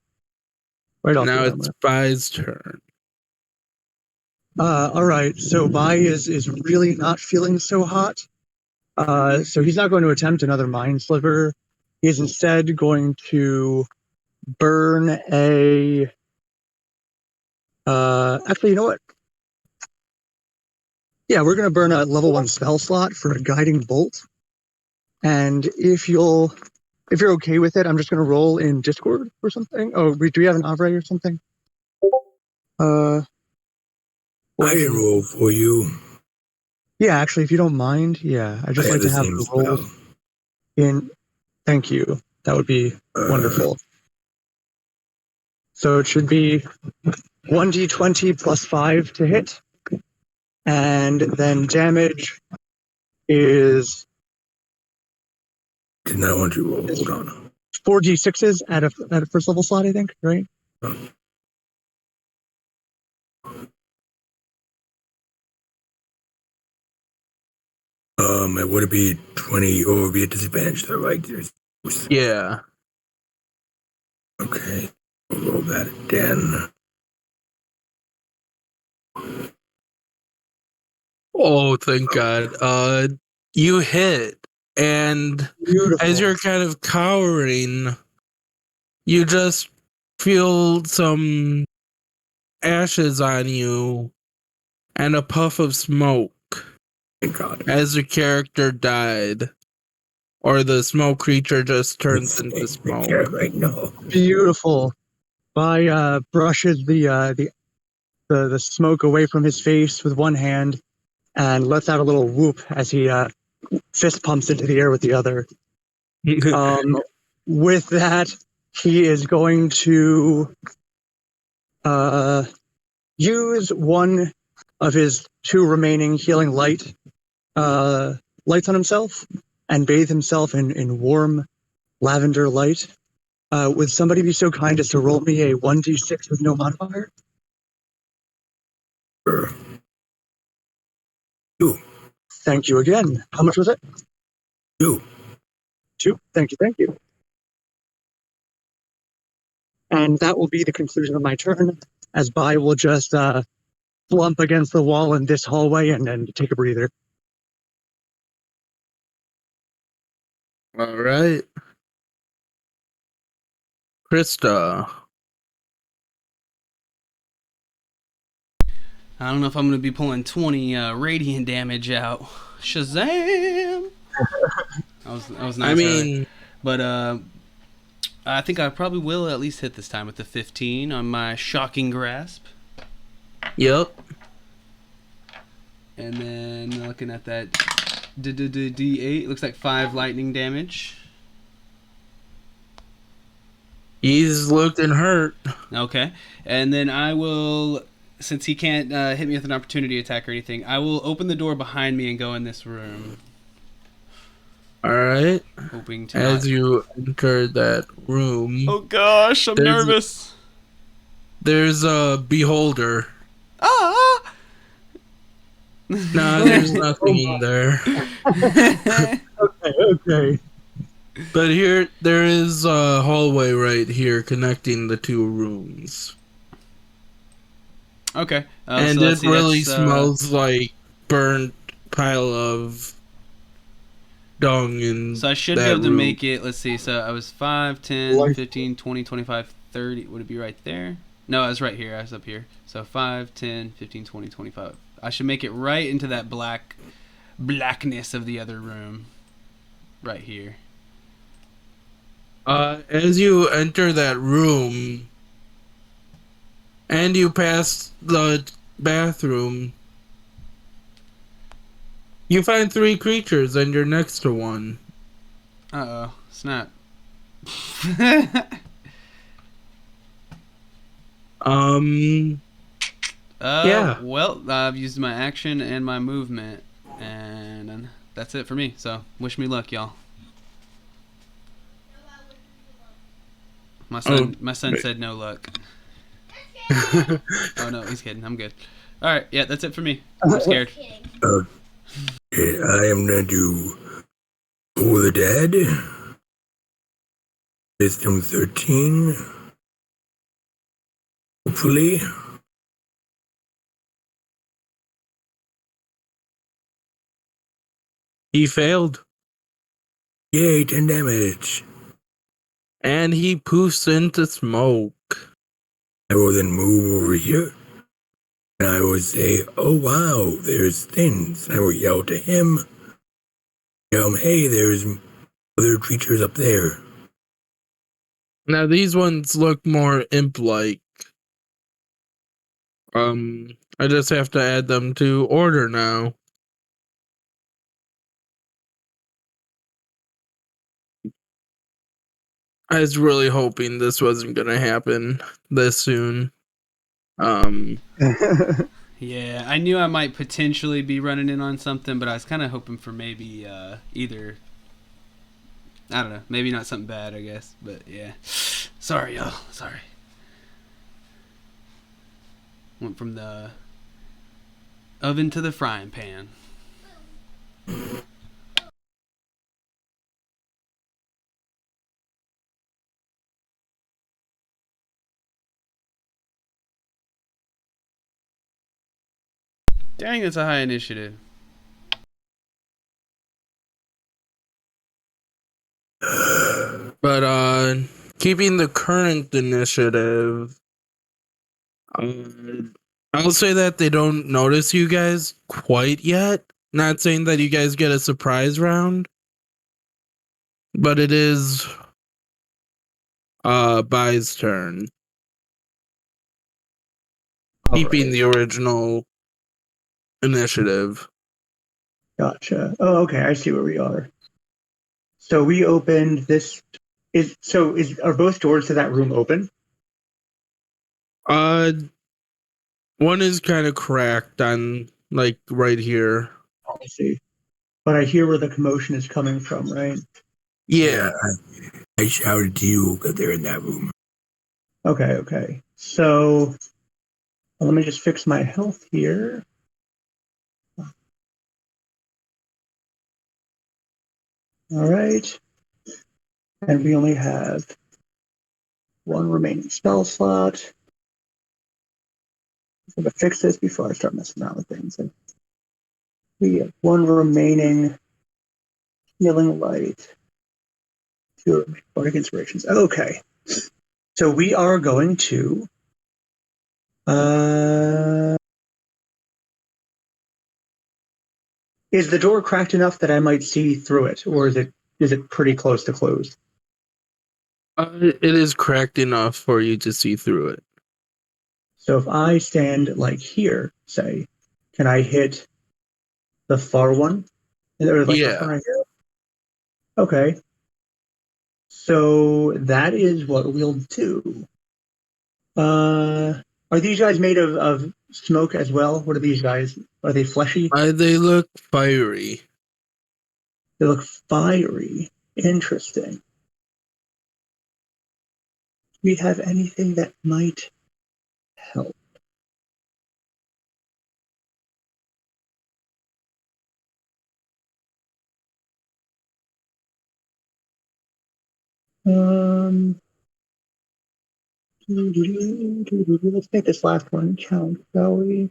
Right off Now the it's armor. Spy's turn. All right. So Bai is really not feeling so hot. So he's not going to attempt another mind sliver. He's instead going to burn a. Actually, you know what? Yeah, we're going to burn a level 1 spell slot for a guiding bolt. And if you're okay with it, I'm just going to roll in Discord or something. Oh, do we have an Avre or something? I can roll for you. Yeah, actually, if you don't mind, yeah, I'd just I like have to the have same the roll spell. in. Thank you. That would be wonderful. So it should be 1d20 plus 5 to hit. And then damage is Did not want you to roll. Hold on. 4d6s at a first level slot, I think, right? It would be 20 or would be a disadvantage though, right? Yeah. Okay. We'll roll that again. Oh, thank God. You hit, and Beautiful. as you're kind of cowering, you just feel some ashes on you and a puff of smoke Thank God. as the character died. Or the smoke creature just turns into smoke. Right now. Beautiful. Bai brushes the smoke away from his face with one hand and lets out a little whoop as he fist pumps into the air with the other. With that, he is going to use one of his 2 remaining healing lights on himself and bathe himself in warm lavender light. Would somebody be so kind as to roll me a 1d6 with no modifier? Sure. 2. Thank you again. How much was it? 2. 2. Thank you. And that will be the conclusion of my turn, as Bai will just flump against the wall in this hallway and take a breather. All right. Krista. I don't know if I'm going to be pulling 20 radiant damage out. Shazam! That was nice. I mean, but I think I probably will at least hit this time with the 15 on my shocking grasp. yep. And then looking at that D8, looks like 5 lightning damage. He's looking hurt. Okay. And then I will, since he can't hit me with an opportunity attack or anything, I will open the door behind me and go in this room. All right. Hoping to As you enter that room, Oh gosh, I'm nervous. there's a beholder. Ah! Nah, there's nothing in there. Okay. But there is a hallway right here connecting the 2 rooms. Okay. And so it let's see, really that's, smells like burnt pile of dung in So I should that be able to room. make it, let's see, so I was 5, 10, Like- 15, 20, 25, 30. Would it be right there? No, I was right here. I was up here. So 5, 10, 15, 20, 25. I should make it right into that blackness of the other room. Right here. As you enter that room and you pass the bathroom, you find 3 creatures and you're next to one. Uh-oh. Snap. Um. Yeah. Well, I've used my action and my movement, and that's it for me. So, wish me luck, y'all. My son said no luck. Oh no, he's kidding. I'm good. All right, yeah, that's it for me. I'm scared. Okay, I am gonna do For the Dead. Wisdom 13. Hopefully. He failed, Yay, 10 damage. and he poofs into smoke. I will then move over here. And I will say, oh wow, there's things. I will yell to him. Tell him, hey, there's other creatures up there. Now these ones look more imp-like. I just have to add them to order now. I was really hoping this wasn't gonna happen this soon. Yeah, I knew I might potentially be running in on something, but I was kind of hoping for maybe either. I don't know, maybe not something bad, I guess. But yeah, sorry, y'all. Sorry. Went from the oven to the frying pan. Dang, that's a high initiative. But keeping the current initiative, I'll say that they don't notice you guys quite yet. Not saying that you guys get a surprise round, but it is Bai's turn. Keeping Alright. the original initiative. Gotcha. Oh, okay. I see where we are. So we opened this. Are both doors to that room open? One is kind of cracked on, like, right here. I see. But I hear where the commotion is coming from, right? Yeah. I shouted to you that they're in that room. Okay. So let me just fix my health here. All right. And we only have one remaining spell slot. I'm going to fix this before I start messing around with things. And we have one remaining healing light. Two remaining bardic inspirations. Okay. So we are going to is the door cracked enough that I might see through it, or is it pretty close to closed? It is cracked enough for you to see through it. So if I stand like here, say, can I hit the far one? Or like this one right here? Okay. So that is what we'll do. Are these guys made of smoke as well? What are these guys? Are they fleshy? They look fiery. They look fiery. Interesting. Do we have anything that might help? Let's make this last one count, shall we?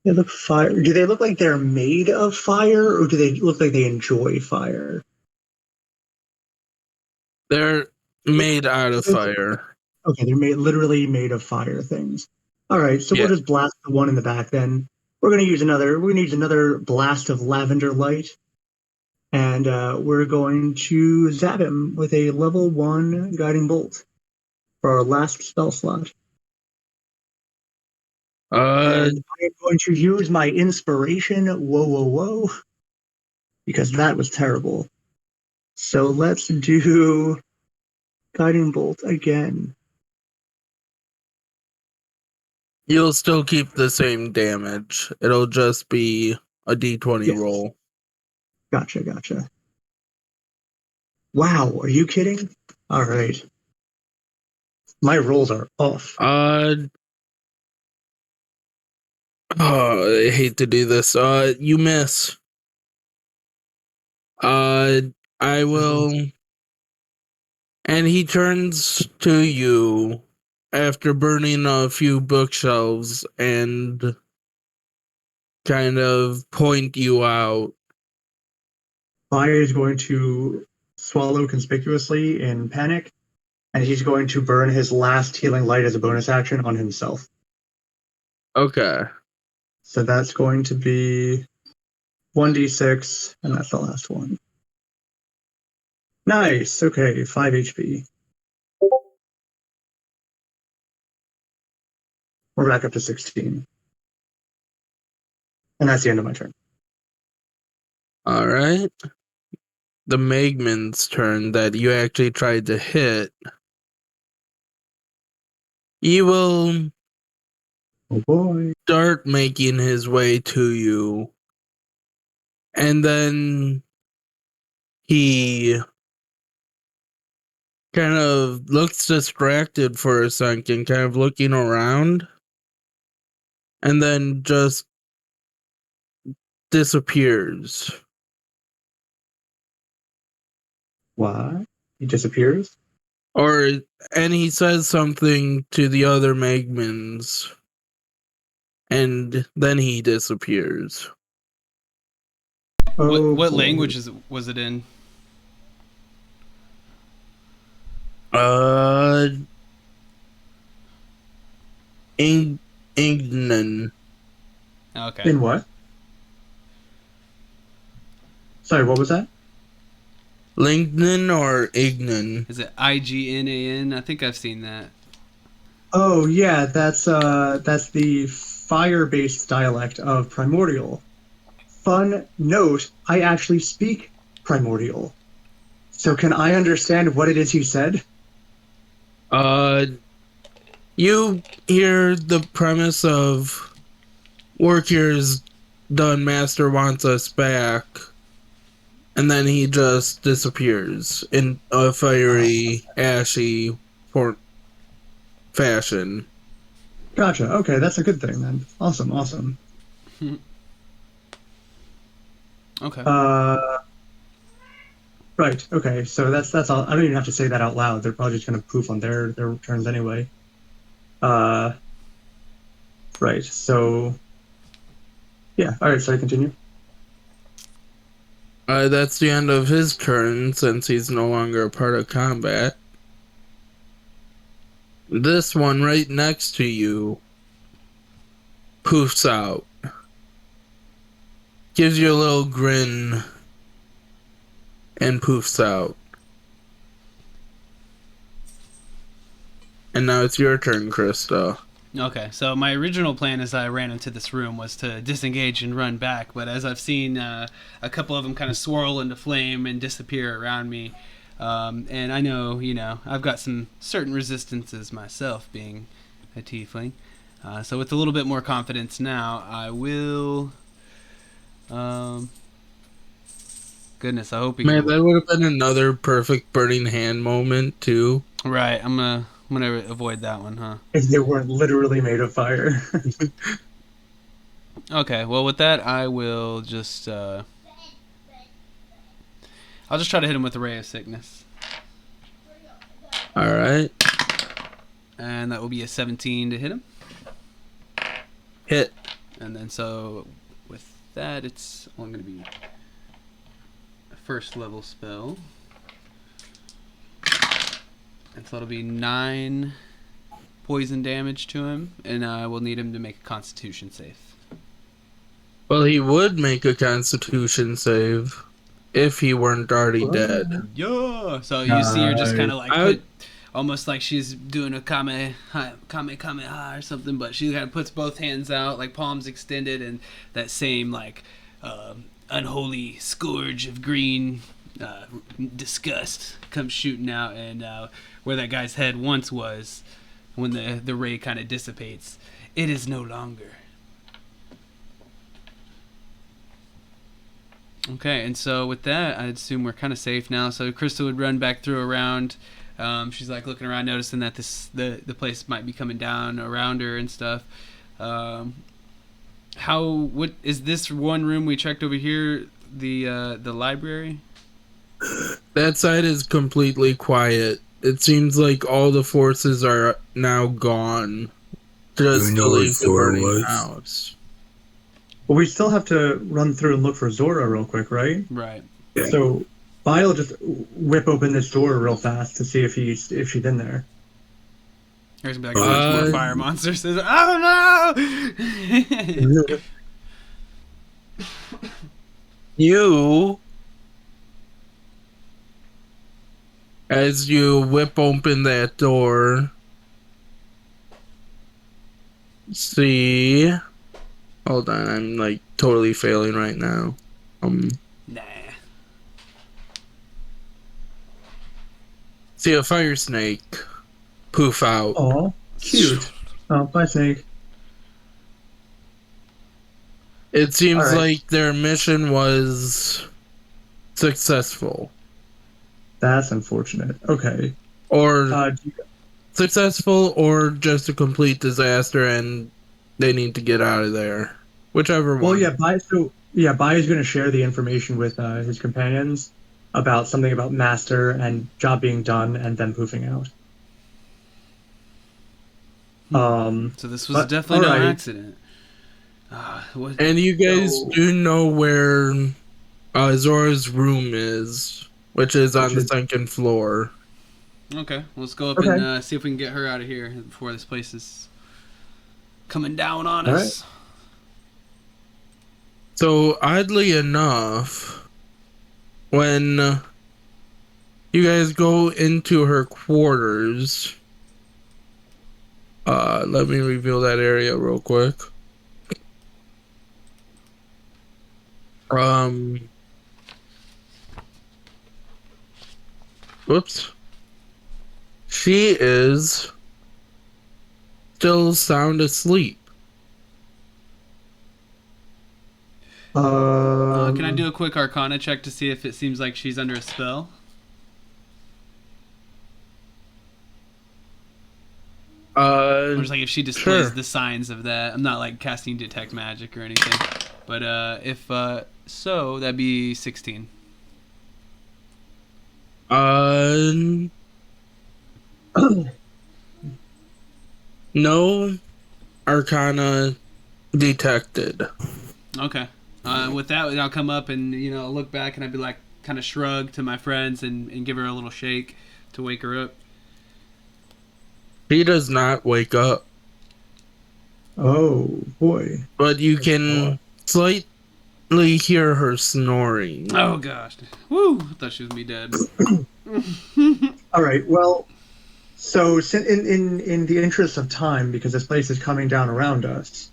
They look fire. Do they look like they're made of fire, or do they look like they enjoy fire? They're made out of fire. Okay, they're literally made of fire things. All right, so Yeah. we'll just blast the one in the back. Then we're gonna use another blast of lavender light, and we're going to zap him with a level 1 guiding bolt for our last spell slot. And I am going to use my inspiration. Whoa, whoa, whoa. Because that was terrible. So let's do Guiding Bolt again. You'll still keep the same damage. It'll just be a d20 Yes. roll. Gotcha. Wow, are you kidding? All right. My rolls are off. I hate to do this. You miss. I will. And he turns to you after burning a few bookshelves and kind of point you out. Fire is going to swallow conspicuously in panic, and he's going to burn his last healing light as a bonus action on himself. Okay. So that's going to be 1d6, and that's the last one. Nice. Okay, 5 HP. We're back up to 16. And that's the end of my turn. All right. The Magman's turn that you actually tried to hit. He will Oh boy. start making his way to you. And then he kind of looks distracted for a second, kind of looking around. And then just disappears. Why? He disappears? And he says something to the other Magmans. And then he disappears. Oh, What boy. language was it in? Ignan. Okay. In what? Sorry, what was that? Lingnan or Ignan? Is it Ignan? I think I've seen that. Oh yeah, that's the fire-based dialect of Primordial. Fun note, I actually speak Primordial. So can I understand what it is he said? You hear the premise of work here's done, Master wants us back. And then he just disappears in a fiery, ashy fashion. Gotcha. Okay, that's a good thing then. Awesome. Okay. Right. Okay. So that's all. I don't even have to say that out loud. They're probably just gonna poof on their turns anyway. Right. So. Yeah. All right. So I continue. That's the end of his turn since he's no longer a part of combat. This one right next to you poofs out. Gives you a little grin and poofs out. And now it's your turn, Krista. Okay, so my original plan as I ran into this room was to disengage and run back, but as I've seen a couple of them kind of swirl into flame and disappear around me, and I know, I've got some certain resistances myself, being a tiefling, so with a little bit more confidence now, I will... goodness, I hope he Man, can... that would have been another perfect burning hand moment, too. Right, I'm gonna avoid that one, huh? If they weren't literally made of fire. Okay, well with that I will just I'll just try to hit him with a Ray of Sickness. Alright. And that will be a 17 to hit him. Hit. And then so with that it's only gonna be a first level spell. And so it'll be 9 poison damage to him, and I will need him to make a Constitution save. Well, he would make a Constitution save if he weren't already dead. Yeah. So you see her just kind of like almost like she's doing a kamehameha or something, but she kind of puts both hands out, like palms extended, and that same like unholy scourge of green disgust comes shooting out, and where that guy's head once was, when the ray kind of dissipates, it is no longer. Okay, and so with that, I'd assume we're kind of safe now. So Krista would run back through around. She's like looking around, noticing that the place might be coming down around her and stuff. What is this one room we checked over here? The library. That side is completely quiet. It seems like all the forces are now gone. Just to leave the burning house. Well, we still have to run through and look for Zora real quick, right? Right. So Vi'll just whip open this door real fast to see if she's in there. There's gonna be like a bunch more fire monsters. Oh no! You, as you whip open that door, see. Hold on, I'm like totally failing right now. Nah. See a fire snake poof out. Oh, cute. Oh, bye, Snake. It seems All right. like their mission was successful. That's unfortunate. Okay. Or successful, or just a complete disaster, and they need to get out of there. Whichever one. Well, yeah, Bai is going to share the information with his companions about something about Master and job being done and them poofing out. So this was definitely no accident. And you guys do know where Zora's room is, which is on the second floor. Okay, let's go up and see if we can get her out of here before this place is coming down on us. Right. So, oddly enough, when you guys go into her quarters, let me reveal that area real quick. Whoops. She is still sound asleep. Can I do a quick Arcana check to see if it seems like she's under a spell? Or just like if she displays the signs of that. I'm not like casting detect magic or anything, but if so, that'd be 16. No Arcana detected. Okay. With that, I'll come up and look back, and I'd be like, kind of shrug to my friends and give her a little shake to wake her up. She does not wake up. Oh boy! But you can slightly hear her snoring. Oh gosh! Woo! I thought she was gonna be dead. All right. Well, so in the interest of time, because this place is coming down around us,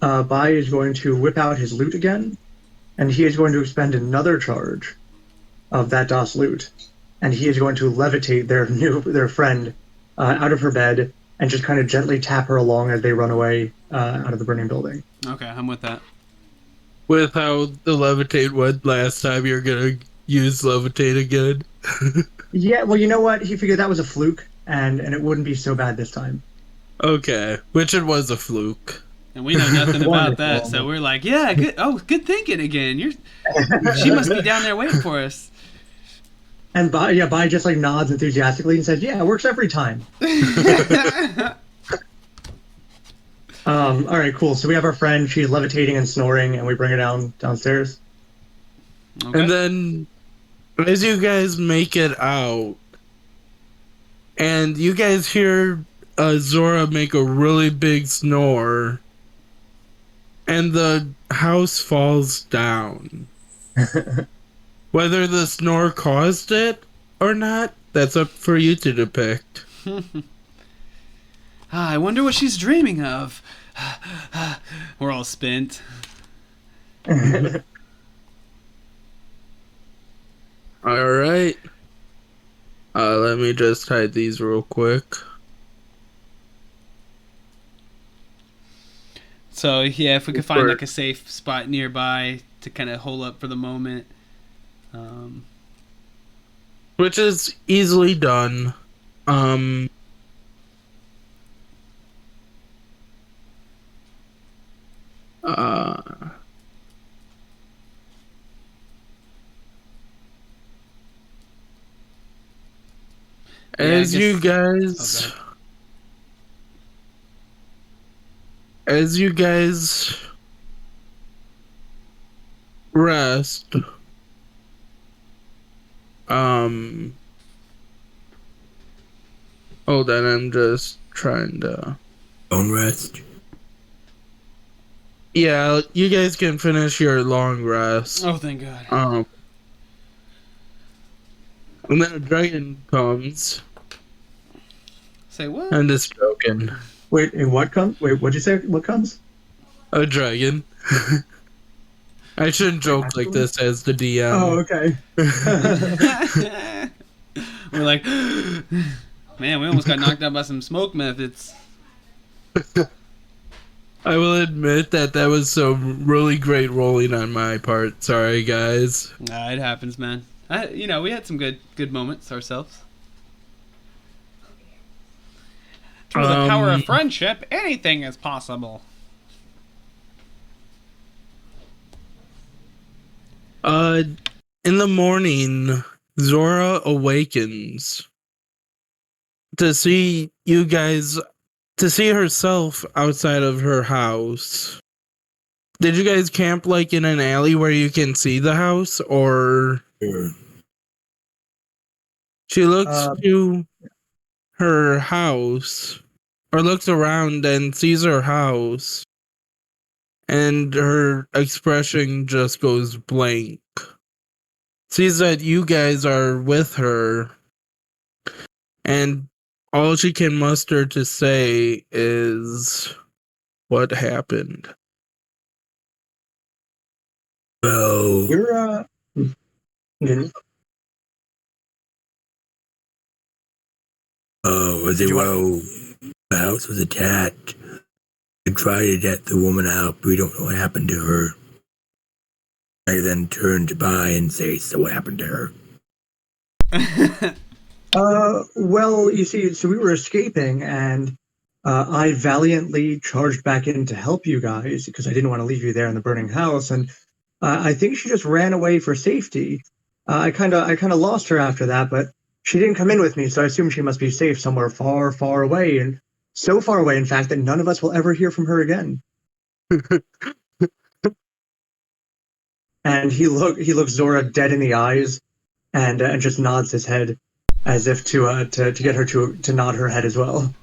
Bai is going to whip out his loot again, and he is going to expend another charge of that DOS loot, and he is going to levitate their friend out of her bed and just kind of gently tap her along as they run away out of the burning building. Okay, I'm with that. With how the levitate went last time, you're gonna use levitate again? Yeah, well, you know what? He figured that was a fluke, and it wouldn't be so bad this time. Okay, which it was a fluke. And we know nothing about that, so we're like, yeah, good. Oh, good thinking again. She must be down there waiting for us. And Bai just like nods enthusiastically and says, "Yeah, it works every time." All right, cool. So we have our friend. She's levitating and snoring, and we bring her downstairs. Okay. And then, as you guys make it out, and you guys hear Zora make a really big snore, and the house falls down. Whether the snore caused it or not, that's up for you to depict. I wonder what she's dreaming of. We're all spent. All right. Let me just hide these real quick. So yeah, if we could find like a safe spot nearby to kind of hole up for the moment. Which is easily done. As you guys rest, hold on, I'm just trying to Don't rest. Yeah, you guys can finish your long rest. Oh, thank God. And then a dragon comes. Say what? I'm just joking. Wait, what comes? Wait, what'd you say? What comes? A dragon. I shouldn't joke like this as the DM. Oh, okay. We're like, man, we almost got knocked out by some smoke methods. I will admit that was some really great rolling on my part. Sorry, guys. Nah, it happens, man. We had some good moments ourselves. Through the power of friendship, anything is possible. In the morning, Zora awakens to see you guys, to see herself outside of her house. Did you guys camp like in an alley where you can see the house, or? Sure. She looks to her house, or looks around and sees her house, and her expression just goes blank. Sees that you guys are with her, and all she can muster to say is, "What happened?" Well, You're mhm. the house was attacked. We tried to get the woman out, but we don't know what happened to her. I then turned by and say, so what happened to her? Well, you see, so we were escaping, and I valiantly charged back in to help you guys because I didn't want to leave you there in the burning house, and I think she just ran away for safety. I kind of lost her after that, but she didn't come in with me, so I assume she must be safe somewhere far, far away, and so far away, in fact, that none of us will ever hear from her again. And he looks Zora dead in the eyes, and just nods his head, as if to get her to nod her head as well.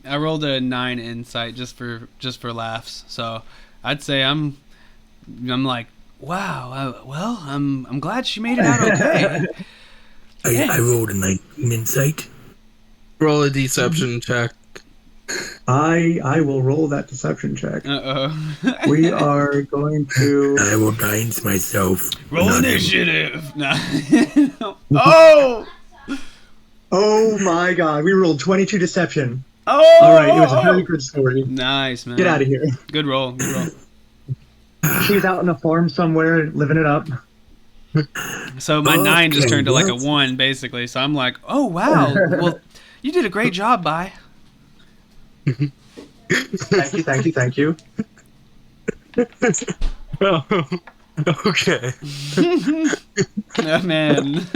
I rolled a 9 insight just for laughs, so I'd say I'm like, wow. Well, I'm glad she made it out okay. I rolled a 19 insight. Roll a deception check. I will roll that deception check. Uh-oh. We are going to. I will guidance myself. Roll initiative. No. Oh! Oh my god, we rolled 22 deception. Oh! All right, it was a very good story. Nice, man. Get out of here. Good roll. She's out on a farm somewhere, living it up. So my 9 just turned to like a 1, basically. So I'm like, oh, wow. Well, you did a great job, Bye. Thank you. Oh, okay. Oh, man.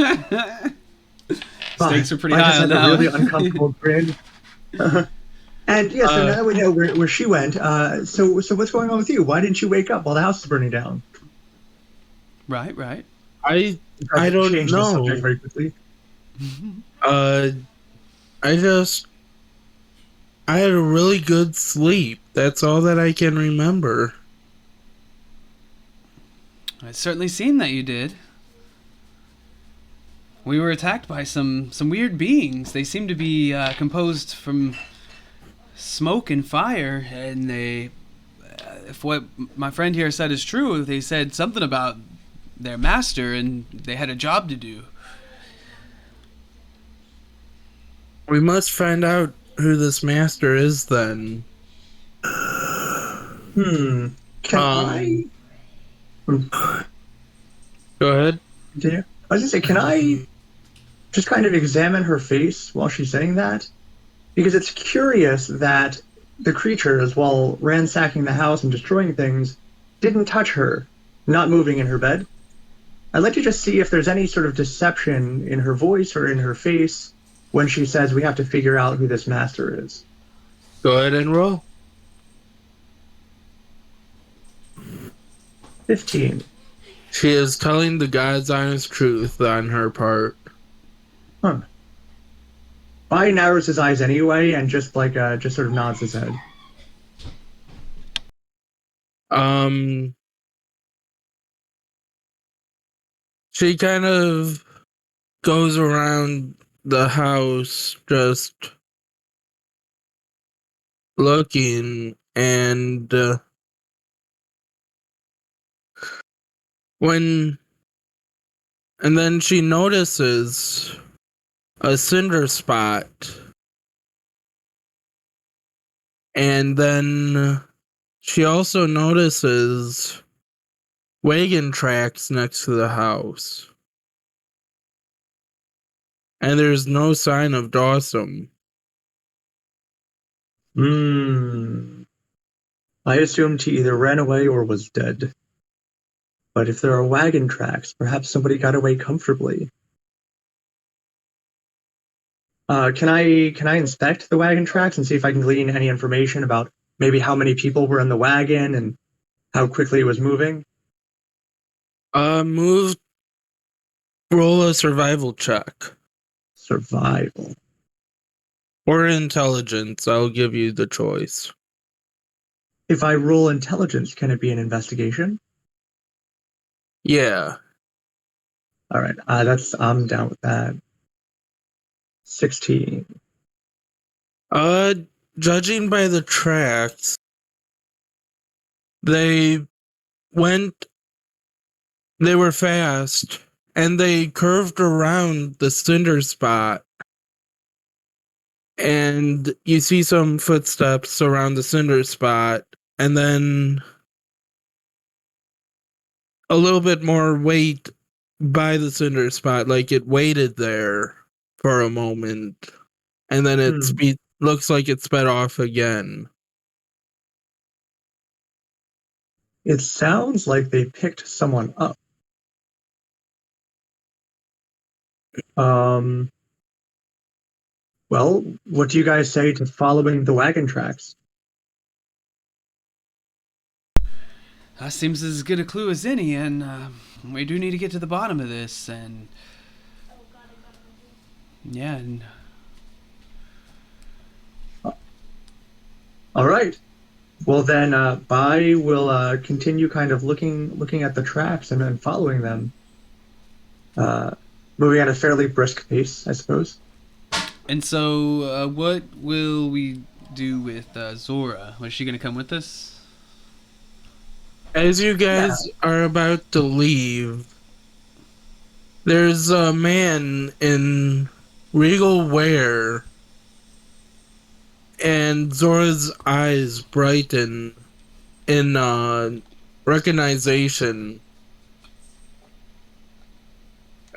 Stakes are pretty high on I just had that a really one. uncomfortable grin. And yeah, so now that we know where she went, so what's going on with you? Why didn't you wake up while the house is burning down? Right. I don't Change the know. subject very quickly. I had a really good sleep. That's all that I can remember. It certainly seemed that you did. we were attacked by some weird beings. They seem to be composed from smoke and fire, and they, if what my friend here said is true, they said something about their master, and they had a job to do. We must find out who this master is then. Can I Go ahead. continue? I was gonna say, can I just kind of examine her face while she's saying that? Because it's curious that the creatures, while ransacking the house and destroying things, didn't touch her, not moving in her bed. I'd like to just see if there's any sort of deception in her voice or in her face when she says we have to figure out who this master is. Go ahead and roll. 15. She is telling the God's honest truth on her part. Huh. Bai narrows his eyes anyway and just sort of nods his head. She kind of goes around the house just looking, and then she notices a cinder spot, and then she also notices wagon tracks next to the house, and there's no sign of Dawson. I assumed he either ran away or was dead. But if there are wagon tracks, perhaps somebody got away comfortably. Can I inspect the wagon tracks and see if I can glean any information about maybe how many people were in the wagon and how quickly it was moving? Roll a survival check. Survival. Or intelligence, I'll give you the choice. If I roll intelligence, can it be an investigation? Yeah. All right, I'm down with that. 16. Judging by the tracks, they were fast, and they curved around the cinder spot, and you see some footsteps around the cinder spot, and then a little bit more weight by the cinder spot, like it waited there for a moment, and then looks like it sped off again. It sounds like they picked someone up. Well, what do you guys say to following the wagon tracks? That seems as good a clue as any, and we do need to get to the bottom of this, and yeah. All right. Well, then Bai will continue kind of looking at the tracks and then following them, moving at a fairly brisk pace, I suppose. And so, what will we do with Zora? Was she going to come with us? As you guys are about to leave, there's a man in regal wear, and Zora's eyes brighten in recognition.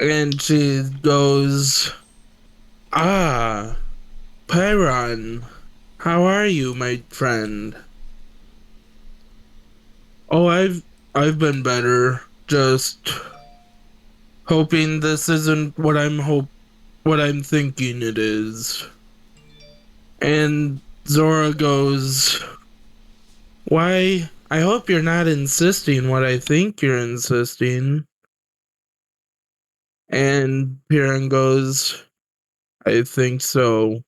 And she goes, "Ah, Pyron, how are you, my friend?" "Oh, I've been better. Just hoping this isn't what I'm thinking it is." And Zora goes, "Why, I hope you're not insisting what I think you're insisting." And Pyron goes, "I think so.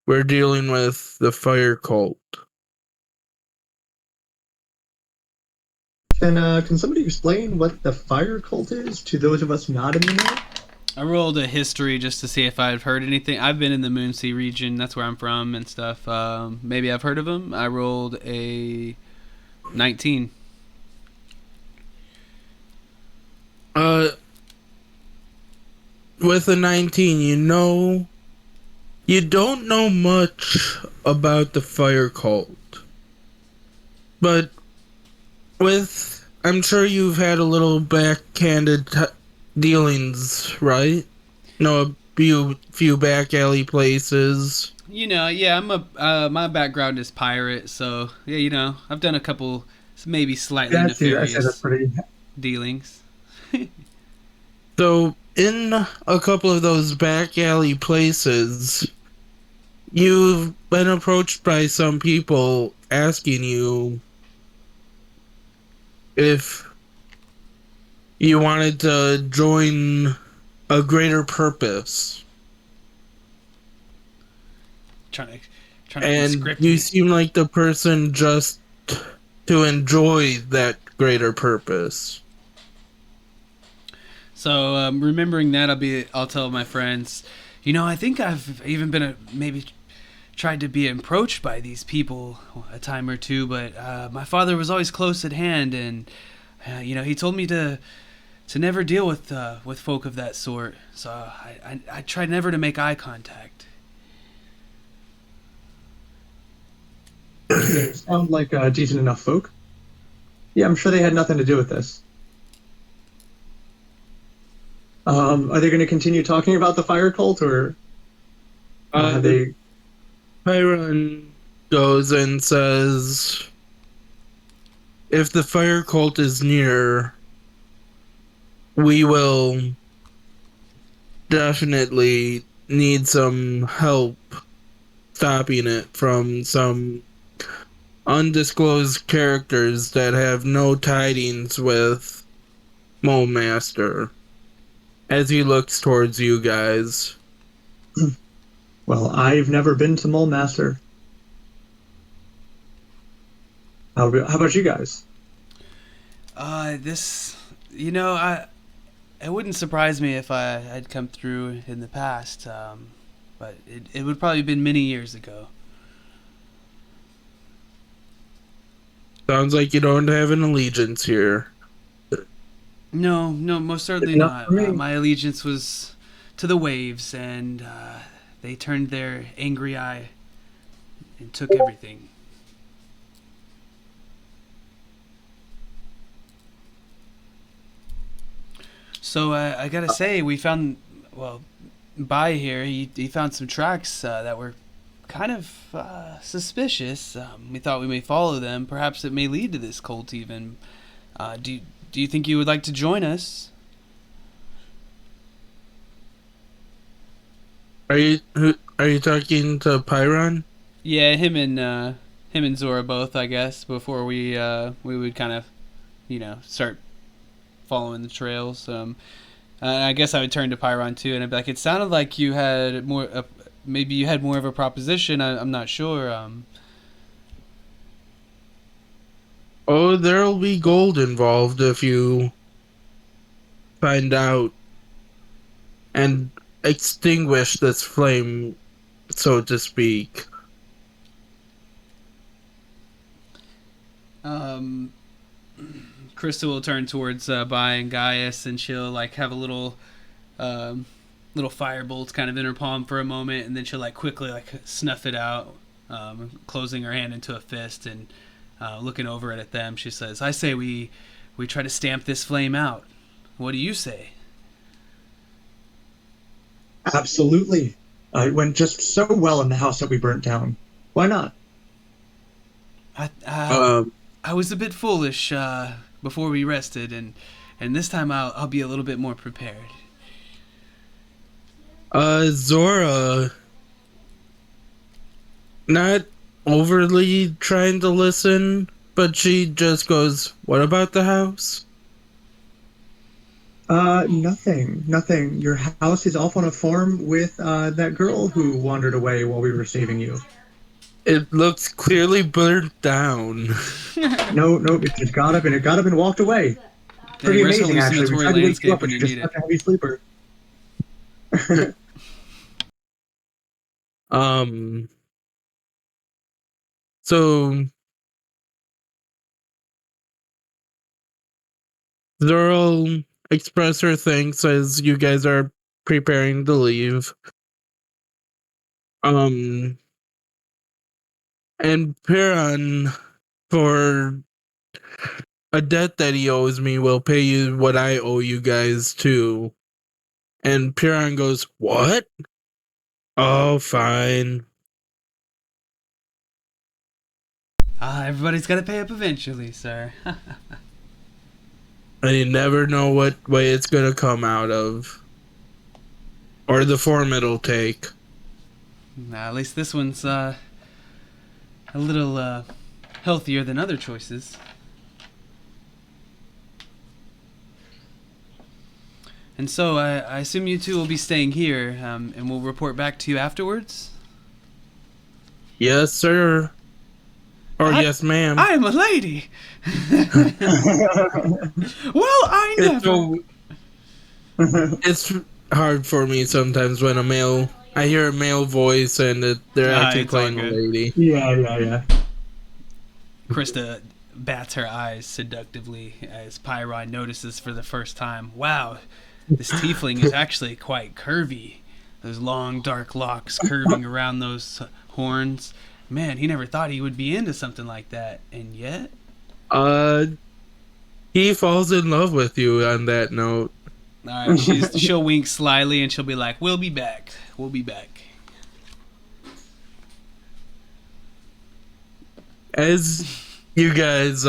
We're dealing with the fire cult." Can somebody explain what the fire cult is to those of us not in the know? I rolled a history just to see if I've heard anything. I've been in the Moonsea region. That's where I'm from and stuff. Maybe I've heard of them. I rolled a 19. With a 19, you don't know much about the fire cult. But I'm sure you've had a little backhanded dealings, right? A few back alley places. Yeah, my background is pirate, so yeah, I've done a couple, maybe slightly Yeah, I see that's nefarious pretty. dealings. So, in a couple of those back alley places, you've been approached by some people asking you if you wanted to join a greater purpose. Trying to And conscript you me. seem like the person just to enjoy that greater purpose. So remembering that, I'll tell my friends. I think I've even been maybe tried to be approached by these people a time or two, but my father was always close at hand, and he told me to never deal with folk of that sort. So I tried never to make eye contact. Sound like decent enough folk. Yeah, I'm sure they had nothing to do with this. Are they going to continue talking about the fire cult, or have they? Pyron goes and says, if the fire cult is near, we will definitely need some help stopping it from some undisclosed characters that have no tidings with Mole Master. As he looks towards you guys. Well, I've never been to Mole Master. How about you guys? It wouldn't surprise me if I'd come through in the past, but it would probably have been many years ago. Sounds like you don't have an allegiance here. No, most certainly Enough not. for me. My allegiance was to the waves, and they turned their angry eye and took everything. So I gotta say, we found, by here, he found some tracks that were kind of suspicious. We thought we may follow them. Perhaps it may lead to this cult even. Do you think you would like to join us? Are you talking to Pyron? Yeah, him and Zora both, I guess. Before we would kind of, start following the trails. I guess I would turn to Pyron too, and I'd be like, it sounded like you had more. Maybe you had more of a proposition. I'm not sure. Oh, there'll be gold involved if you find out and extinguish this flame, so to speak. Krista will turn towards Bai and Gaius, and she'll have a little firebolt kind of in her palm for a moment, and then she'll quickly snuff it out, closing her hand into a fist and looking over it at them. She says, "I say we try to stamp this flame out. What do you say?" Absolutely. It went just so well in the house that we burnt down. Why not? I was a bit foolish before we rested, and this time I'll be a little bit more prepared. Zora, not overly trying to listen, but she just goes, "What about the house?" Nothing. Your house is off on a farm with that girl who wandered away while we were saving you. It looks clearly burnt down. No, it got up and walked away. Pretty Where's amazing, actually. We hallucinatory tried to wake you up, landscape but when you you just need slept it? a heavy sleeper. Um. So Zerl express her thanks as you guys are preparing to leave. And Piran, for a debt that he owes me, will pay you what I owe you guys too. And Piran goes, "What? Oh, fine." Everybody's got to pay up eventually, sir. And you never know what way it's gonna come out of, or the form it'll take. Nah, at least this one's a little healthier than other choices. And so I assume you two will be staying here, and we'll report back to you afterwards? Yes, sir. Or yes, ma'am. I am a lady! Well, I never... It's hard for me sometimes when I hear a male voice and they're actually it's all playing a good. lady. Yeah. Krista bats her eyes seductively as Pyron notices for the first time, wow, this tiefling is actually quite curvy. Those long, dark locks curving around those horns. Man, he never thought he would be into something like that. And yet... He falls in love with you on that note. Alright, she'll wink slyly and she'll be like, we'll be back. We'll be back. As you guys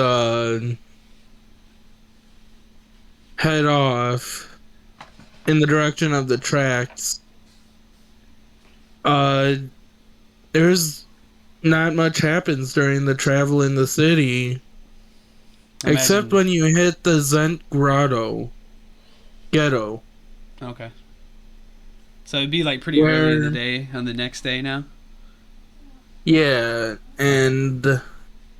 head off in the direction of the tracks, there's not much happens during the travel in the city. Except when you hit the Zent Ghetto. Okay. So it'd be like pretty early in the day on the next day now? Yeah, and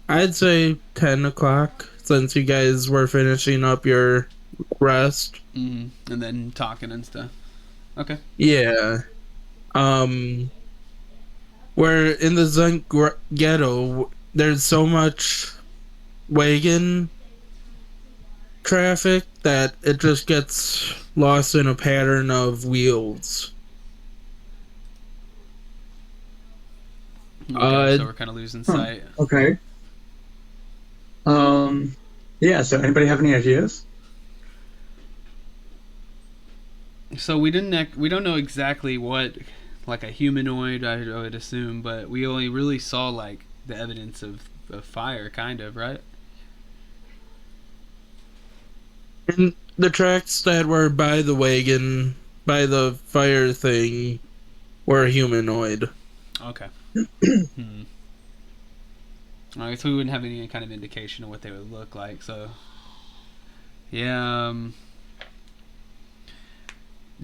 I'd say 10 o'clock since you guys were finishing up your rest. Mm-hmm. And then talking and stuff. Okay. Yeah. Where in the Zent Ghetto, there's so much wagon traffic that it just gets lost in a pattern of wheels. Okay, so we're kind of losing sight. Okay. Yeah, so anybody have any ideas? So we don't know exactly what, like a humanoid, I would assume, but we only really saw like the evidence of fire, kind of, right? And the tracks that were by the wagon, by the fire thing, were humanoid. Okay. I guess we wouldn't have any kind of indication of what they would look like, so... Yeah,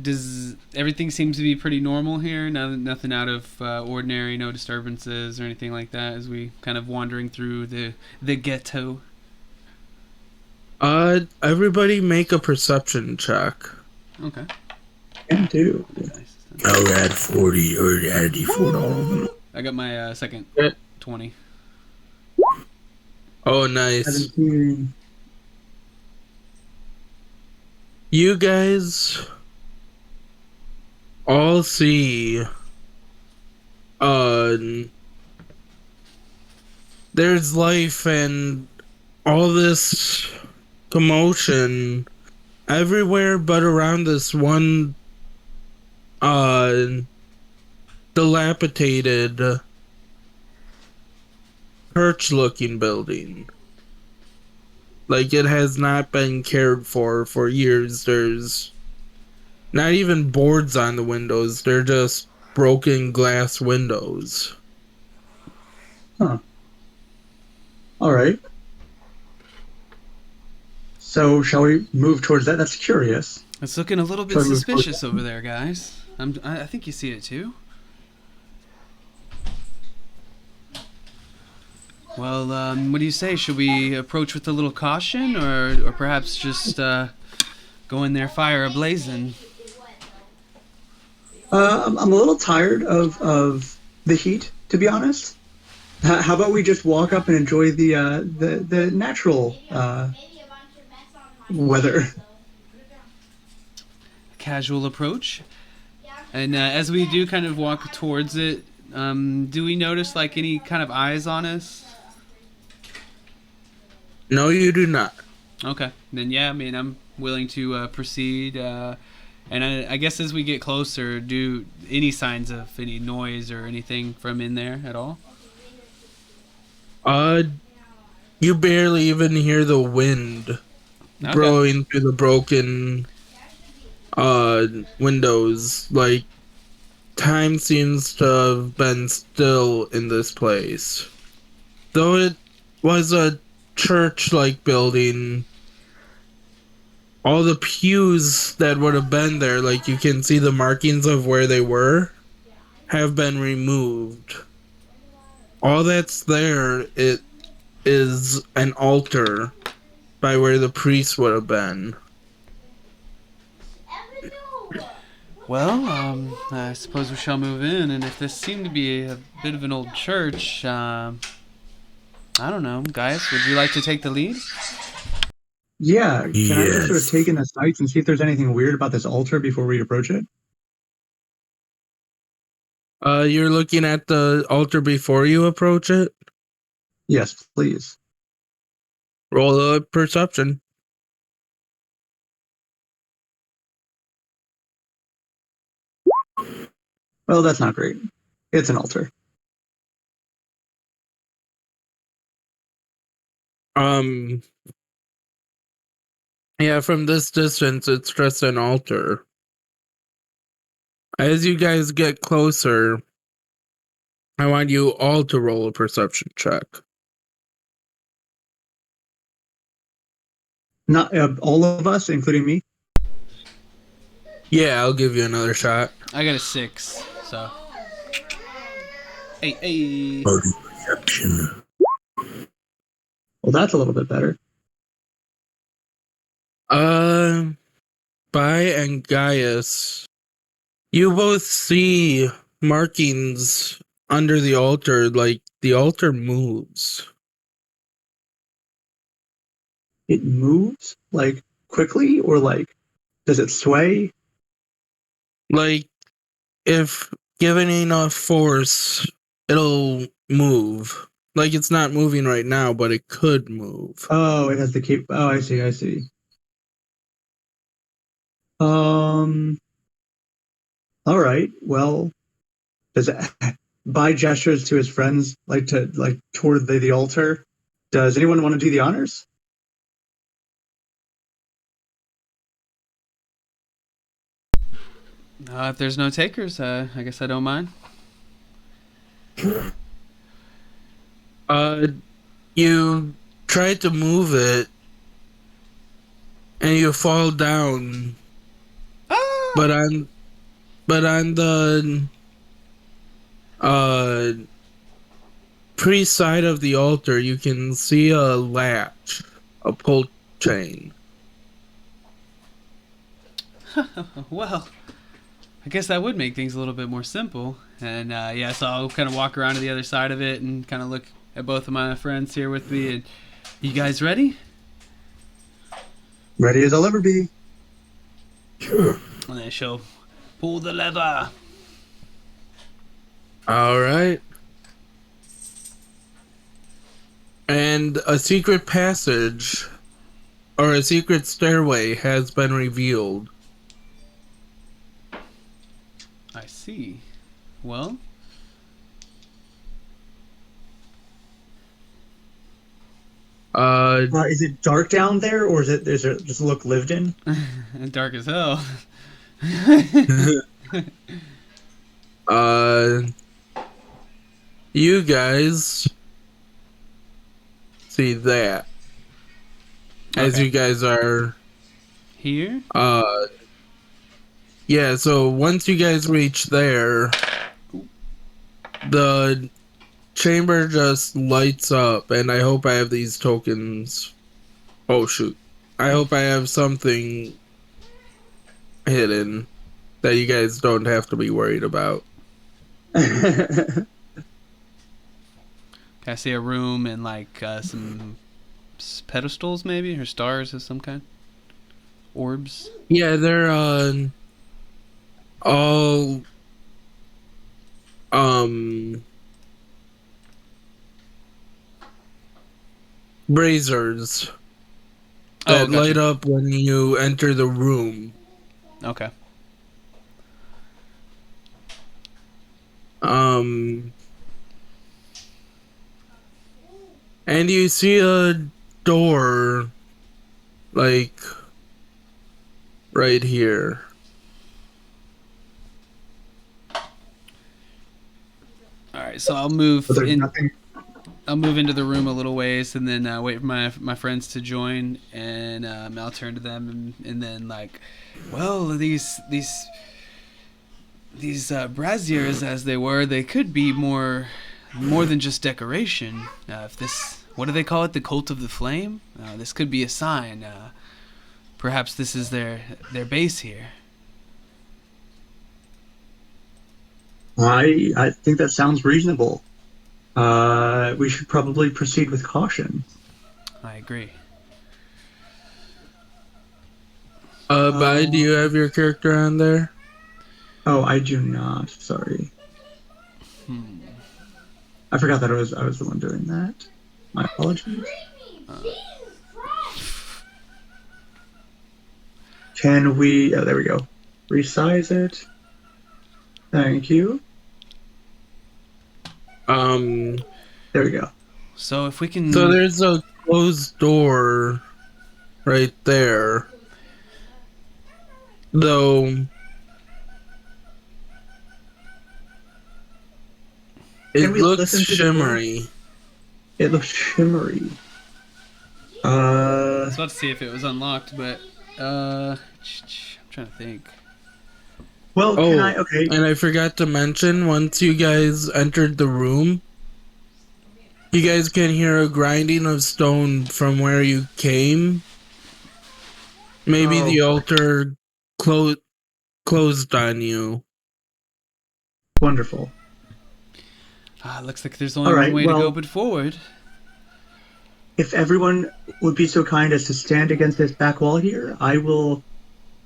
does everything seem to be pretty normal here? Nothing out of ordinary, no disturbances or anything like that as we kind of wandering through the ghetto? Everybody make a perception check. Okay. Can do. Nice. I'll add 40 or add a D4 to all of them. I got my second 20. Oh, nice. 17. You guys all see there's life and all this commotion everywhere but around this one dilapidated church looking building. Like, it has not been cared for years. There's not even boards on the windows. They're just broken glass windows. Huh. All right. So, shall we move towards that? That's curious. It's looking a little bit Shall we move suspicious over there, guys. I think you see it too. Well, what do you say? Should we approach with a little caution, or perhaps just go in there fire ablazing? I'm a little tired of the heat, to be honest. How about we just walk up and enjoy the natural Maybe a bunch of mess on my weather? face, so put it down. Casual approach. Yeah. And as we do kind of walk towards it, do we notice like any kind of eyes on us? No, you do not. Okay, then yeah, I mean I'm willing to proceed. And I guess as we get closer, do any signs of any noise or anything from in there at all? You barely even hear the wind Okay. blowing through the broken windows. Like, time seems to have been still in this place. Though it was a church-like building, all the pews that would have been there, like you can see the markings of where they were, have been removed. All that's there, it is an altar by where the priest would have been. Well, I suppose we shall move in, and if this seemed to be a bit of an old church, I don't know, Gaius, would you like to take the lead? Yeah, can I just sort of Yes. take in the sights and see if there's anything weird about this altar before we approach it? You're looking at the altar before you approach it? Yes, please. Roll a perception. Well, that's not great. It's an altar. Yeah, from this distance, it's just an altar. As you guys get closer, I want you all to roll a perception check. Not all of us, including me. Yeah, I'll give you another shot. I got a 6, so. Hey. Body perception. Well, that's a little bit better. Bai and Gaius, you both see markings under the altar, like the altar moves. It moves like quickly, or like does it sway? Like, if given enough force, it'll move. Like, it's not moving right now, but it could move. Oh, it has the cape. Oh, I see. All right. Well, does it by gestures to his friends, like toward the altar? Does anyone want to do the honors? If there's no takers, I guess I don't mind. You try to move it, and you fall down. Ah! But on the priest side of the altar, you can see a latch, a pull chain. Well, I guess that would make things a little bit more simple. And yeah, so I'll kind of walk around to the other side of it and kind of look at both of my friends here with me. And you guys ready? Ready as I'll ever be. Sure. And then she'll pull the lever. All right. And a secret passage or a secret stairway has been revealed. I see. Well, Is it dark down there, or does it just look lived in? dark as hell. You guys see that as Okay. you guys are Here? yeah, so once you guys reach there, the chamber just lights up, and I hope I have these tokens. Oh shoot. I hope I have something hidden. that you guys don't have to be worried about. Okay, I see a room and like some pedestals, maybe, or stars of some kind. Orbs. Yeah, they're all braziers Oh, that light gotcha. up when you enter the room. Okay. And you see a door like right here. All right, so I'll move But there's in. nothing. I'll move into the room a little ways, and then wait for my friends to join, and I'll turn to them, and then like, well, these braziers, as they were, they could be more than just decoration. If this, what do they call it? The cult of the flame. This could be a sign. Perhaps this is their base here. I think that sounds reasonable. We should probably proceed with caution. I agree. Bai, do you have your character on there? Oh, I do not. Sorry. I forgot that I was the one doing that. My apologies. Can we? Oh, there we go. Resize it. Thank you. There we go. So if we can. So there's a closed door right there. Though it Can we looks listen to the shimmery. It looks shimmery. I was about to see if it was unlocked, but I'm trying to think. Well, can I? Okay. And I forgot to mention, once you guys entered the room, you guys can hear a grinding of stone from where you came. Maybe the altar closed on you. Wonderful. Looks like there's only All right, one way to well- go but forward. If everyone would be so kind as to stand against this back wall here, I will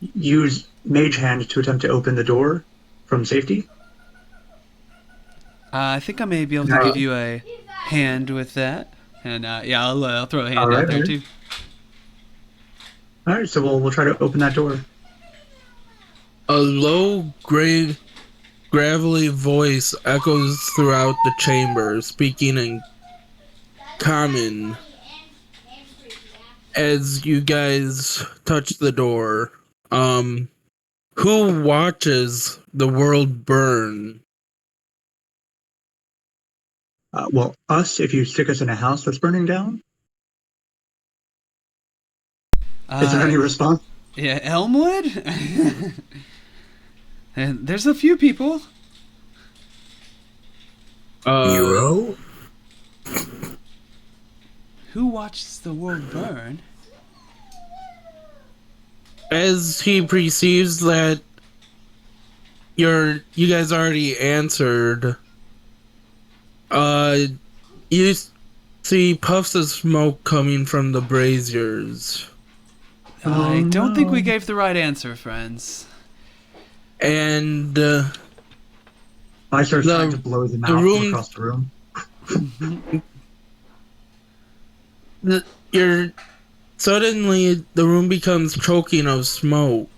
use Mage Hand to attempt to open the door from safety. I think I may be able to give you a hand with that. And yeah, I'll throw a hand All out right, there all right. too. All right, so we'll try to open that door. A low, gravelly voice echoes throughout the chamber, speaking in common as you guys touch the door. Who watches the world burn? Well, us, if you stick us in a house that's burning down. Is there any response? Yeah, Elmwood? And there's a few people. Nero? Who watches the world burn? As he perceives that you guys already answered, you see puffs of smoke coming from the braziers. I don't think we gave the right answer, friends. And I start trying to blow them out from across the room. Suddenly the room becomes choking of smoke,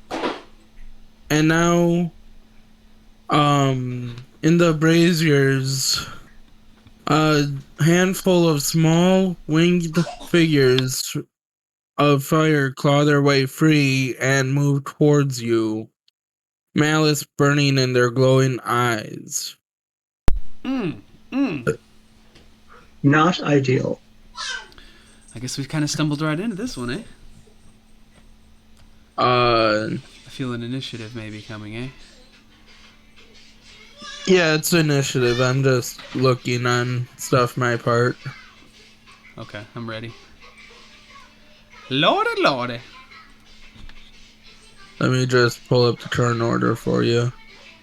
and now in the braziers, a handful of small winged figures of fire claw their way free and move towards you, malice burning in their glowing eyes. Not ideal. I guess we've kind of stumbled right into this one, eh? Uh, I feel an initiative may be coming, eh? yeah, it's initiative. I'm just looking on stuff my part. Okay, I'm ready. Lordy, lordy. Let me just pull up the turn order for you.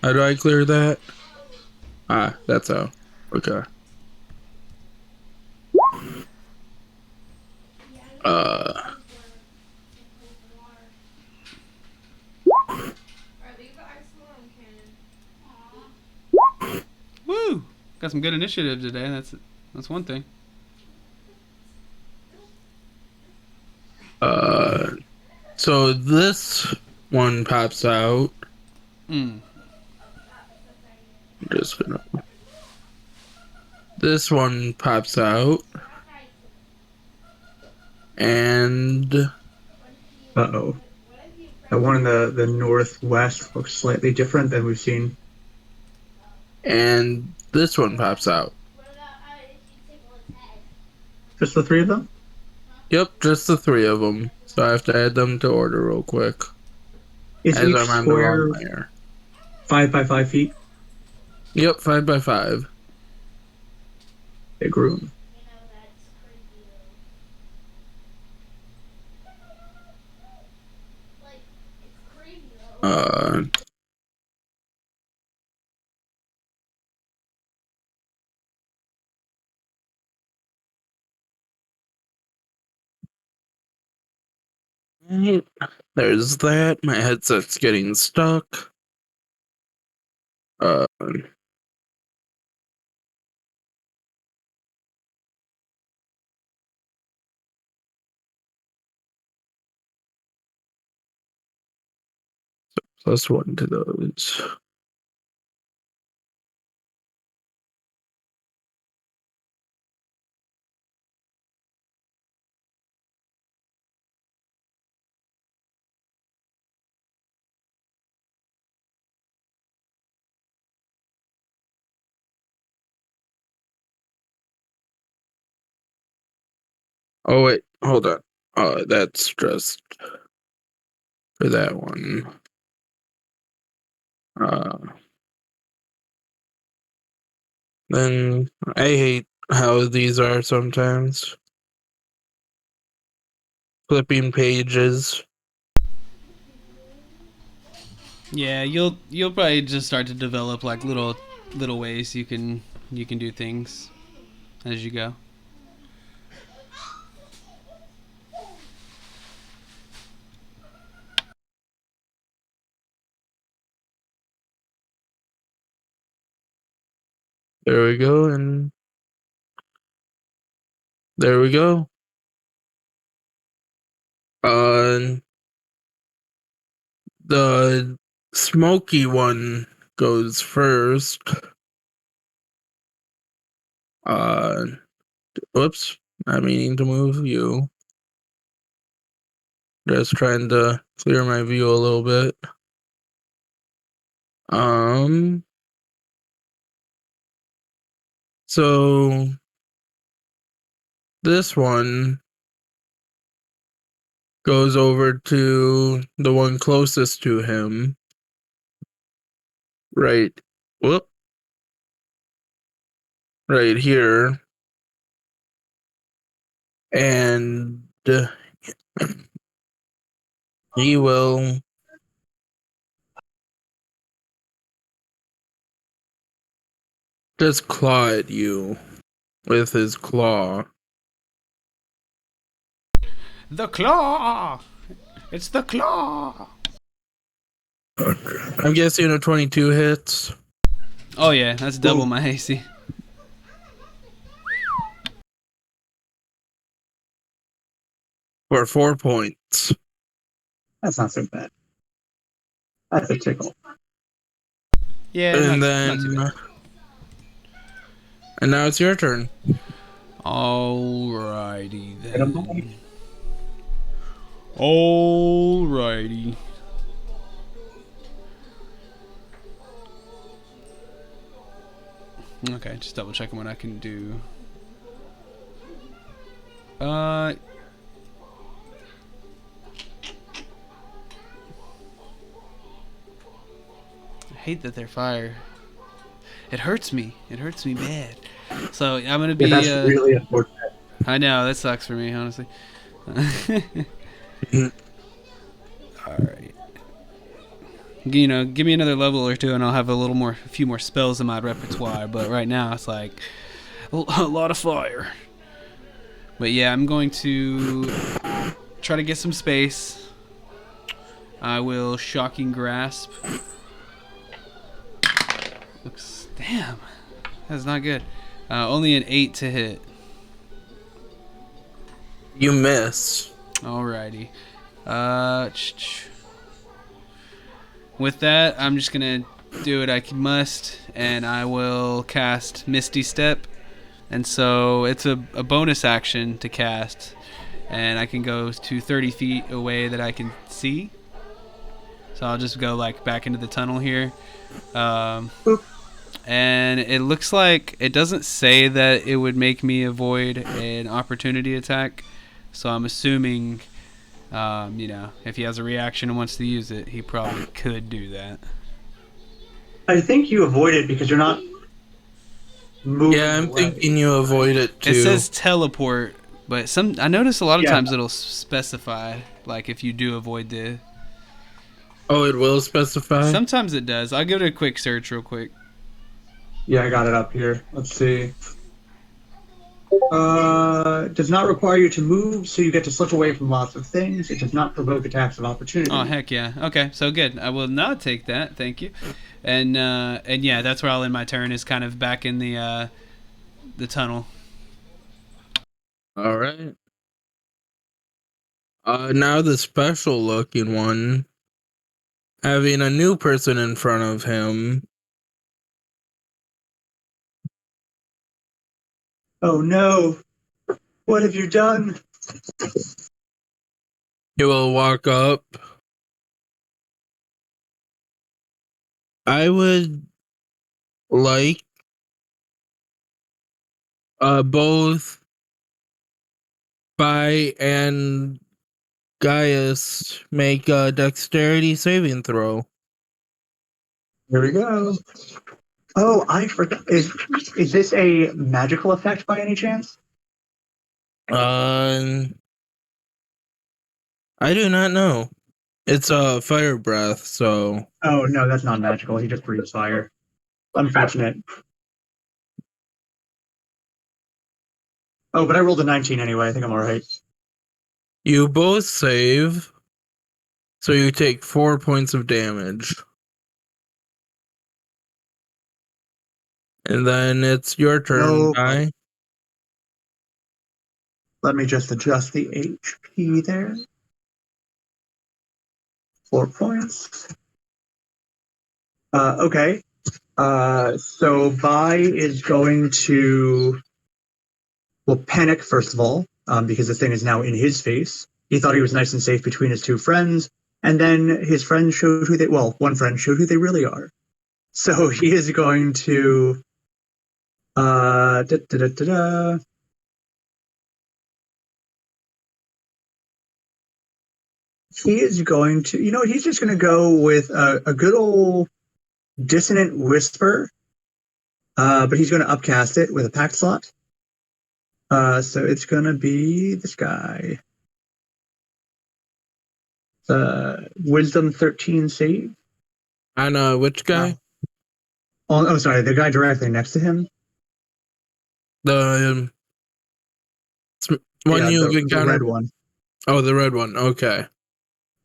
How do I clear that? Ah, that's how. Okay. Uh, Woo! Got some good initiative today. That's one thing. so this one pops out. Mm. I'm just gonna. This one pops out. And Uh-oh. The one in the northwest looks slightly different than we've seen. this one pops out. Just the three of them? Yep, just the three of them. So I have to add them to order real quick. Is As each I'm on the wrong square layer. 5 by 5 feet? Yep, 5 by 5. Big room. Uh, right. There's that. My headset's getting stuck. Uh, plus one to those. Oh wait, hold on. That's just for that one. Uh, then I hate how these are sometimes. Flipping pages. Yeah, you'll probably just start to develop like little ways you can do things as you go. There we go, and there we go. The smoky one goes first. Uh, whoops, not meaning to move you. Just trying to clear my view a little bit. So this one goes over to the one closest to him. Right. Whoop. Right here. And he will just claw at you with his claw. The claw. It's the claw. I'm guessing a 22 hits. Oh yeah, that's double my AC. For 4 points. That's not so bad. That's a tickle. Yeah, And not too bad. And now it's your turn. Alrighty then. Alrighty. Okay, just double checking what I can do. I hate that they're fire. It hurts me. It hurts me bad. So I'm gonna be. Yeah, that's really unfortunate. I know that sucks for me, honestly. All right. You know, give me another level or two, and I'll have a few more spells in my repertoire. But right now, it's like a lot of fire. But yeah, I'm going to try to get some space. I will Shocking Grasp. Looks, damn, that's not good. Only an 8 to hit. You miss. Alrighty. With that, I'm just gonna do what I must, and I will cast Misty Step. And so it's a bonus action to cast, and I can go to 30 feet away that I can see. So I'll just go like back into the tunnel here. And it looks like it doesn't say that it would make me avoid an opportunity attack. So I'm assuming, you know, if he has a reaction and wants to use it, he probably could do that. I think you avoid it because you're not moving. Yeah, I'm away. thinking you avoid it too. It says teleport, but I notice a lot of Yeah. times it'll specify, like if you do avoid the... Oh, it will specify? Sometimes it does. I'll give it a quick search real quick. Yeah, I got it up here. Let's see. Does not require you to move, so you get to slip away from lots of things. It does not provoke attacks of opportunity. Oh, heck yeah. Okay, so good. I will not take that. Thank you. And yeah, that's where I'll end my turn, is kind of back in the tunnel. All right. Now the special looking one, having a new person in front of him. Oh no! What have you done? He will walk up. I would like both Pi and Gaius make a dexterity saving throw. Here we go. Oh, I forgot. Is this a magical effect by any chance? I do not know. It's a fire breath, so Oh no, that's not magical. He just breathes fire. Unfortunate. Oh, but I rolled a 19 anyway. I think I'm alright. you both save. So you take 4 points of damage. And then it's your turn, No. Guy. Let me just adjust the HP there. 4 points. Okay. So Bai is going to panic first of all, because the thing is now in his face. He thought he was nice and safe between his two friends, and then his friends showed one friend showed who they really are. So he is going to he is going to, he's just going to go with a good old dissonant whisper, but he's going to upcast it with a pact slot. So it's going to be this guy. Wisdom 13 save. And which guy? Oh, sorry, the guy directly next to him. The one the red one. Oh, the red one. Okay.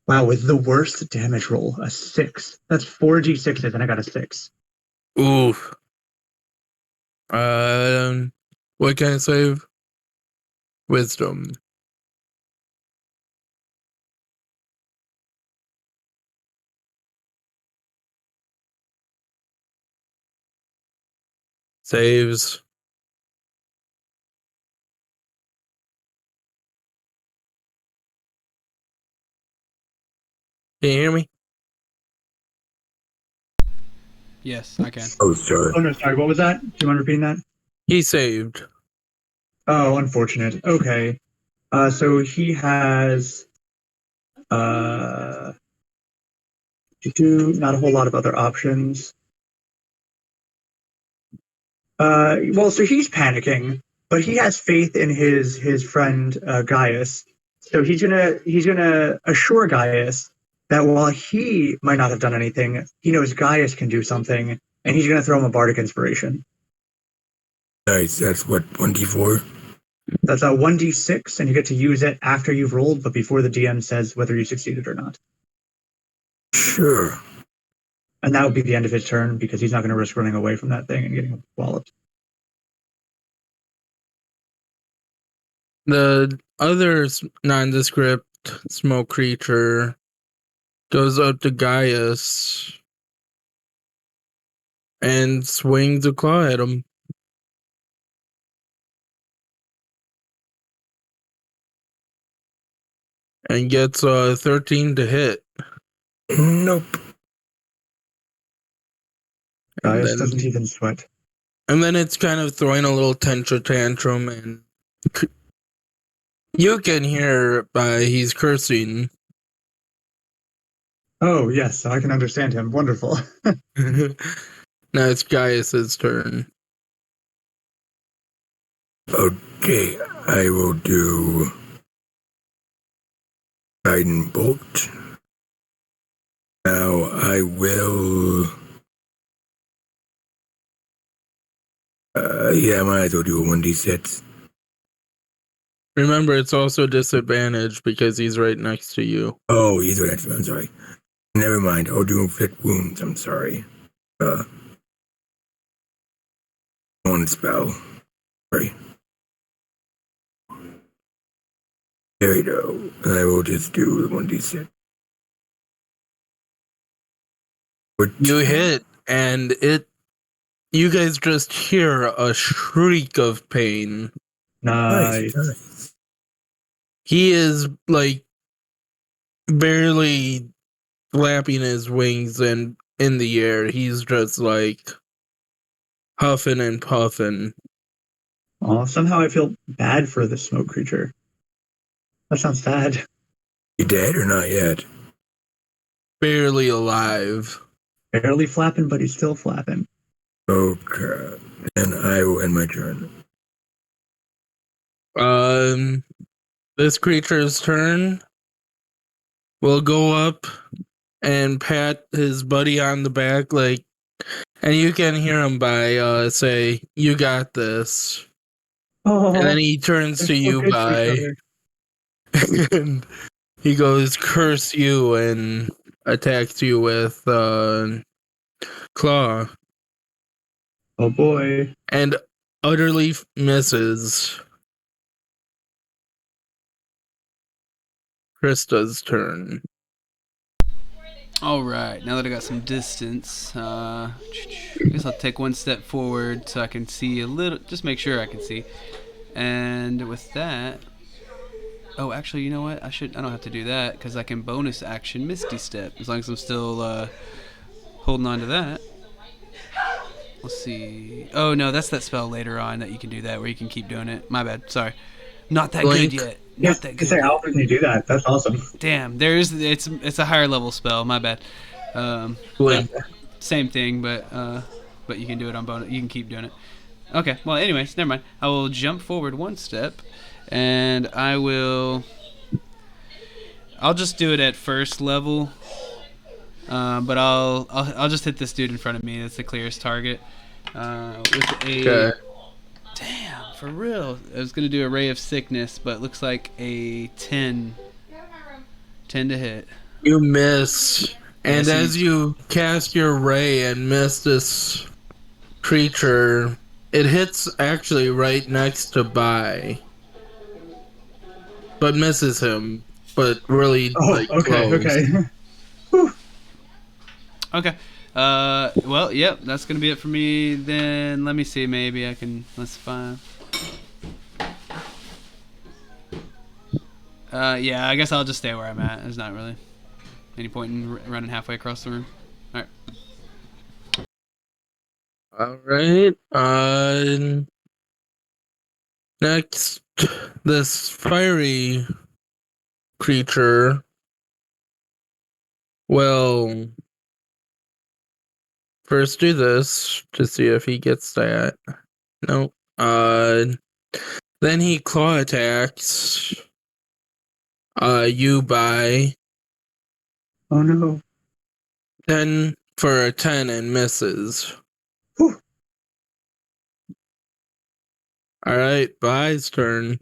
Wow, with the worst damage roll, a 6. That's 4d6s, and I got a 6. Oof. What can I save? Wisdom. Saves. Can you hear me? Yes, I can. Oh, sorry. Oh no, sorry, what was that? Do you mind repeating that? He saved. Oh, unfortunate. Okay. So he has not a whole lot of other options. So he's panicking, but he has faith in his friend Gaius. So he's gonna assure Gaius that while he might not have done anything, he knows Gaius can do something, and he's going to throw him a bardic inspiration. Nice. That's what 1d4. That's a 1d6, and you get to use it after you've rolled, but before the DM says whether you succeeded or not. Sure. And that would be the end of his turn because he's not going to risk running away from that thing and getting walloped. The other nondescript smoke creature goes up to Gaius and swings a claw at him. And gets 13 to hit. Nope. Gaius doesn't even sweat. And then it's kind of throwing a little tantrum, and you can hear he's cursing. Oh, yes, I can understand him. Wonderful. Now it's Gaius's turn. Okay, I will do Guiding Bolt. Now I will. I might as well do a 1d6. Remember, it's also disadvantage because he's right next to you. Oh, he's right next to me. I'm sorry. Never mind. I'll do inflict wounds. I'm sorry. One spell. Sorry. There we go. I will just do the 1d6. You hit, and you guys just hear a shriek of pain. Nice. He is like barely flapping his wings and in the air. He's just like huffing and puffing. Oh, somehow I feel bad for the smoke creature. That sounds sad. You dead or not yet? Barely alive. Barely flapping, but he's still flapping. Okay. And I will end my turn. This creature's turn will go up and pat his buddy on the back, like, and you can hear him say, "You got this." Oh, And then he turns to you and he goes, "Curse you," and attacks you with claw. Oh boy. And utterly misses. Krista's turn. All right, now that I got some distance, I guess I'll take one step forward so I can see a little, just make sure I can see. And with that, oh, actually, you know what? I don't have to do that because I can bonus action Misty Step as long as I'm still holding on to that. Let's see. Oh no, that's that spell later on that you can do that where you can keep doing it. My bad. Sorry, not that Blink. good yet. Yeah, Not that good. how often can you do that? That's awesome. Damn, it's a higher level spell. My bad. Blink. Same thing, but you can do it on bonus. You can keep doing it. Okay. Well, anyways, never mind. I will jump forward one step, and I'll just do it at first level. But I'll just hit this dude in front of me. That's the clearest target. With a Okay. damn, for real. I was gonna do a Ray of Sickness, but it looks like a 10 to hit. You miss. And Yeah, as you cast your ray and miss this creature, it hits actually right next to Bai. But misses him. But really, Oh, okay, close. okay. Okay. Well, yep, that's gonna be it for me. Then let me see. Maybe I can. Let's find. Yeah, I guess I'll just stay where I'm at. There's not really any point in running halfway across the room. All right. Alright. Next, this fiery creature will first do this to see if he gets that. Nope. Then he claw attacks you by Oh no. 10 for a 10 and misses. Whew. All right, Bai's turn.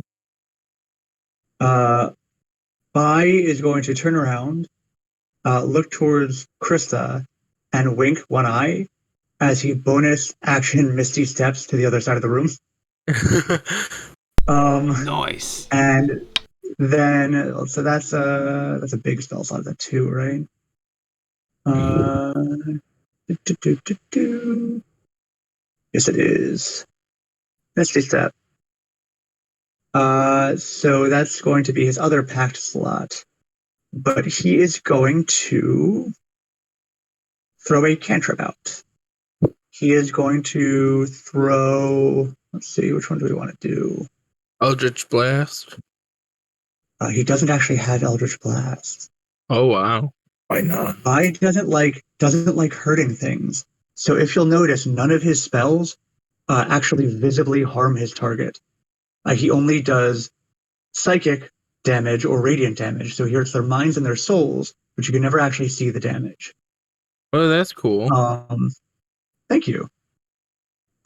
Bai is going to turn around, look towards Krista, and wink one eye as he bonus action Misty steps to the other side of the room. Nice. And then so that's a big spell slot. That's 2, right? Yes, it is. Misty step. So that's going to be his other pact slot. But he is going to throw a cantrip out. He is going to throw. Let's see, which one do we want to do? Eldritch Blast. He doesn't actually have Eldritch Blast. Oh wow. Why not? Bai doesn't like hurting things. So if you'll notice, none of his spells actually visibly harm his target. He only does psychic damage or radiant damage. So he hurts their minds and their souls, but you can never actually see the damage. Oh, that's cool. Thank you.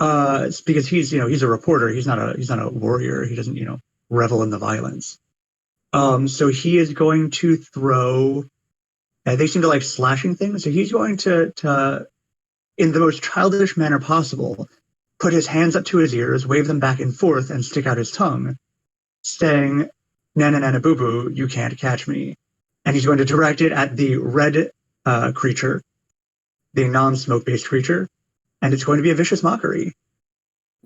It's because he's a reporter. He's not a warrior. He doesn't revel in the violence. So he is going to throw. They seem to like slashing things, so he's going to, in the most childish manner possible, put his hands up to his ears, wave them back and forth, and stick out his tongue, saying, "Nana nana boo boo, you can't catch me." And he's going to direct it at the red creature, the non-smoke based creature, and it's going to be a vicious mockery.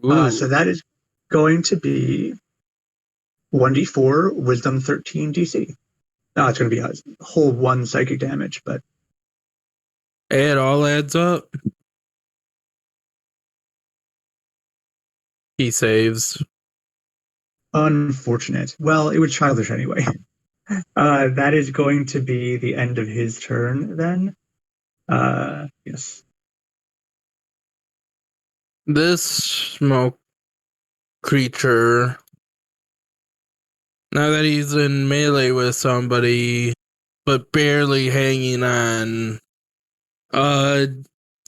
So that is going to be 1d4 Wisdom 13 DC. No, it's going to be a whole 1 psychic damage, but It all adds up. He saves. unfortunate. Well, it was childish anyway. That is going to be the end of his turn then. Yes. This smoke creature, now that he's in melee with somebody, but barely hanging on,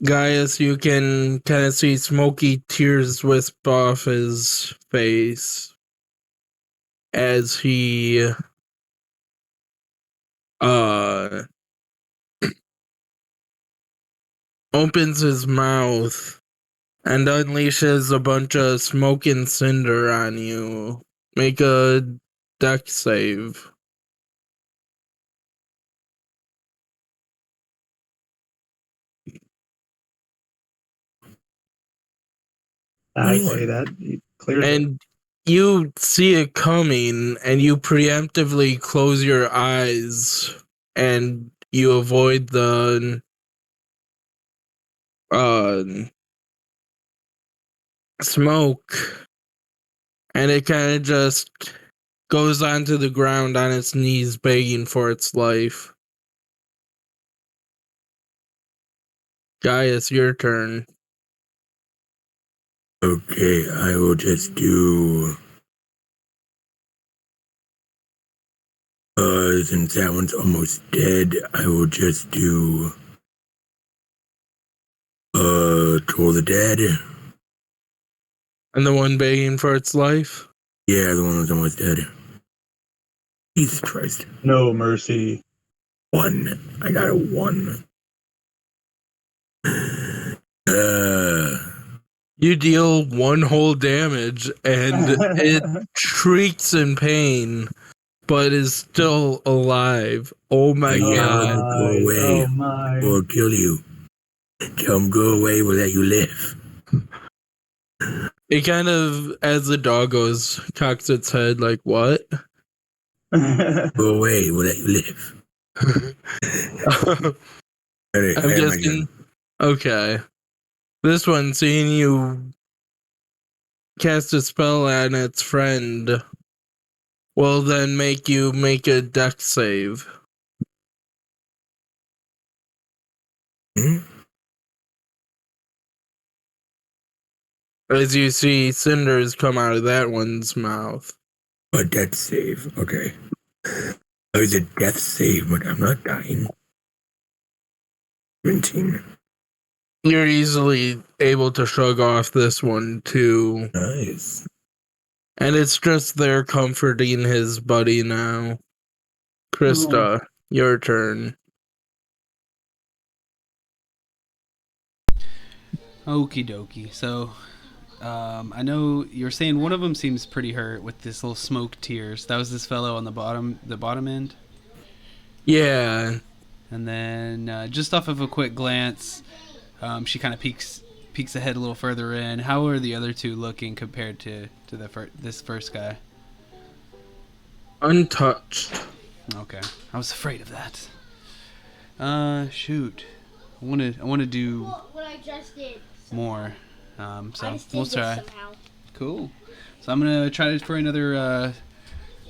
Gaius, you can kind of see smoky tears wisp off his face as he opens his mouth and unleashes a bunch of smoke and cinder on you. Make a dex save. I say that. He clears it. And you see it coming, and you preemptively close your eyes, and you avoid the smoke, and it kind of just goes onto the ground on its knees, begging for its life. Gaius, your turn. Okay, I will just do. Since that one's almost dead, I will just do. Troll the Dead. And the one begging for its life? Yeah, the one that's almost dead. Jesus Christ. No mercy. 1. I got a 1. You deal 1 whole damage, and it shrieks in pain, but is still alive. Oh my god. Go away, Oh my. or kill you. Tell him go away, we'll let you live. It kind of, as the dog goes, cocks its head like, what? Go away, we'll let you live. I'm guessing. Okay. This one, seeing you cast a spell on its friend, will then make you make a dex save. Hmm? As you see cinders come out of that one's mouth. A death save, okay. It's a death save, but I'm not dying. 17. You're easily able to shrug off this one too. Nice. And it's just there comforting his buddy now. Krista, your turn. Okie dokie. So, I know you're saying one of them seems pretty hurt with this little smoke tears. That was this fellow on the bottom end. Yeah. And then just off of a quick glance, she kind of peeks ahead a little further in. How are the other two looking compared to this first guy? Untouched. Okay, I was afraid of that. Shoot, I want to do What I just did. more. I So just did we'll this try. somehow. Cool. So I'm gonna try for another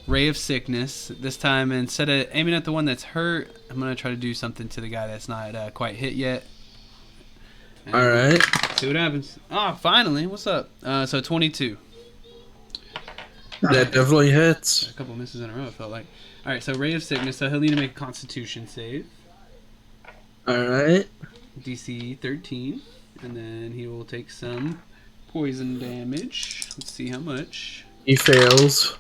ray of sickness. This time, instead of aiming at the one that's hurt, I'm gonna try to do something to the guy that's not quite hit yet. And All right. see what happens. Oh, finally! What's up? So 22. That definitely hits. A couple misses in a row. It felt like. All right. So ray of sickness. So he'll need to make a Constitution save. All right. DC 13, and then he will take some poison damage. Let's see how much. He fails.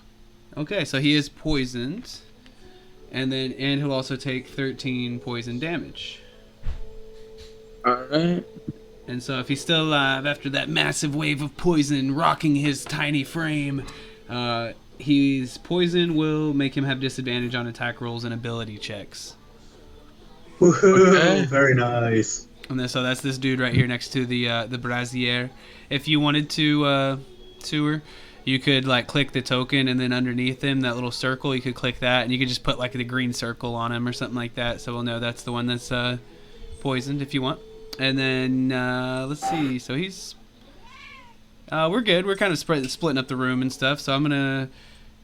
Okay, so he is poisoned, and he'll also take 13 poison damage. All right. And so if he's still alive after that massive wave of poison rocking his tiny frame, his poison will make him have disadvantage on attack rolls and ability checks. Woohoo! Okay. Very nice. And then, so that's this dude right here next to the brazier. If you wanted to sewer, you could like click the token, and then underneath him, that little circle, you could click that, and you could just put like the green circle on him or something like that, so we'll know that's the one that's poisoned if you want. And then let's see. So he's we're good. We're kind of splitting up the room and stuff. So I'm gonna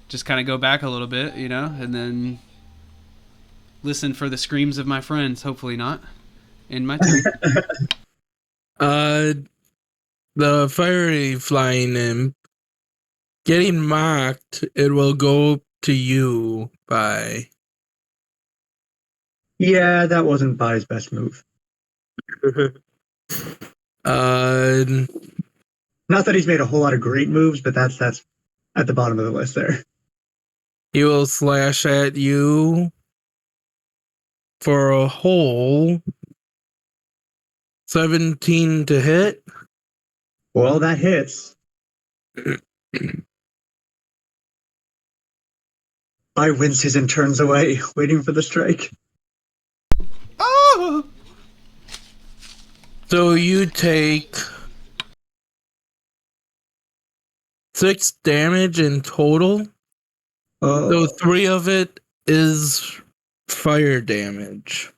just kind of go back a little bit, and then listen for the screams of my friends. Hopefully not. In my turn. The fiery flying imp getting mocked. It will go to you by. Yeah, that wasn't Bai's best move. Not that he's made a whole lot of great moves, but that's at the bottom of the list there. He will slash at you for a whole 17 to hit. Well, that hits. Bai winces and turns away, waiting for the strike. Oh! So you take 6 damage in total. So 3 of it is fire damage.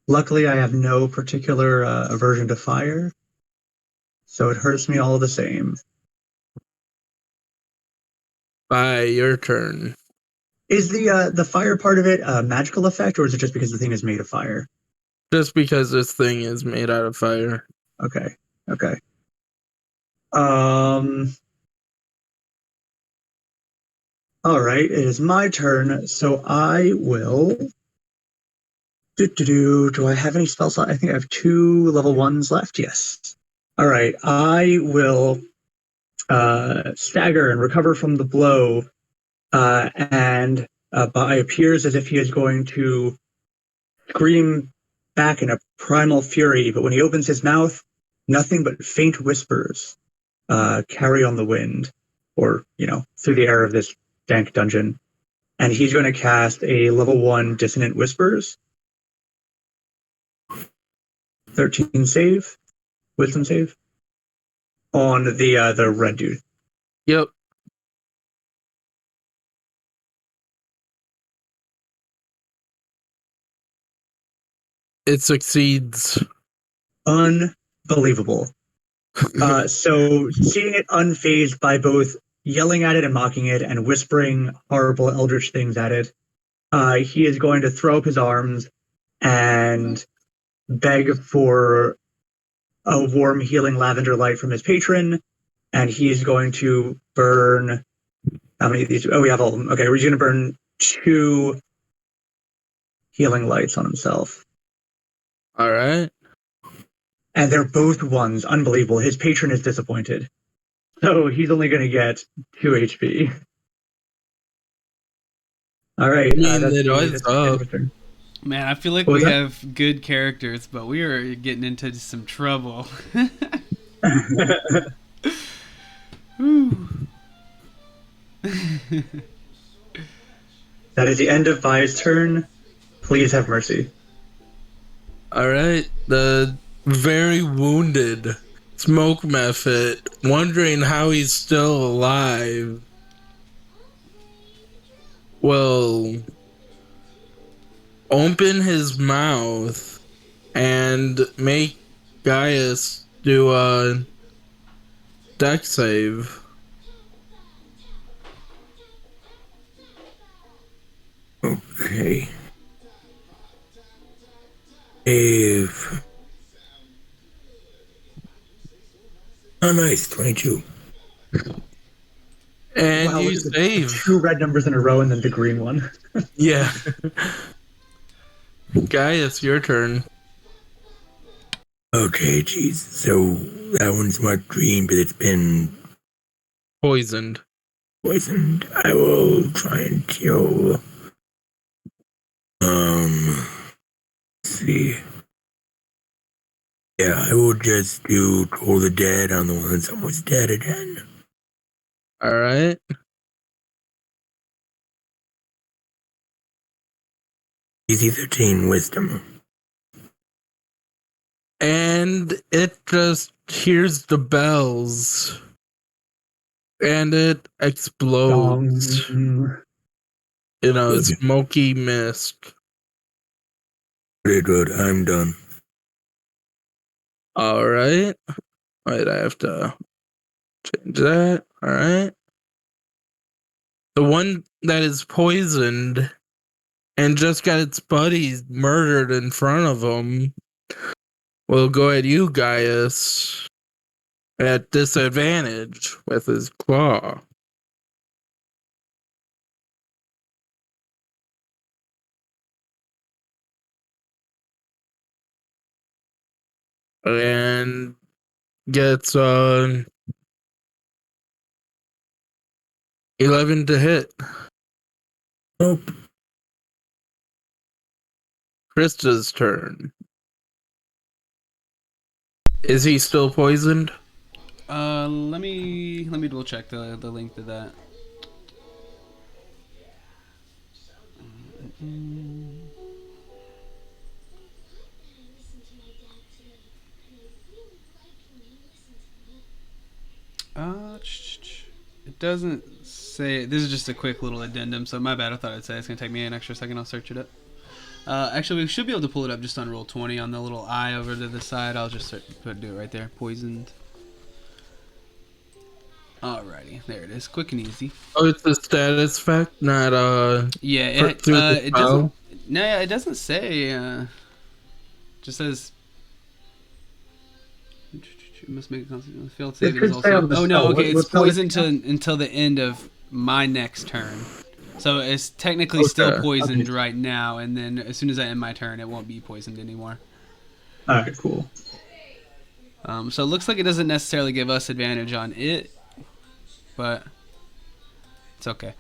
Luckily, I have no particular aversion to fire, so it hurts me all the same. By your turn. Is the fire part of it a magical effect, or is it just because the thing is made of fire? Just because this thing is made out of fire. Okay. All right, it is my turn, so I will. Do I have any spell slot? I think I have 2 level 1s left. Yes. All right, I will stagger and recover from the blow, and Bai appears as if he is going to scream back in a primal fury, but when he opens his mouth, nothing but faint whispers carry on the wind, or, through the air of this dank dungeon. And he's going to cast a level 1 Dissonant Whispers. 13 save. Wisdom save. On the red dude. Yep. It succeeds. Unbelievable. So seeing it unfazed by both yelling at it and mocking it and whispering horrible eldritch things at it, he is going to throw up his arms and beg for a warm healing lavender light from his patron, and he's going to burn how many of these? Oh, we have all of them. Okay, he's going to burn 2 healing lights on himself. All right. And they're both ones. Unbelievable. His patron is disappointed. So he's only going to get 2 HP. All right. I mean, That's it was the end up. of his turn. Man, I feel like What was we that? have good characters, but we are getting into some trouble. Whew. That is the end of Vi's turn. Please have mercy. All right. The very wounded Smoke Method, wondering how he's still alive, will open his mouth and make Gaius do a deck save. Okay. If. Oh, nice. 22. And Wow, you look at the save. 2 red numbers in a row and then the green one. Yeah. Gaius, your turn. Okay, jeez. So that one's marked green, but it's been Poisoned. poisoned. I will try and kill. Let's see. Yeah, I will just do Toll the Dead on the one that's almost dead again. All right. Easy 13 wisdom. And it just hears the bells. And it explodes in a Good. smoky mist. Pretty good. I'm done. All right. Wait, I have to change that. All right. The one that is poisoned and just got its buddies murdered in front of him will go at you, Gaius, at disadvantage with his claw. And gets 11 to hit. Nope. Krista's turn. Is he still poisoned? Let me double check the link to that. It doesn't say. This is just a quick little addendum, so my bad. I thought it'd say it's gonna take me an extra second. I'll search it up. Actually, we should be able to pull it up just on roll 20 on the little eye over to the side. I'll just do it right there. Poisoned. Alrighty, there it is. Quick and easy. Oh, it's a status effect, not Yeah, it doesn't. No, it doesn't say. Just says. Must make a constitution failed save. could say on the Oh no, spell. okay, What it's spell is poisoned until the end of my next turn. So it's technically still poisoned right now, and then as soon as I end my turn, it won't be poisoned anymore. All right, cool. So it looks like it doesn't necessarily give us advantage on it, but it's okay.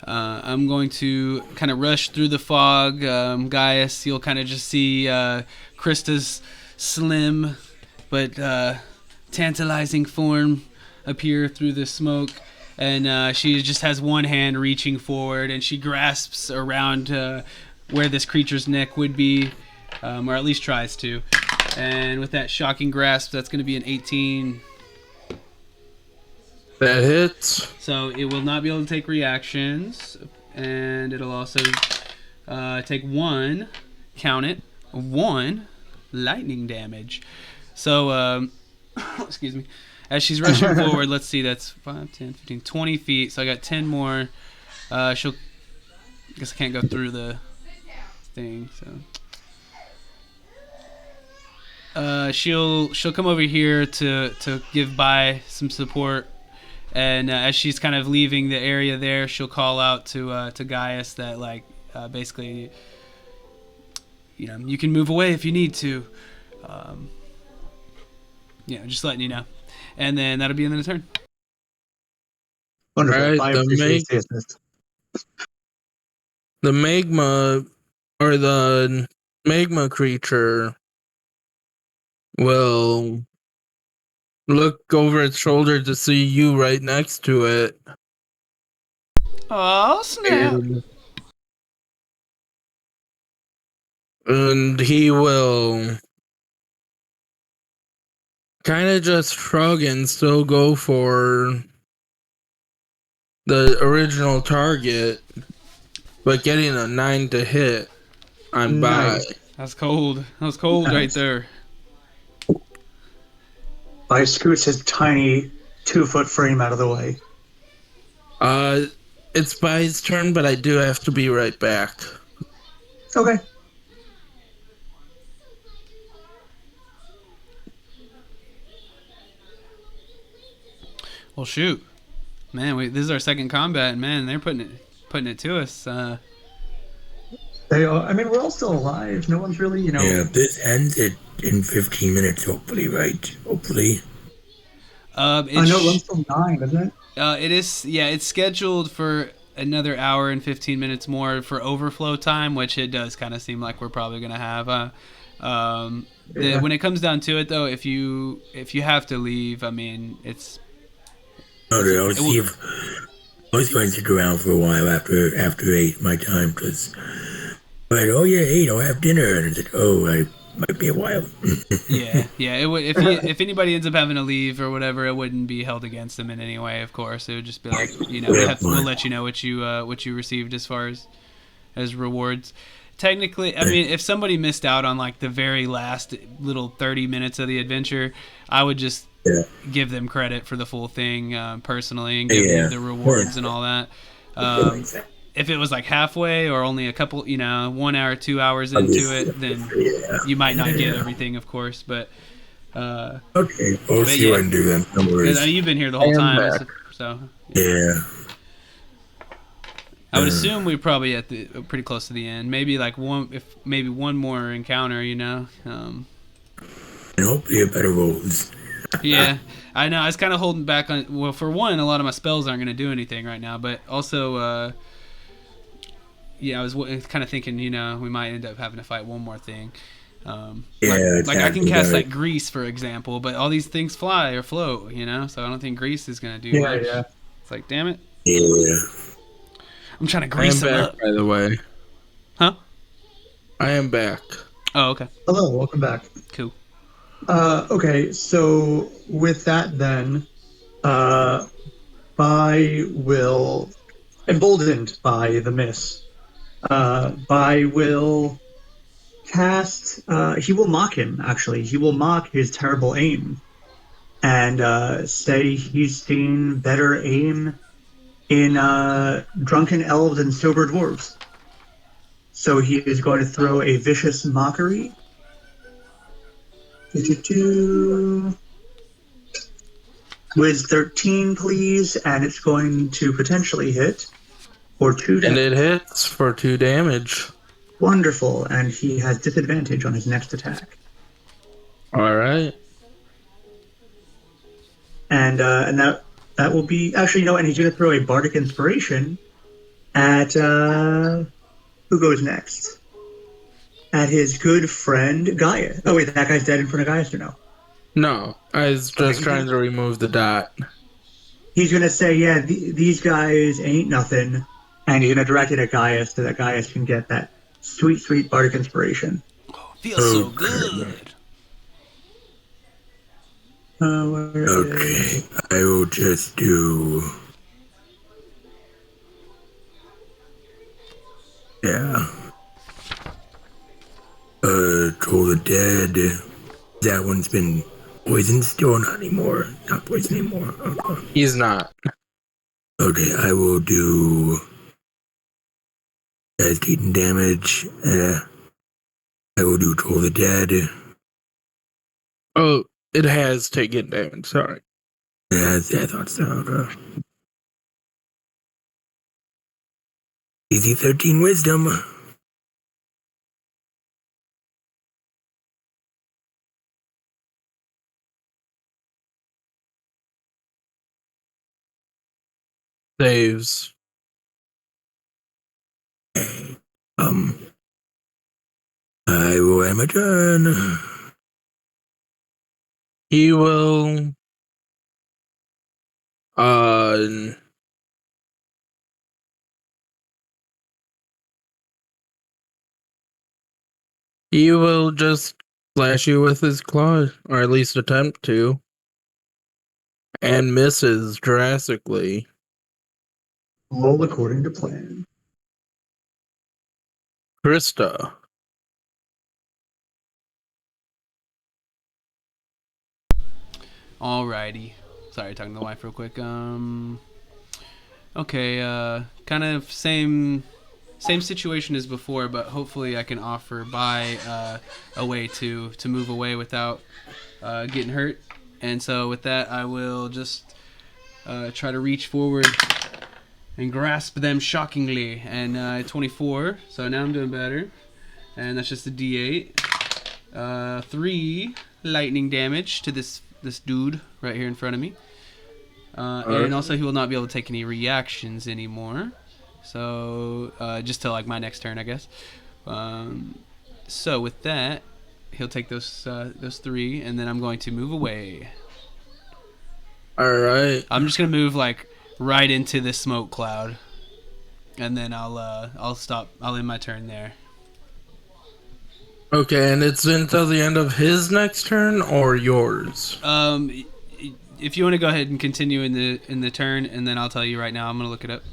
I'm going to kind of rush through the fog. Gaius, you'll kind of just see Krista's slim but tantalizing form appear through the smoke, and she just has one hand reaching forward, and she grasps around where this creature's neck would be, or at least tries to. And with that shocking grasp, that's going to be an 18. That hits. So it will not be able to take reactions, and it'll also take one, count it, one lightning damage. So, excuse me. As she's rushing forward, let's see, that's 5, 10, 15, 20 feet. So I got 10 more. I guess I can't go through the thing, so. She'll come over here to give by some support, and as she's kind of leaving the area there, she'll call out to Gaius that basically you can move away if you need to. Just letting you know. And then that'll be in the turn. Wonderful. Alright, I appreciate the assist. the magma or the magma creature will look over its shoulder to see you right next to it. Oh, snap. And he will kind of just shrug and still go for the original target, but getting a 9 to hit on Nice. Bai. That's cold. That was cold right Nice. there. I scoots his tiny 2-foot frame out of the way. It's Bai's turn, but I do have to be right back. Okay. Well, shoot. Man, this is our second combat, and man, they're putting it to us. They are, I mean, we're all still alive. No one's really, Yeah, this ends in 15 minutes, hopefully, right? Hopefully. I know it runs till 9, doesn't it? It is. Yeah, it's scheduled for another hour and 15 minutes more for overflow time, which it does kind of seem like we're probably gonna have. When it comes down to it, though, if you have to leave, I mean, it's. Okay, I'll see if I was going to stick around for a while after 8 my time, because like, oh yeah, 8, I'll have dinner, and it's like, oh, I might be a while. Yeah. It would if anybody ends up having to leave or whatever, it wouldn't be held against them in any way. Of course, it would just be like, we'll let you know what you received as far as rewards. Technically, I mean, if somebody missed out on like the very last little 30 minutes of the adventure, I would just give them credit for the full thing personally and give them the rewards and all that. If it was like halfway or only a couple, 1 hour, 2 hours into it, then you might not get everything, of course. But okay, we'll see what I can do then. No worries. I mean, you've been here the whole time, so yeah. I would assume we're probably at pretty close to the end. Maybe like one more encounter, And hopefully a better rolls. Yeah, I know. I was kind of holding back on. Well, for one, a lot of my spells aren't going to do anything right now, but also, I was kind of thinking, we might end up having to fight one more thing. Like I can cast like grease, for example, but all these things fly or float, so I don't think grease is going to do much. Yeah. It's like, damn it. Yeah. I'm trying to grease them back, up. by the way. Huh? I am back. Oh, okay. Hello, welcome back. Cool. Okay, so with that then, Bai will, emboldened by the miss, Bai will cast, he will mock him, actually. He will mock his terrible aim and say he's seen better aim in drunken elves and sober dwarves. So he is going to throw a vicious mockery. With 13, please, and it's going to potentially hit for 2 damage. And it hits for 2 damage. Wonderful, and he has disadvantage on his next attack. All right. And that will be actually, and he's going to throw a bardic inspiration at who goes next? At his good friend Gaia. Oh wait, that guy's dead in front of Gaius or no? No, I was just trying to remove the dot. He's going to say, these guys ain't nothing, and he's going to direct it at Gaius so that Gaius can get that sweet, sweet bardic inspiration. Oh, feels so good. Okay, I will just do. Yeah. Troll the Dead. That one's been poisoned still, not anymore. Not poisoned anymore. He's not. Okay, I will do. That's taking damage. I will do Troll the Dead. Oh, it has taken damage. Sorry. Yeah, I thought so. Okay. Easy 13 wisdom. saves. I will end my turn. He will uh he will just slash you with his claw, or at least attempt to, and misses drastically. All according to plan. Krista. Alrighty. Sorry, talking to the wife real quick. Okay, kind of same situation as before, but hopefully I can offer by a way to move away without getting hurt. And so with that, I will just try to reach forward and grasp them shockingly. And 24, so now I'm doing better. And that's just a D8. 3 lightning damage to this dude right here in front of me. And also he will not be able to take any reactions anymore. So just till like my next turn, I guess. So with that, he'll take those 3, and then I'm going to move away. All right. I'm just gonna move like right into the smoke cloud, and then I'll stop. I'll end my turn there. Okay, and it's until the end of his next turn or yours? If you want to go ahead and continue in the turn, and then I'll tell you right now. I'm gonna look it up.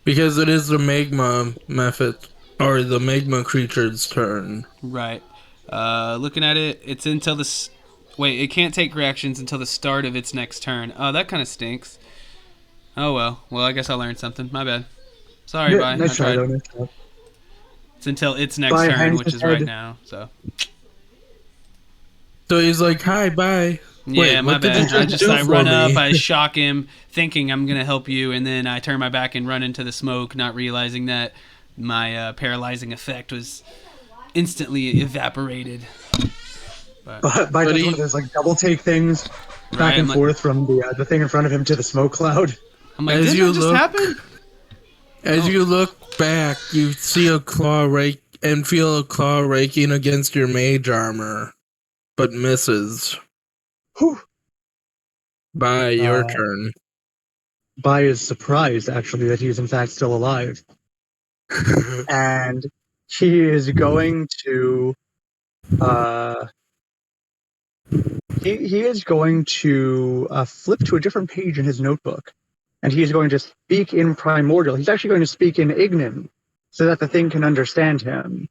Because it is the magma method, or the magma creature's turn. Right. Looking at it, it's until the... Wait, it can't take reactions until the start of its next turn. Oh, that kind of stinks. Oh, well. Well, I guess I learned something. My bad. Sorry, Yeah, bye. nice I try, tried. though. Nice try. It's until its next Bye, turn, hands which is ahead. right now. So he's like, hi, bye. yeah, Wait, my what did bad. you just do I for run up, me? I shock him, thinking I'm gonna help you, and then I turn my back and run into the smoke, not realizing that my paralyzing effect was instantly evaporated. Bye But does he- one of those like double take things back Right, and I'm like- forth from the thing in front of him to the smoke cloud. I'm like, As didn't you that just look- happen? As you look back, you see a claw rake and feel a claw raking against your mage armor, but misses. Whew. Bye, your Uh, turn. Bai is surprised actually that he's in fact still alive, and he is going to he is going to flip to a different page in his notebook, and he's going to speak in primordial. He's actually going to speak in Ignan, so that the thing can understand him.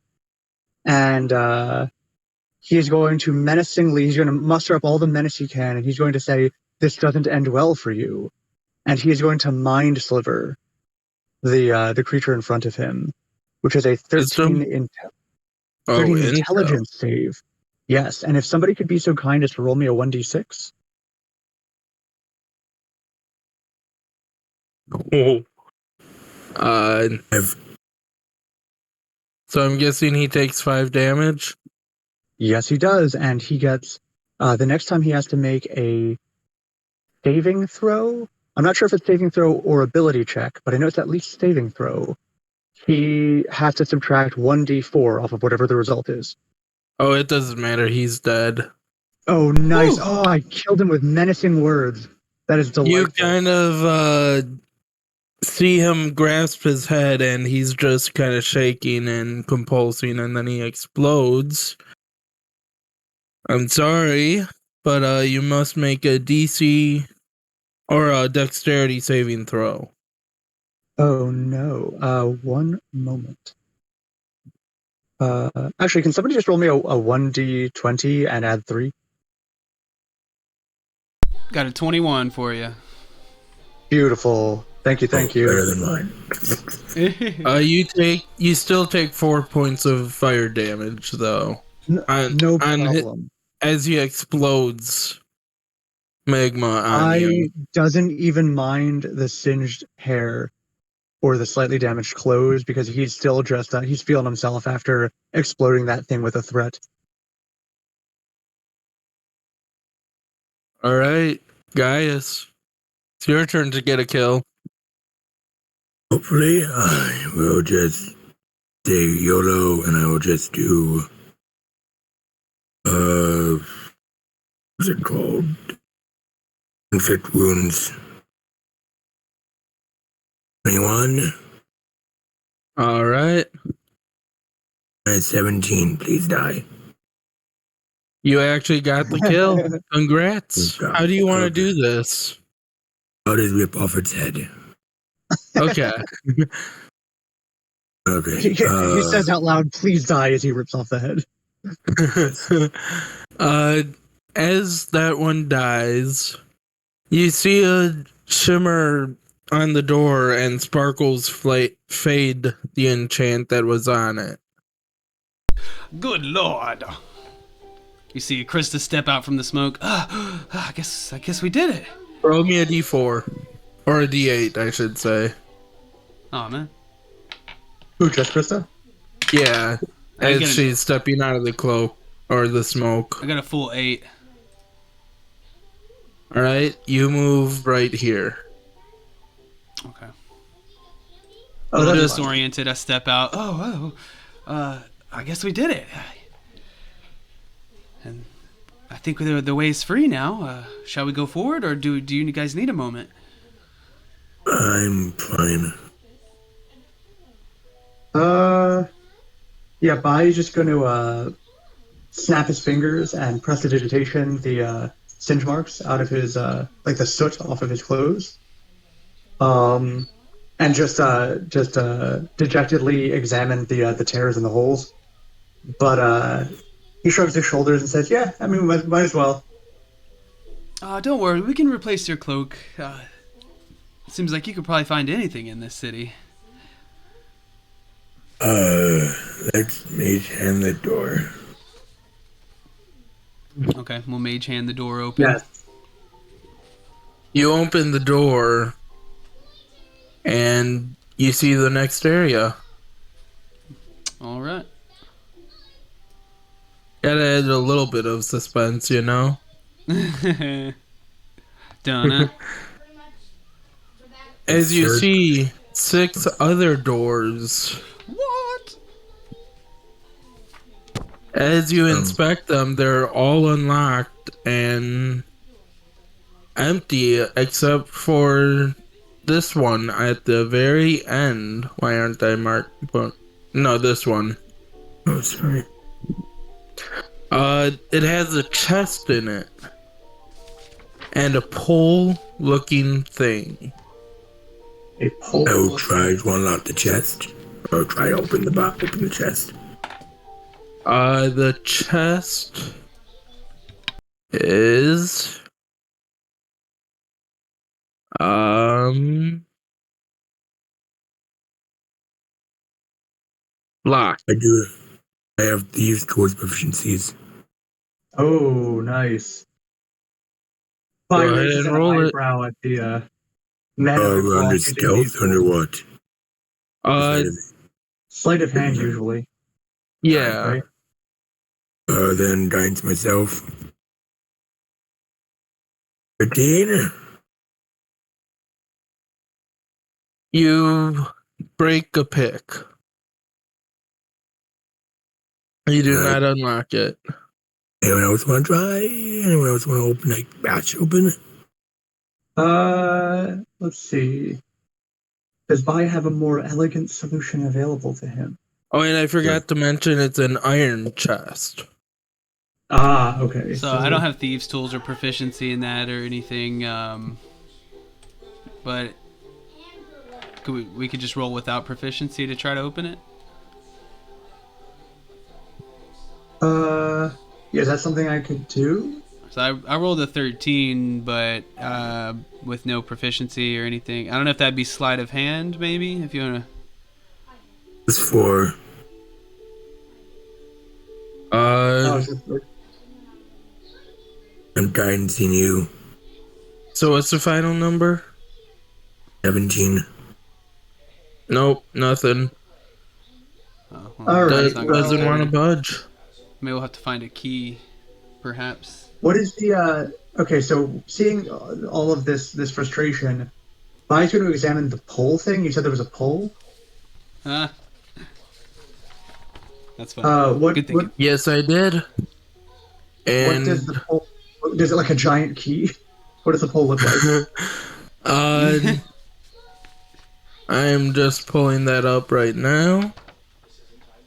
And he's going to he's going to muster up all the menace he can, and he's going to say, "This doesn't end well for you." And he is going to mind sliver the creature in front of him, which is a 13 Intel. intelligence save. Yes, and if somebody could be so kind as to roll me a 1d6. Oh. So I'm guessing he takes 5 damage. Yes, he does, and he gets the next time he has to make a saving throw. I'm not sure if it's saving throw or ability check, but I know it's at least saving throw. He has to subtract 1d4 off of whatever the result is. Oh, it doesn't matter. He's dead. Oh, nice. Whew. Oh, I killed him with menacing words. That is delightful. You kind of see him grasp his head, and he's just kind of shaking and compulsing, and then he explodes. I'm sorry, but you must make a DC or a dexterity saving throw. Oh, no. One moment. Actually, can somebody just roll me a 1d20 and add 3? Got a 21 for you. Beautiful. Thank you. Better than mine. You still take 4 points of fire damage though. No problem. As he explodes magma on I you. doesn't even mind the singed hair or the slightly damaged clothes because he's still dressed up. He's feeling himself after exploding that thing with a threat. All right, Gaius, it's It's your turn to get a kill. Hopefully, I will just say YOLO, and I will just do what's it called? Inflict wounds. 21 All right. and 17. Please die. You actually got the kill. Congrats. Okay. How do you want to Okay. do this? I'll just rip off its head. Okay. Okay. He says out loud, "Please die," as he rips off the head. As that one dies, you see a shimmer on the door and sparkles fade the enchant that was on it. Good lord. You see Krista step out from the smoke. I guess we did it. Roll me a d4. Or a d8, I should say. Oh man. Who, just Krista? Yeah. I As get she's stepping out of the cloak or the smoke. I got a full 8. Alright, you move right here. Okay. Oh, A little that's fine. disoriented, I step out. I guess we did it. And I think the way's free now. Shall we go forward, or do you guys need a moment? I'm fine. Yeah, Bai's just going to snap his fingers and prestidigitation the singe marks out of his like the soot off of his clothes, and just dejectedly examine the tears and the holes. But he shrugs his shoulders and says, "Yeah, I mean, might as well." Don't worry, we can replace your cloak. Seems like you could probably find anything in this city. Let's mage hand the door. Okay, we'll mage hand the door open. Yes. You open the door and you see the next area. All right. Gotta add a little bit of suspense, you know? Donna. As you Sure. see 6 other doors. What? As you inspect them, they're all unlocked and empty except for this one at the very end. Why aren't I marked? No, this one. Oh, sorry. It has a chest in it and a pole-looking thing. A pole. I will try to unlock the chest, or try to open the chest. The chest is locked. I have thieves' tools proficiencies. Oh, nice. Bai Go ahead raises and an roll it. eyebrow at the men of the cloth Under using stealth these under tools. what? Sleight of hand, usually. Yeah. Right? Then guidance myself. 13. You break a pick. You do not unlock it. Anyone else want to try? Anyone else want to open, like, batch open? Let's see. Does Bai have a more elegant solution available to him? Oh, and I forgot to mention it's an iron chest. Ah, okay. So I don't have thieves' tools or proficiency in that or anything. But we could just roll without proficiency to try to open it. Yeah, is that something I could do? So I rolled a 13, but with no proficiency or anything. I don't know if that'd be sleight of hand, maybe, if you want to. It's 4. I'm guidancing you. So what's the final number? 17. Nope, nothing. Oh, All right, that's not gonna Doesn't work. want to budge. Maybe we'll have to find a key, perhaps. What is the Okay, so seeing all of this frustration, Bai's going to examine the pole thing. You said there was a pole. Huh? That's funny. What Good what thinking. Yes, I did. what does And the pole? Does it like a giant key? What does the pole look like? uh, I'm just pulling that up right now.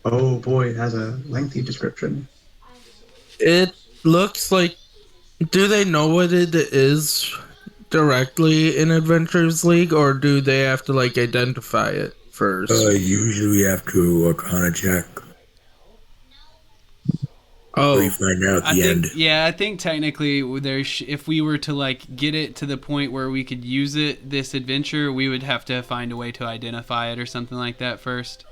Oh boy, it has a lengthy description. It looks like. Do they know what it is directly in Adventures League, or do they have to like identify it first? Usually we have to Arcana check. We Oh, find out I the think, end. yeah, I think technically if we were to like get it to the point where we could use it this adventure, we would have to find a way to identify it or something like that first.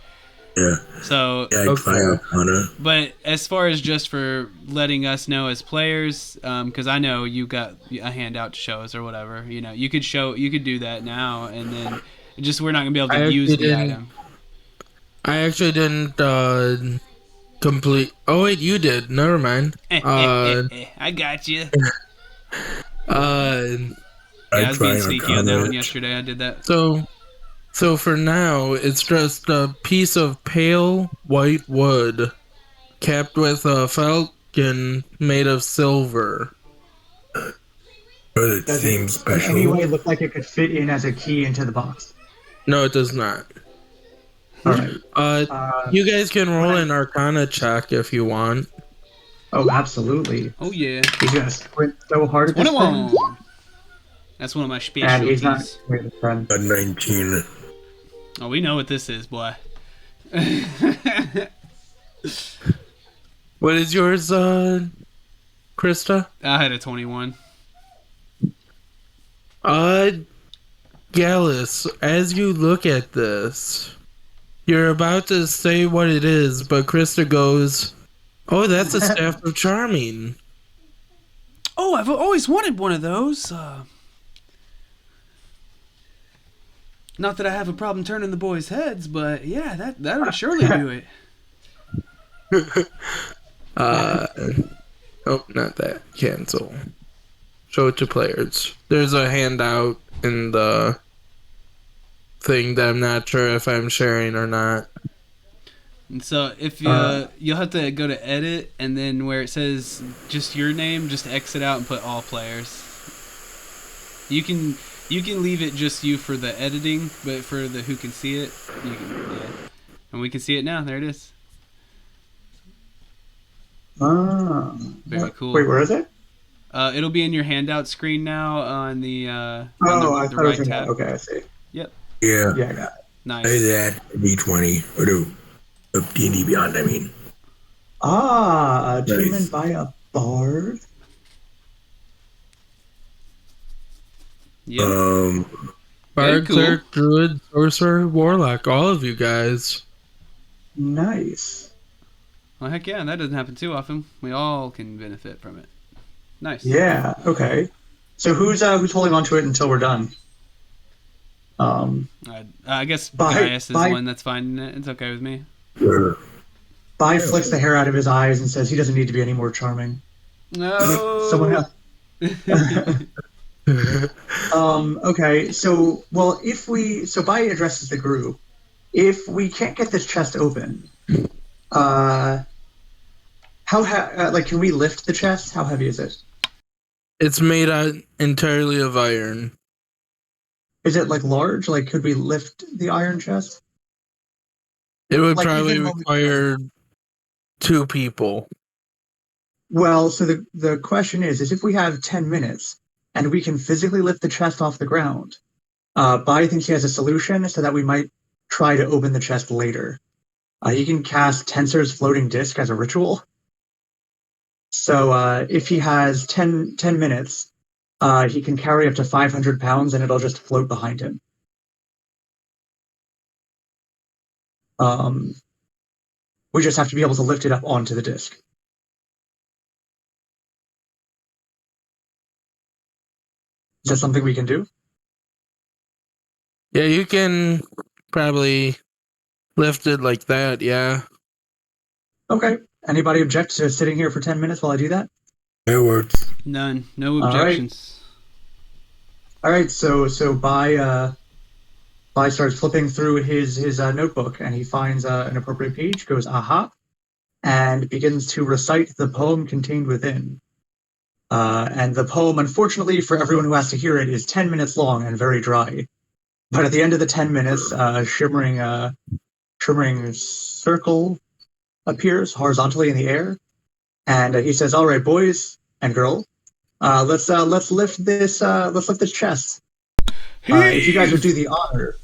Yeah. So, Yeah, I'd try Arcana. but as far as just for letting us know as players, because I know you got a handout to show us or whatever, you could do that now, and then just we're not gonna be able to use the item. I actually didn't complete. Oh wait, you did. Never mind. I got you. Uh, Yeah, I I'd was try being sneaky on that Arcana one it. yesterday. I did that. so for now, it's just a piece of pale white wood capped with a falcon made of silver. But it Does it seems in any special. way look like it could fit in as a key into the box? No, it does not. All right. You guys can roll when I- an Arcana check if you want. Oh, absolutely. Oh yeah, He's gonna sprint so hard at that's this one thing, of them. That's one of my and he's not specialties. with his friend. A 19. Oh, we know what this is, boy. What is yours, Krista? I had a 21. Gallus, as you look at this, you're about to say what it is, but Krista goes, "Oh, that's a staff of charming." Oh, I've always wanted one of those. Not that I have a problem turning the boys' heads, but yeah, that would surely do it. Oh, not that. Cancel. Show it to players. There's a handout in the thing that I'm not sure if I'm sharing or not. And so if you'll have to go to edit, and then where it says just your name, just exit out and put all players. You can leave it just you for the editing, but for the who can see it, you can, yeah. And we can see it now. There it is. Very cool. Wait, where is it? It'll be in your handout screen now on the I the thought it right was tab. okay, I see. Yep. Yeah. Yeah, I got it. Nice. Say that. D20. Or do. Of D&D Beyond, I mean. Achievement by a bard. Yep. Bard, Very cool. cleric, druid, sorcerer, warlock, all of you guys. Nice. Well, heck yeah, that doesn't happen too often. We all can benefit from it. Nice. Yeah. Okay. So who's holding on to it until we're done? I guess Bye- Gaius is bye- the one that's finding it. It's okay with me. Sure. Bai flicks the hair out of his eyes and says he doesn't need to be any more charming. No. Someone else. Okay. So Bai addresses the group. If we can't get this chest open, can we lift the chest? How heavy is it? It's made out entirely of iron. Is it like large? Like, could we lift the iron chest? It would Like, probably even when we- require 2 people. Well, so the question is if we have 10 minutes and we can physically lift the chest off the ground, Bai thinks he has a solution so that we might try to open the chest later. He can cast Tensor's floating disc as a ritual. So if he has 10 minutes, he can carry up to 500 pounds and it'll just float behind him. We just have to be able to lift it up onto the disc. Is that something we can do? Yeah, you can probably lift it like that, yeah. Okay. Anybody object to sitting here for 10 minutes while I do that? It works. None. No All right. objections. All right, so Bai starts flipping through his notebook, and he finds an appropriate page, goes aha, and begins to recite the poem contained within. And the poem, unfortunately for everyone who has to hear it, is 10 minutes long and very dry. But at the end of the 10 minutes, shimmering circle appears horizontally in the air, and he says, "All right, boys and girl, let's lift this chest. If you guys would do the honor."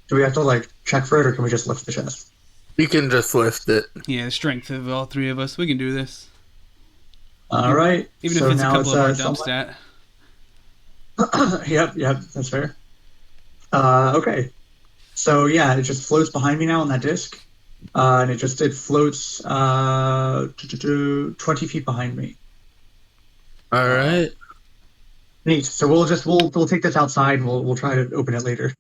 Do we have to like check for it, or can we just lift the chest? You can just lift it. Yeah, the strength of all three of us. We can do this. All right. Even so if it's a now couple of our dump someone- stat. Yep, that's fair. Okay. So yeah, it just floats behind me now on that disc, and it floats 20 feet behind me. All right. Neat. So we'll take this outside, and we'll try to open it later.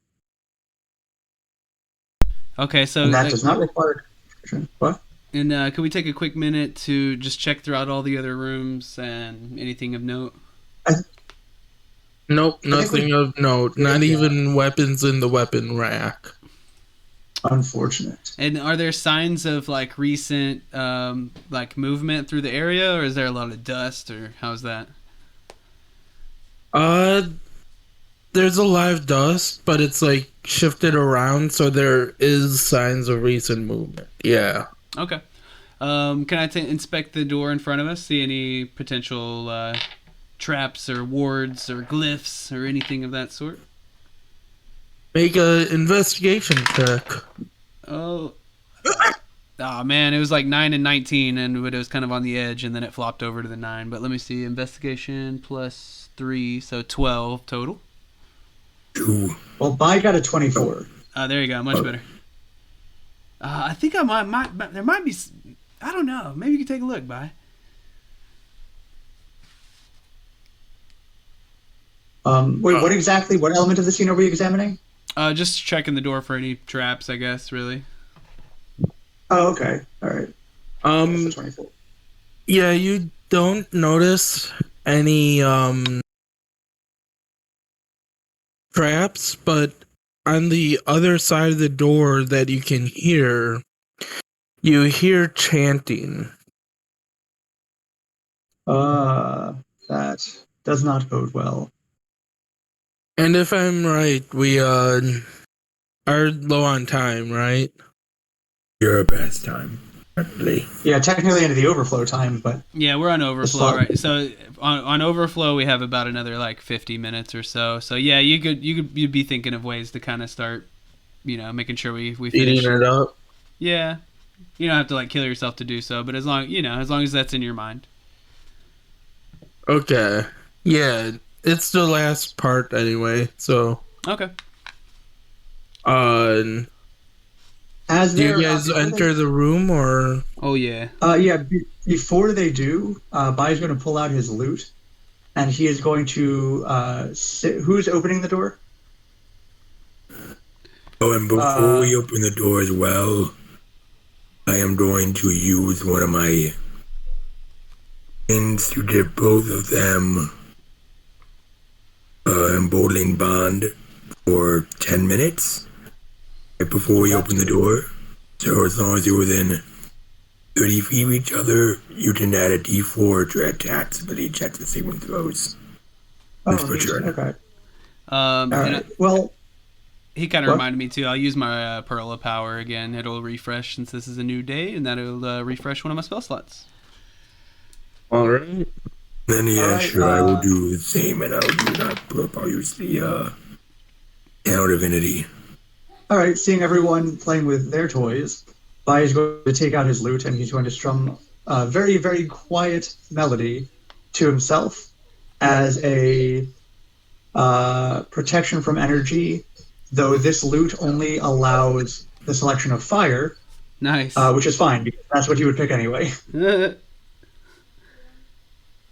Okay, so And that does not require. What? And can we take a quick minute to just check throughout all the other rooms and anything of note? Nope, nothing of note. Not even weapons in the weapon rack. Unfortunate. And are there signs of like recent like movement through the area, or is there a lot of dust, or how's that? There's a lot of dust, but it's like shifted around, so there is signs of recent movement. Yeah. Okay. Can I inspect the door in front of us? See any potential traps or wards or glyphs or anything of that sort? Make a investigation check. Oh man, it was like 9 and 19, and it was kind of on the edge, and then it flopped over to the 9. But let me see, investigation plus 3, so 12 total. Well, Bai got a 24. There you go, much better. I think I might there might be, I don't know, maybe you can take a look, Bai. Wait, what element of the scene are we examining? Just checking the door for any traps, I guess, really. Oh, okay. All right. That's a 24. Yeah, you don't notice any traps, but on the other side of the door that you can hear, you hear chanting. That does not bode well. And if I'm right, we are low on time, right? Your best time, apparently. Yeah, technically into the overflow time, but Yeah, we're on overflow, right? So on overflow, we have about another like 50 minutes or so. So yeah, you'd be thinking of ways to kind of start, making sure we finish Eating it up. Yeah, you don't have to like kill yourself to do so, but as long as that's in your mind. Okay. Yeah, it's the last part anyway. So. Okay. as Do you they're guys enter the room or? Oh yeah. Before they do, Bai's going to pull out his loot, and he is going to who's opening the door? Oh, and before we open the door as well, I am going to use one of my things to give both of them emboldening bond for 10 minutes right before we open the door. So as long as you're within 30 feet of each other, you can add a d4 to attacks ability checks the saving throws. Okay. All And right. Well, he kind of What? reminded me too. I'll use my Pearl of Power again. It'll refresh since this is a new day, and that'll refresh one of my spell slots. All right. Then yeah, Alright, sure, I will do the same, and I'll do that. I'll use the Tower Divinity. all right. Seeing everyone playing with their toys, Bai is going to take out his lute, and he's going to strum a very, very quiet melody to himself as a protection from energy, though this lute only allows the selection of fire, Nice. which is fine because that's what he would pick anyway.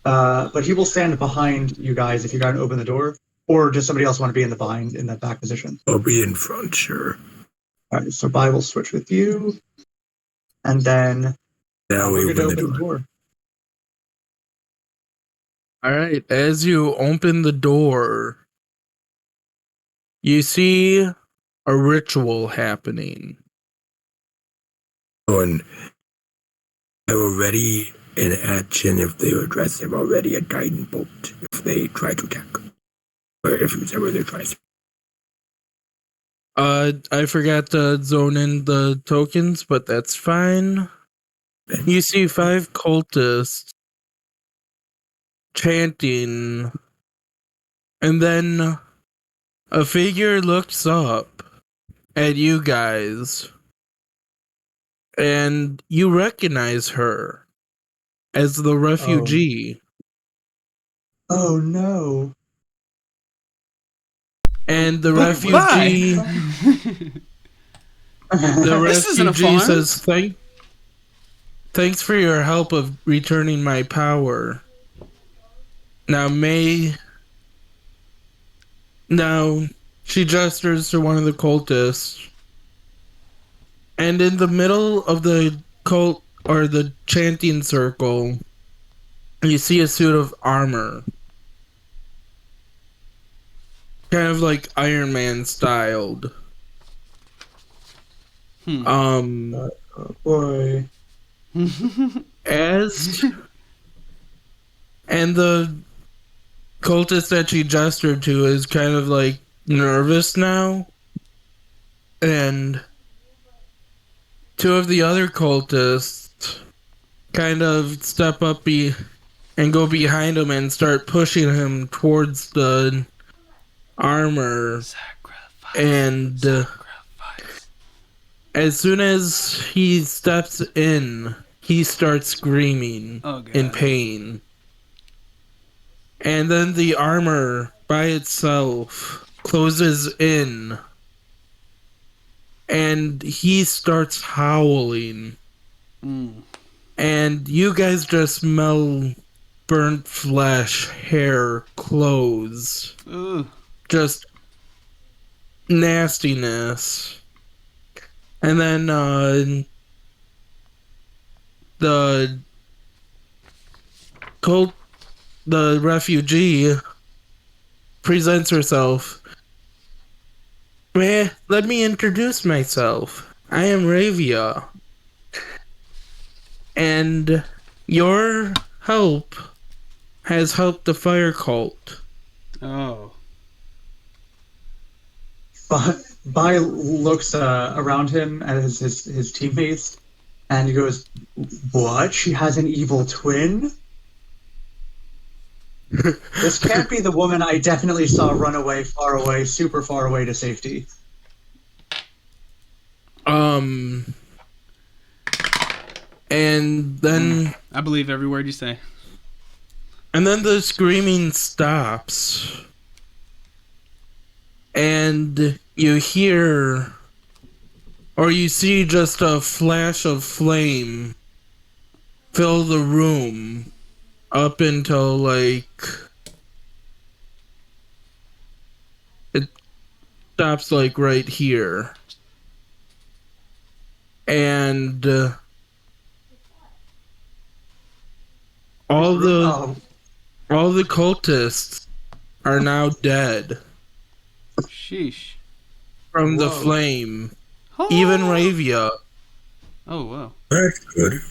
But he will stand behind you guys if you gotta open the door, or does somebody else want to be in the back position? I'll be in front, sure. All right, so Bai will switch with you, and then Now we We're good open to the open the door. door. All right, as you open the door, you see a ritual happening. Oh, and I were ready in action if they were dressed. I'm already a guiding bolt if they try to attack. Or if whoever they try to. I forgot to zone in the tokens, but that's fine. You see 5 cultists chanting, and then a figure looks up at you guys, and you recognize her as the refugee. Oh no. And the But refugee, the This isn't a refugee farm. says, "Thanks for your help of returning my power. Now, Now, she gestures to one of the cultists, and in the middle of the cult or the chanting circle, you see a suit of armor, kind of like Iron Man styled. Oh boy. As and the cultist that she gestured to is kind of like nervous now, and 2 of the other cultists kind of step up and go behind him and start pushing him towards the armor. Sacrifice. And Sacrifice. as soon as he steps in, he starts screaming Oh, God. in pain. And then the armor by itself closes in, and he starts howling. And you guys just smell burnt flesh, hair, clothes. Ooh. Just nastiness. And then the refugee presents herself. Let me introduce myself. I am Ravia. And your help has helped the fire cult. Oh. Bai looks around him at his teammates, and he goes, "What? She has an evil twin? This can't be the woman I definitely saw run away, far away, super far away to safety." And then I believe every word you say. And then the screaming stops. And you hear, or you see just a flash of flame fill the room up until, like, it stops, like, right here. And all the cultists are now dead Sheesh. from the Whoa. flame. Oh. Even Ravia. Oh, wow. That's good.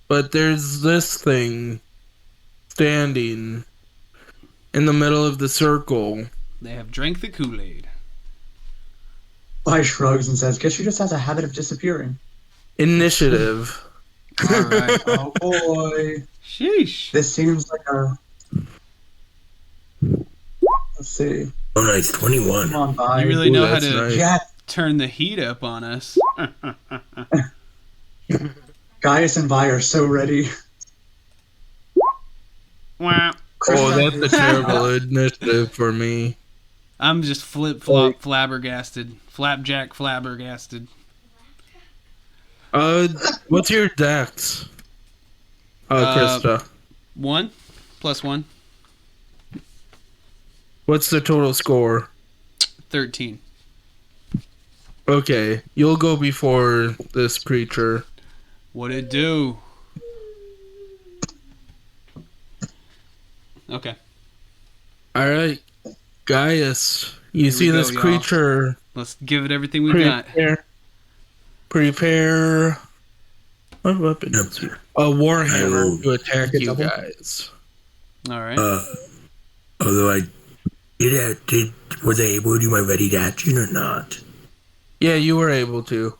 But there's this thing standing in the middle of the circle. They have drank the Kool-Aid. Bai shrugs and says, "Guess she just has a habit of disappearing." Initiative. All right. Oh boy. Sheesh. This seems like a... Let's see. Oh, nice. 21. Come on, Bai. You really Ooh, know how that's to nice. Yeah, turn the heat up on us. Gaius and Bai are so ready. Wow. Oh, that's a terrible initiative for me. I'm just flip-flop flabbergasted. Flapjack flabbergasted. What's your dex? Krista. 1 + 1. What's the total score? 13. Okay, you'll go before this creature. What it do? Okay. All right, Gaius. You Here we see go, this y'all. creature. Let's give it everything we got. Prepare. What weapon is here? A warhammer to attack Good you double. guys. All right. Although I was I able to do my ready to action or not? Yeah, you were able to.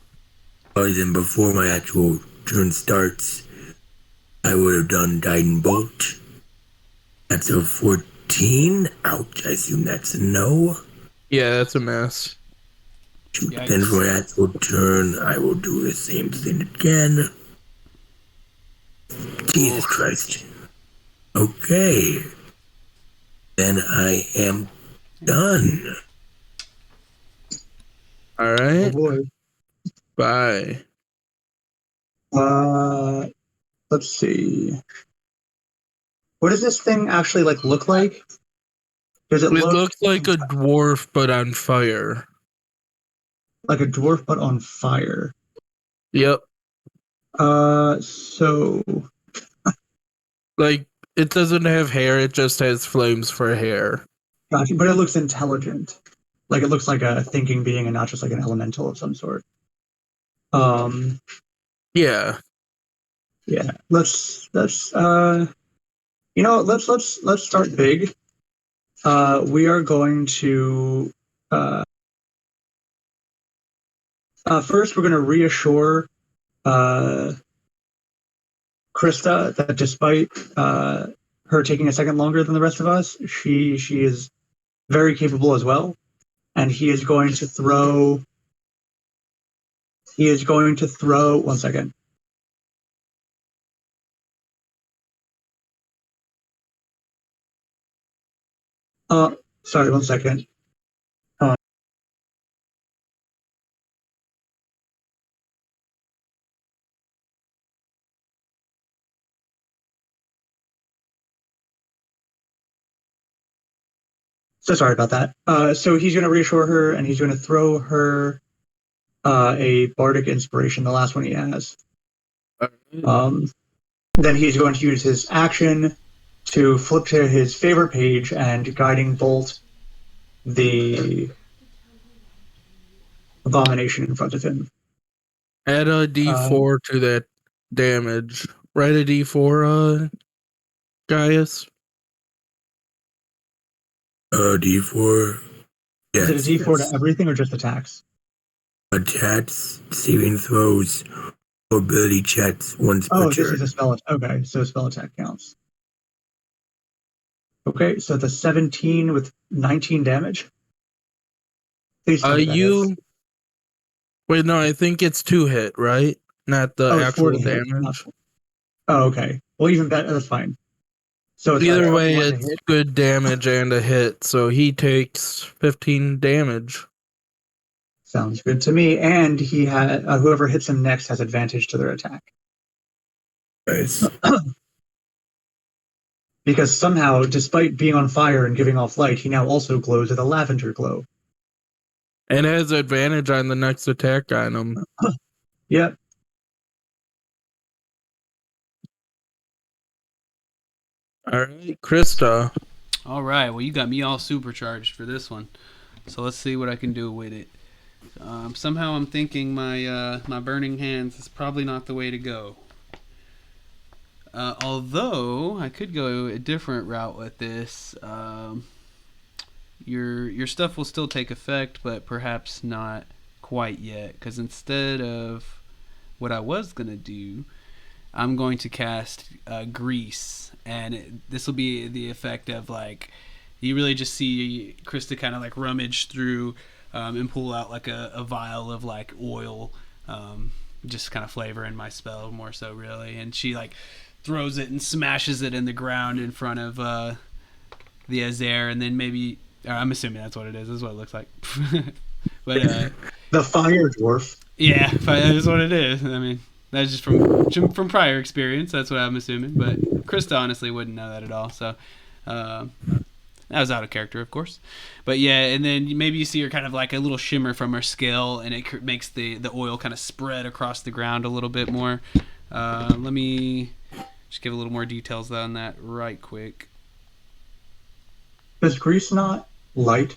Or then before my actual turn starts, I would have done Titan Bolt. That's a 14. Ouch, I assume that's a no. Yeah, that's a mess. Then for my actual turn, I will do the same thing again. Jesus Christ. Okay. Then I am done. All Oh right. boy. Bye. Let's see. What does this thing actually look like? Does it It look looks like a dwarf, but on fire. like a dwarf but on fire? Yep. So Like, it doesn't have hair, it just has flames for hair. gotcha, but it looks intelligent. Like it looks like a thinking being and not just like an elemental of some sort. Yeah. Yeah. Let's let's start big. We are going to first we're going to reassure Krista that despite her taking a second longer than the rest of us, she is very capable as well, and he is going to throw. One second. Sorry, 1 second. So sorry about that. So he's going to reassure her, and he's going to throw her a bardic inspiration, the last one he has. Then he's going to use his action to flip to his favorite page and guiding bolt the abomination in front of him. Add a d4 to that damage. Write a d4, Gaius. D4. Yes, Is it a D4 to everything or just attacks? Attacks, saving throws, or ability checks once per Oh, this turn. is a spell. Okay, so spell attack counts. Okay, so the 17 with 19 damage. Please tell me that is. Wait, no, I think it's 2-hit, right? Not the Oh, it's 4 actual to hit. damage. Oh, okay. Well, even better. That's fine. So it's Either way, 21 to it's hit. good damage and a hit, so he takes 15 damage. Sounds good to me. And he had whoever hits him next has advantage to their attack. Nice. Because somehow, despite being on fire and giving off light, he now also glows with a lavender glow. And has advantage on the next attack on him. Yep. All right, Krista. All right. Well, you got me all supercharged for this one. So let's see what I can do with it. Somehow I'm thinking my burning hands is probably not the way to go. Although I could go a different route with this. Your stuff will still take effect, but perhaps not quite yet. Because instead of what I was gonna do, I'm going to cast Grease, and this will be the effect of you really just see Krista kind of rummage through and pull out a vial of oil, just kind of flavoring my spell more so really, and she throws it and smashes it in the ground in front of the Azair, and then maybe I'm assuming that's what it is. That's what it looks like. But the fire dwarf. Yeah, that's what it is. I mean, that's just from prior experience. That's what I'm assuming. But Krista honestly wouldn't know that at all. So that was out of character, of course. But yeah, and then maybe you see her kind of a little shimmer from her skill, and it makes the oil kind of spread across the ground a little bit more. Let me just give a little more details on that right quick. Does grease not light?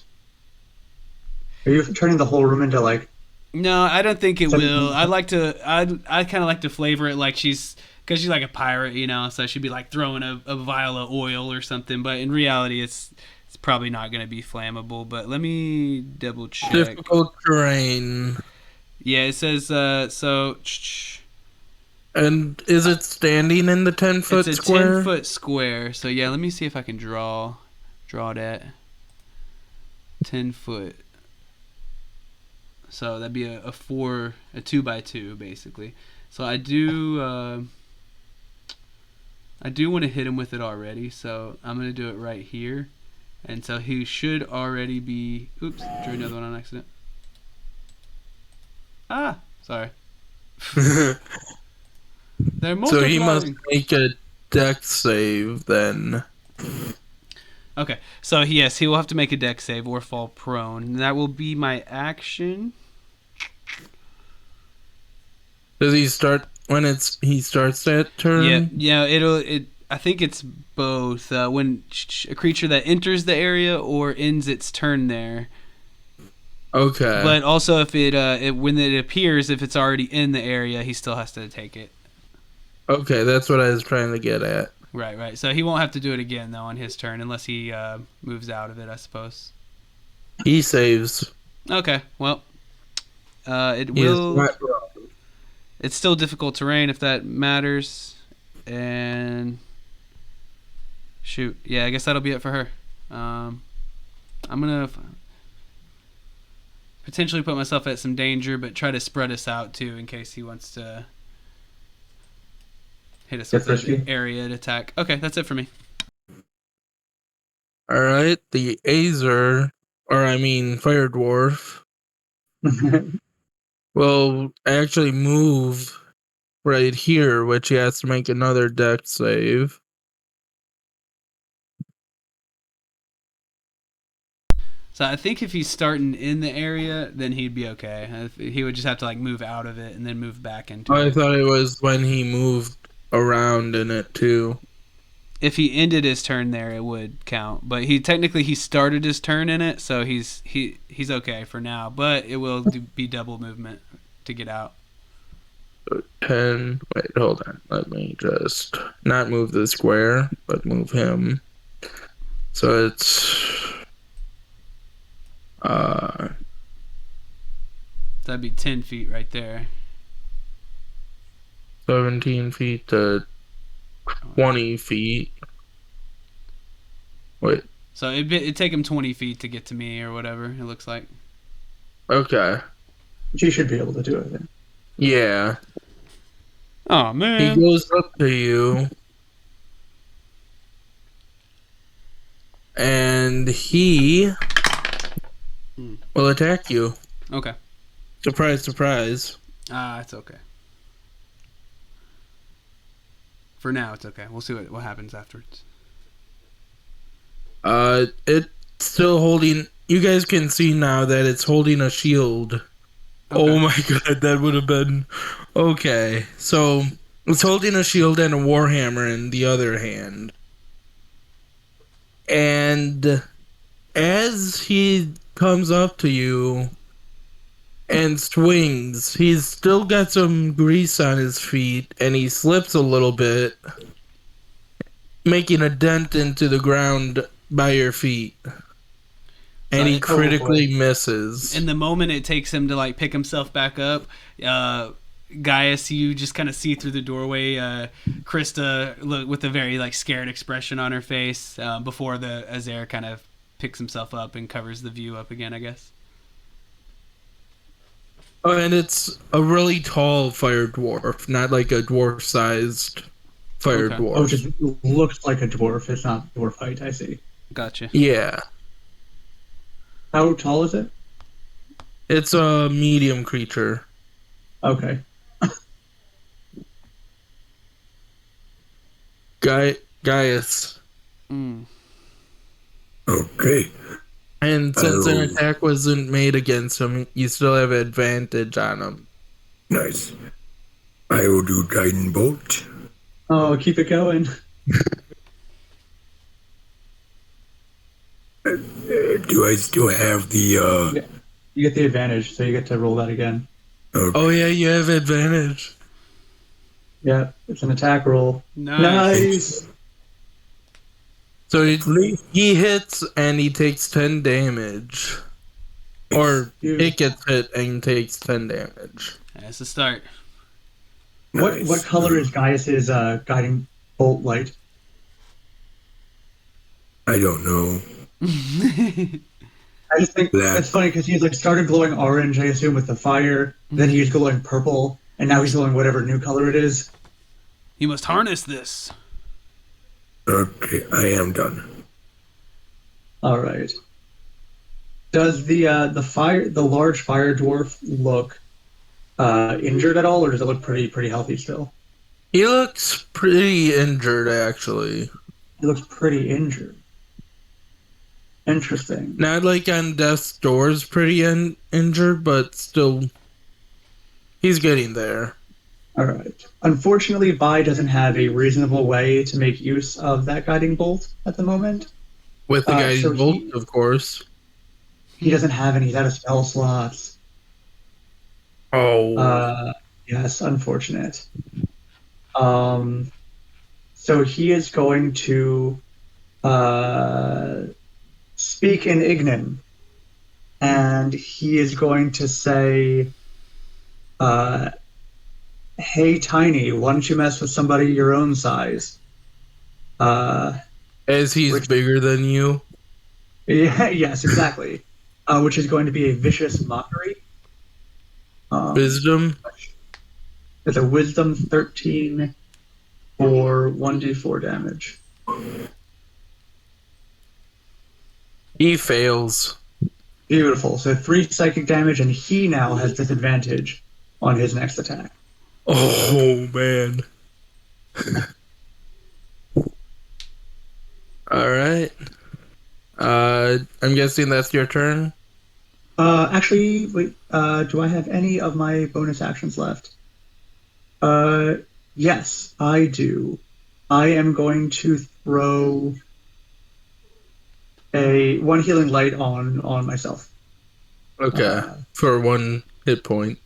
Are you turning the whole room into like? No, I don't think it will. I Something- kind of like to flavor it like because she's like a pirate, so she'd be like throwing a vial of oil or something. But in reality, it's probably not going to be flammable. But let me double check. Difficult terrain. Yeah, it says so. And is it standing in the 10-foot It's a square? 10-foot square. So yeah, let me see if I can draw that 10-foot. So that'd be a 2x2 basically. So I do want to hit him with it already. So I'm gonna do it right here, and so he should already be. Oops, drew another one on accident. Ah, sorry. They're So he must multiplying. make a dex save then. Okay, so yes, he will have to make a dex save or fall prone. And that will be my action. Does he start when he starts that turn? Yeah. I think it's both. When a creature that enters the area or ends its turn there. Okay. But also, if when it appears, if it's already in the area, he still has to take it. Okay, that's what I was trying to get at. Right. So he won't have to do it again though on his turn unless he moves out of it, I suppose. He saves. Okay. Well, it He is will. not wrong. It's still difficult terrain if that matters. And shoot, yeah, I guess that'll be it for her. I'm gonna potentially put myself at some danger, but try to spread us out too in case he wants to hit us with an area attack. Okay, that's it for me. All right, the Azer, Fire Dwarf, will actually move right here, which he has to make another dex save. So I think if he's starting in the area, then he'd be okay. He would just have to like move out of it and then move back into I it. thought it was when he moved around in it too. If he ended his turn there, it would count. But he started his turn in it, so he's okay for now. But it will be double movement to get out. 10. Wait, hold on. Let me just not move the square, but move him. So it's That'd be 10 feet right there. 17 feet to 20 feet. Wait. So it'd take him 20 feet to get to me or whatever, it looks like. Okay. She should be able to do it then. Yeah. Oh, He man. goes up to you. And he will attack you. Okay. Surprise, surprise. It's okay. For now, it's okay. We'll see what happens afterwards. It's still holding. You guys can see now that it's holding a shield. Okay. Oh my god, that would have been okay. So it's holding a shield and a warhammer in the other hand. And as he comes up to you and swings, he's still got some grease on his feet, and he slips a little bit, making a dent into the ground by your feet. And he critically misses. In the moment it takes him to like pick himself back up, Gaius, you just kind of see through the doorway Krista look with a very like scared expression on her face before the Azer kind of picks himself up and covers the view up again, I guess. Oh, and it's a really tall fire dwarf, not like a dwarf-sized fire Okay. dwarf. Oh, it just looks like a dwarf. It's not dwarf height. I see. Gotcha. Yeah. How tall is it? It's a medium creature. Okay. Gaius. Okay. And since an attack wasn't made against him, you still have advantage on him. Nice. I will do Guiding Bolt. Oh, keep it going. Do I still have the, Yeah. You get the advantage, so you get to roll that again. okay. Oh yeah, you have advantage. Yeah, it's an attack roll. Nice. So he hits and he takes 10 damage. Or it gets hit and takes 10 damage. That's the start. What Nice. color is Gaius's guiding bolt light? I don't know. I just think Black. that's funny because he's like started glowing orange, I assume, with the fire. Then he's glowing purple, and now he's glowing whatever new color it is. You must harness this. Okay, I am done. All right. Does the large fire dwarf look injured at all, or does it look pretty healthy still? He looks pretty injured, actually. He looks pretty injured. Interesting. Not like on death's door's pretty injured, but still, he's getting there. All right. Unfortunately, Vi doesn't have a reasonable way to make use of that guiding bolt at the moment. With the guiding so bolt, of course. He doesn't have any. He's out of spell slots. Oh. Yes, unfortunate. So he is going to speak in Ignan, and he is going to say, "Hey, Tiny, why don't you mess with somebody your own size?" As he's bigger than you. Yeah, yes, exactly. Which is going to be a vicious mockery. Wisdom. It's a Wisdom 13 for 1d4 damage. He fails. Beautiful. So 3 psychic damage, and he now has disadvantage on his next attack. Oh, man. Alright. I'm guessing that's your turn? Actually, wait, do I have any of my bonus actions left? Yes, I do. I am going to throw one healing light on myself. Okay. For 1 hit point.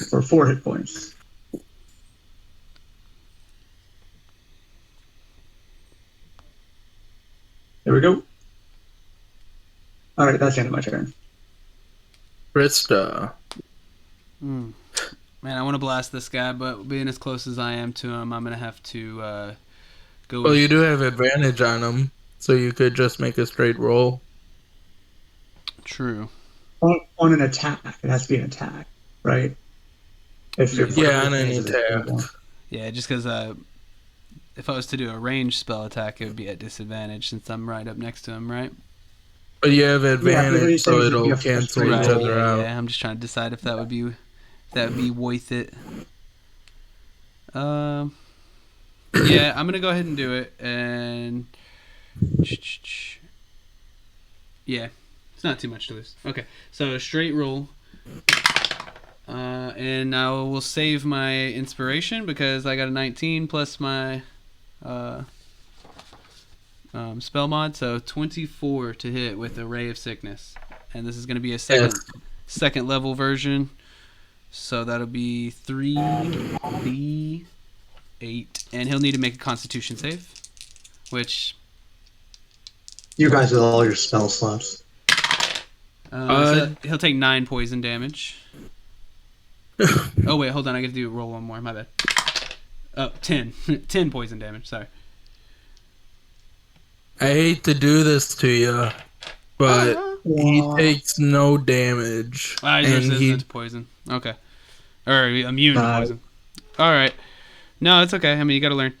For 4 hit points. There we go. Alright, that's the end of my turn. Krista. Man, I want to blast this guy, but being as close as I am to him, I'm going to have to go Well, with... you do have advantage on him, so you could just make a straight roll. True. On an attack. It has to be an attack, right? Yeah, on an attack. Yeah, just because if I was to do a ranged spell attack, it would be at disadvantage since I'm right up next to him, right? But you have advantage, so it'll cancel each Right, other out. Yeah, I'm just trying to decide if that would be worth it. Yeah, I'm gonna go ahead and do it, and yeah, it's not too much to lose. Okay, so straight roll, and I will save my inspiration because I got a 19 plus my spell mod, so 24 to hit with a Ray of Sickness, and this is going to be a second level version, so that'll be 3d8, and he'll need to make a Constitution save, which You guys with all your spell slots. so he'll take 9 poison damage. Oh wait, hold on, I got to roll one more. My bad. Oh, 10 10 poison damage. Sorry. I hate to do this to you, but he takes no damage. He's resistant to poison. Okay. Or immune to poison. Alright. No, it's okay. I mean, you gotta learn.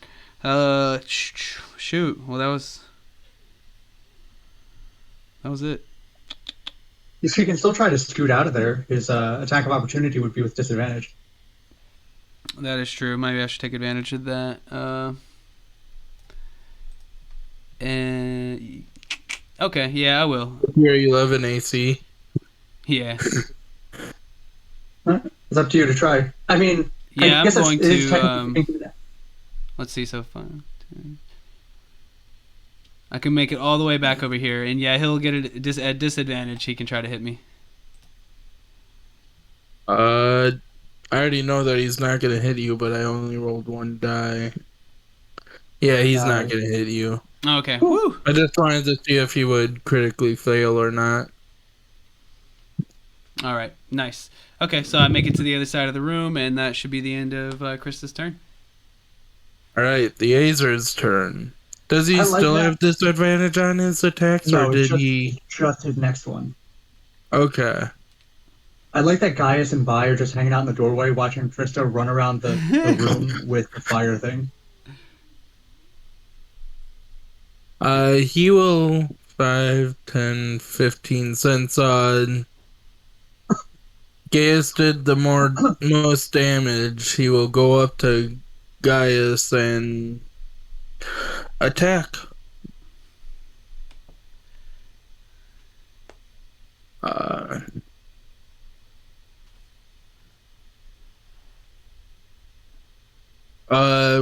Shoot. Well, that was it. If he can still try to scoot out of there, his attack of opportunity would be with disadvantage. That is true. Maybe I should take advantage of that. And okay, yeah, I will. You're 11 AC. Yeah. It's up to you to try. I mean, Yeah, I'm guess going it is to. technically Let's see. So fun. I can make it all the way back over here, and yeah, he'll get it at disadvantage. He can try to hit me. I already know that he's not gonna hit you, but I only rolled one die. Yeah, he's not gonna hit you. Okay. Woo. I just wanted to see if he would critically fail or not. All right. Nice. Okay, so I make it to the other side of the room, and that should be the end of Krista's turn. All right, the Azer's turn. Does he I like still that. have disadvantage on his attacks, No, or it's did he? just his next one. Okay. I like that Gaius and Vi are just hanging out in the doorway watching Krista run around the room with the fire thing. He will 5, 10, 15 since Gaius did the most damage. He will go up to Gaius and attack.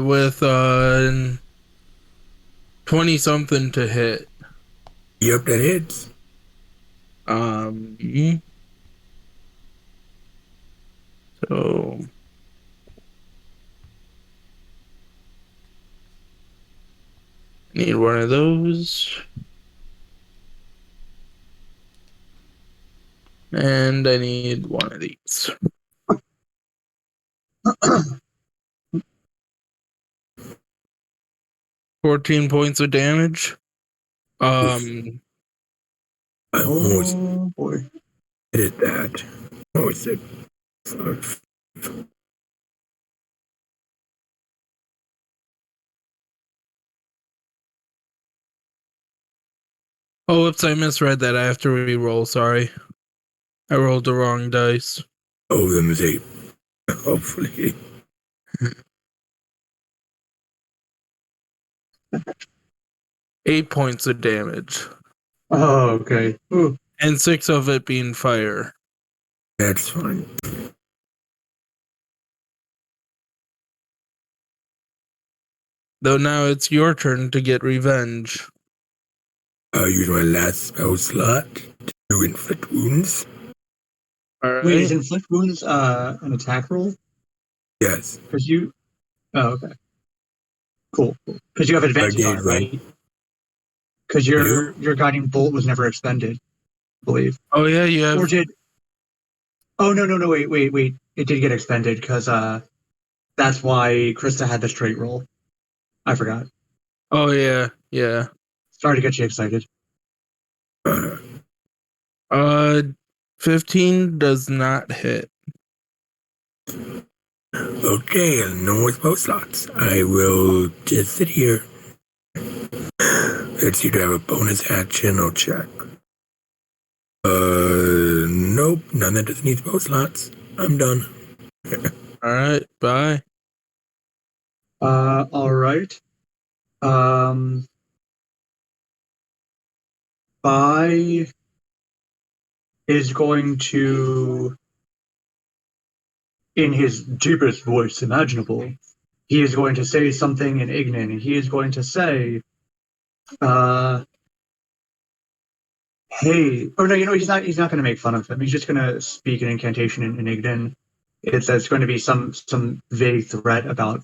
With 20 something to hit. Yep, that hits. So need one of those. And I need one of these. 14 points of damage. I almost Oh boy. did that. Oh, it's a fuck. Oh, whoops, I misread that. I have to re-roll, sorry. I rolled the wrong dice. Oh, them is 8. Hopefully. 8 points of damage. Oh, okay. Ooh. And 6 of it being fire. That's fine. Though now it's your turn to get revenge. Use my last spell slot to inflict wounds. Alright. Wait, is inflict wounds an attack roll? Yes. Because you. Oh, okay. Cool. Because you have advantage on it, right? Because your guiding bolt was never expended, I believe. Oh yeah, you have. Or did? Oh no! Wait! It did get expended because that's why Krista had the straight roll. I forgot. Oh yeah. Sorry to get you excited. 15 does not hit. Okay, no more spell slots. I will just sit here. Let's see, do I have a bonus action? I'll check. Nope, none that doesn't need spell slots. I'm done. Alright, bye. All right. Vi is going to, in his deepest voice imaginable, he is going to say something in Ignan. He is going to say, hey, or no, he's not going to make fun of him. He's just going to speak an incantation in Ignan. It's going to be some vague threat about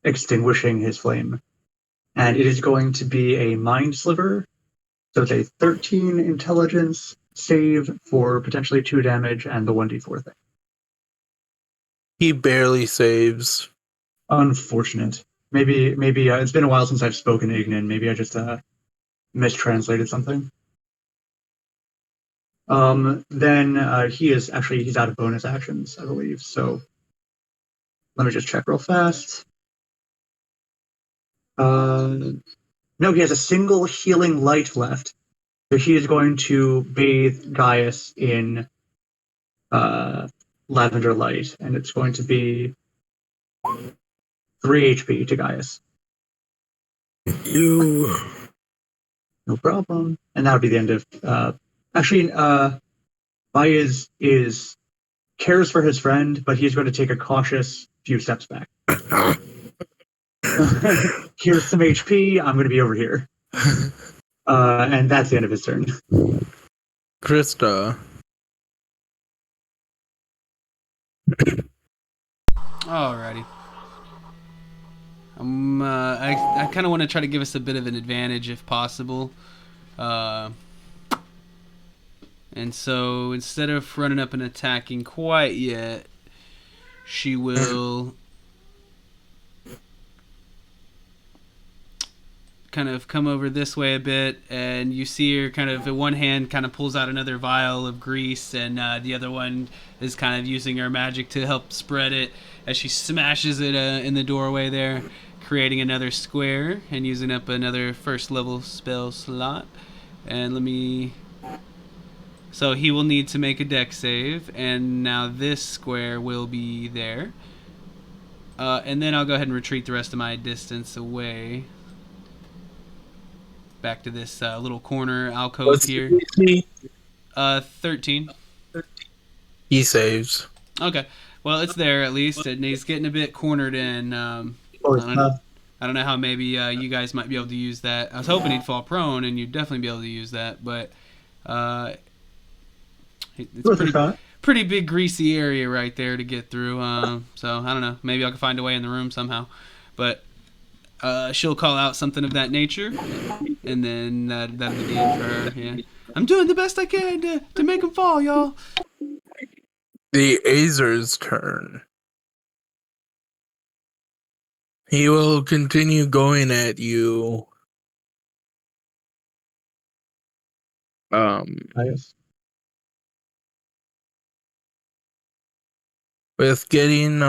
extinguishing his flame. And it is going to be a mind sliver. So it's a 13 intelligence save for potentially 2 damage and the 1d4 thing. He barely saves. Unfortunate. Maybe it's been a while since I've spoken to Ignan. Maybe I just mistranslated something. Then he's out of bonus actions, I believe. So let me just check real fast. No, he has a single healing light left. So he is going to bathe Gaius in lavender light, and it's going to be 3 HP to Gaius. You. No problem. And that would be the end of. Vi is cares for his friend, but he's going to take a cautious few steps back. Here's some HP. I'm going to be over here. And that's the end of his turn. Krista. Alrighty. I kind of want to try to give us a bit of an advantage if possible. And so instead of running up and attacking quite yet, she will kind of come over this way a bit, and you see her kind of in one hand kind of pulls out another vial of grease, and the other one is kind of using her magic to help spread it as she smashes it in the doorway there, creating another square and using up another first level spell slot. And so he will need to make a dex save, and now this square will be there. And then I'll go ahead and retreat the rest of my distance away. Back to this little corner alcove What's here. the 13. He saves. Okay. Well, it's there at least, and he's getting a bit cornered in. I don't know how maybe you guys might be able to use that. I was hoping he'd fall prone, and you'd definitely be able to use that, but it's pretty big greasy area right there to get through. So I don't know. Maybe I can find a way in the room somehow, but she'll call out something of that nature, and then that'll be the end for her. Yeah, I'm doing the best I can to make him fall, y'all. The Azer's turn. He will continue going at you. With getting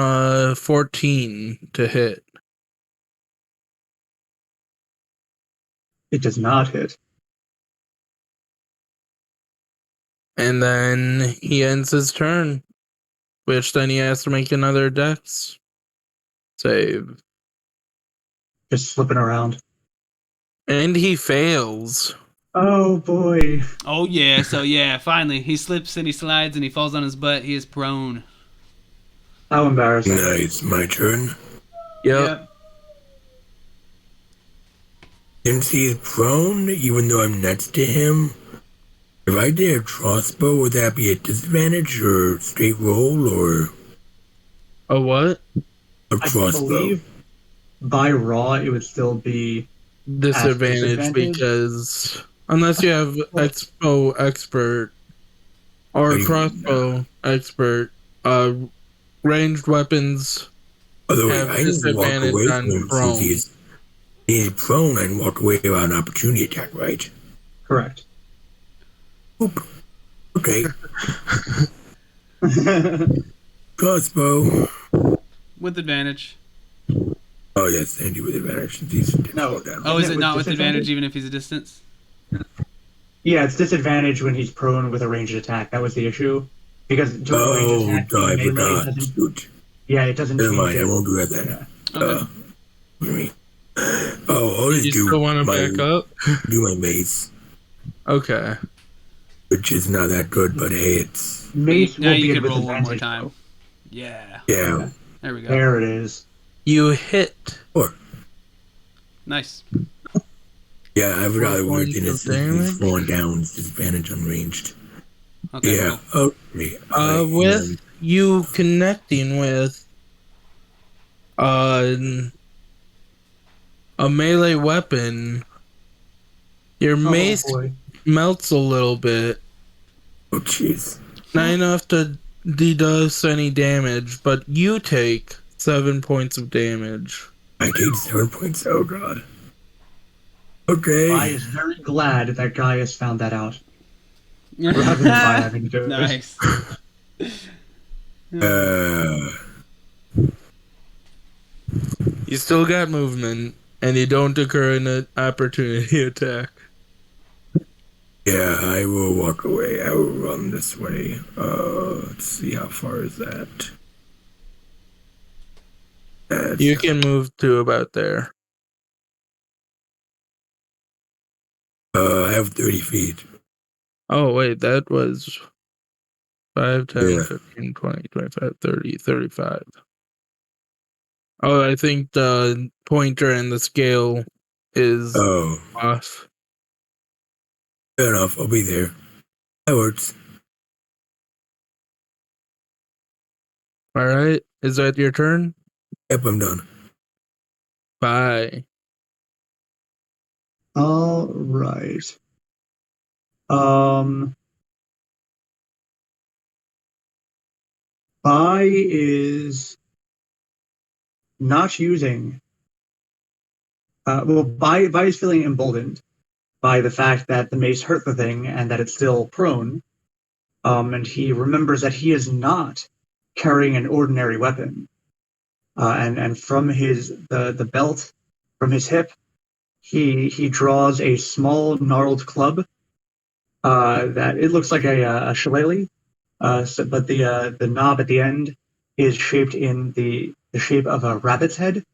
14 to hit. It does not hit. And then he ends his turn, which then he has to make another dex save. Just slipping around. And he fails. Oh boy. Oh yeah, so yeah, finally he slips and he slides and he falls on his butt. He is prone. How embarrassing. Nice, my turn. Yep. Since he's prone, even though I'm next to him, if I did a crossbow, would that be a disadvantage or straight roll or A what? a I crossbow? believe by raw it would still be Disadvantage because unless you have expo expert or crossbow expert, ranged weapons Although have I just walk disadvantage away on from him prone. since he's prone and walk away without an opportunity attack, right? correct. Oop. Okay. Crossbow. With advantage. Oh yes, Andy with advantage since he's No. down. Oh, is Isn't it it not with with advantage disadvantage? even if he's a distance? Yeah, it's disadvantage when he's prone with a ranged attack. That was the issue. Because during a ranged attack, the I melee forgot. doesn't. Shoot. Yeah, it doesn't Never change mind, I it. won't do that then. Okay. I'll just You do still want to my, back up? do my mace, Okay. which is not that good, but hey, it's Mace Now will you be can at roll one more disadvantage. time. though. Yeah. yeah. There we go. There it is. You hit. Or Nice. yeah, I've rather weird points than of it's damage? falling down. It's disadvantage unranged. Okay. Yeah. Cool. Okay. With you connecting with a melee weapon, your mace boy. melts a little bit. Oh jeez. Not enough to deduce any damage, but you take 7 points of damage. I take 7 points. Oh god. Okay. I is very glad that Gaius found that out. Rather than I having to do it. Nice. You still got movement, and you don't occur in an opportunity attack. Yeah, I will walk away. I will run this way. Let's see, how far is that? You can move to about there. I have 30 feet. Oh, wait, that was 5, 10, Yeah. 15, 20, 25, 30, 35. Oh, I think the pointer and the scale is Oh, off. fair enough. I'll be there. That works. All right. Is that your turn? Yep, I'm done. Bye. All right. Um, Bai is not using. Bai is feeling emboldened by the fact that the mace hurt the thing and that it's still prone. And he remembers that he is not carrying an ordinary weapon. And from the belt from his hip, he draws a small gnarled club that it looks like a shillelagh, but the knob at the end is shaped in the shape of a rabbit's head,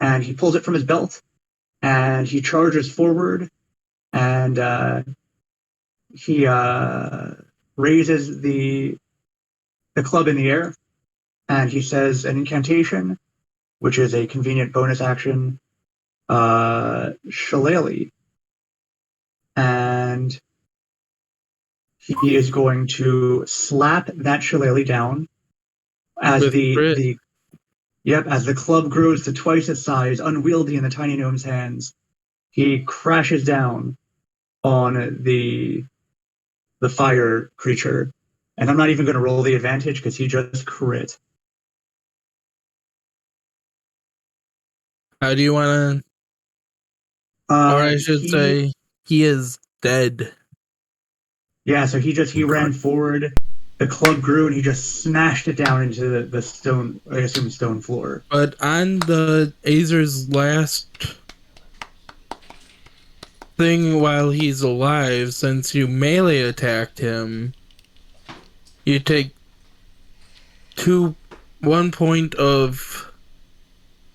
and he pulls it from his belt and he charges forward and he raises the club in the air and he says an incantation, which is a convenient bonus action, shillelagh, and he is going to slap that shillelagh down as With crit. as the club grows to twice its size, unwieldy in the tiny gnome's hands. He crashes down on the fire creature, and I'm not even going to roll the advantage because he just crit. How do you want to? Or I should say, he is dead. Yeah, so he ran forward. The club grew, and he just smashed it down into the stone. I assume stone floor. But on the Azer's last thing while he's alive, since you melee attacked him, you take 1 point of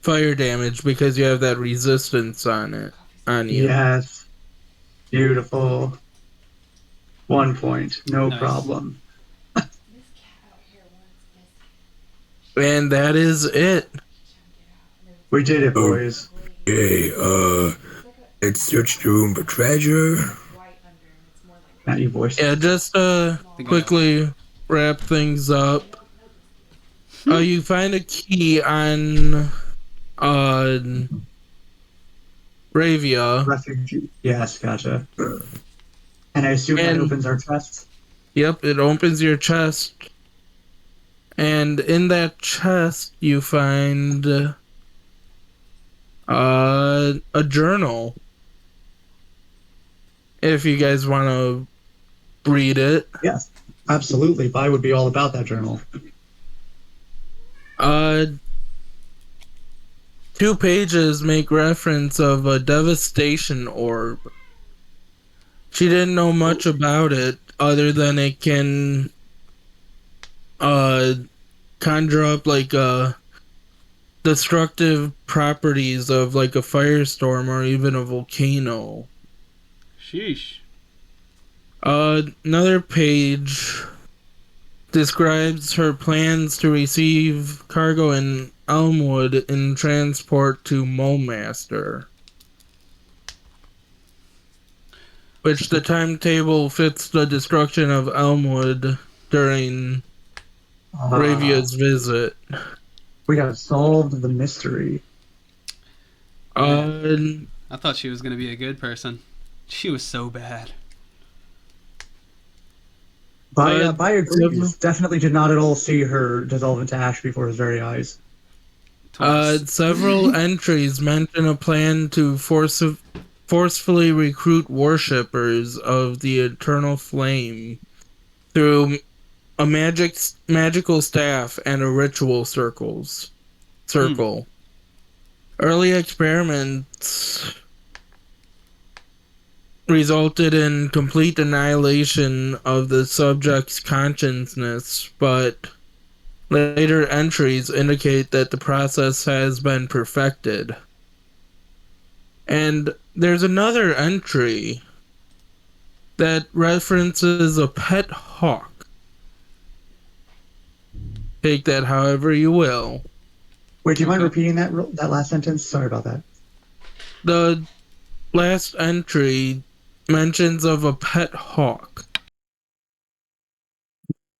fire damage because you have that resistance on you. Yes, beautiful. 1 point, no Nice. problem. And that is it. We did it, boys. Okay, let's search the room for treasure. Not you, boys. Yeah, just quickly wrap things up. You find a key on Ravia. Refugee. Yes, gotcha. And I assume that opens our chest. Yep, it opens your chest. And in that chest you find a journal. If you guys want to read it. Yes, absolutely. Bai would be all about that journal. 2 pages make reference of a devastation orb. She didn't know much about it other than it can conjure up like destructive properties of like a firestorm or even a volcano. Sheesh. Another page describes her plans to receive cargo in Elmwood and transport to Mulmaster, which the timetable fits the destruction of Elmwood during Ravia's visit. We have solved the mystery. I thought she was going to be a good person. She was so bad. Bai agrees. Definitely did not at all see her dissolve into ash before his very eyes. Several entries mention a plan to forcefully recruit worshippers of the Eternal Flame through a magical staff and a ritual circle. Early experiments resulted in complete annihilation of the subject's consciousness, but later entries indicate that the process has been perfected. And there's another entry that references a pet hawk take that however you will. Wait, do you mind Okay. repeating that last sentence? Sorry about that. The last entry mentions of a pet hawk.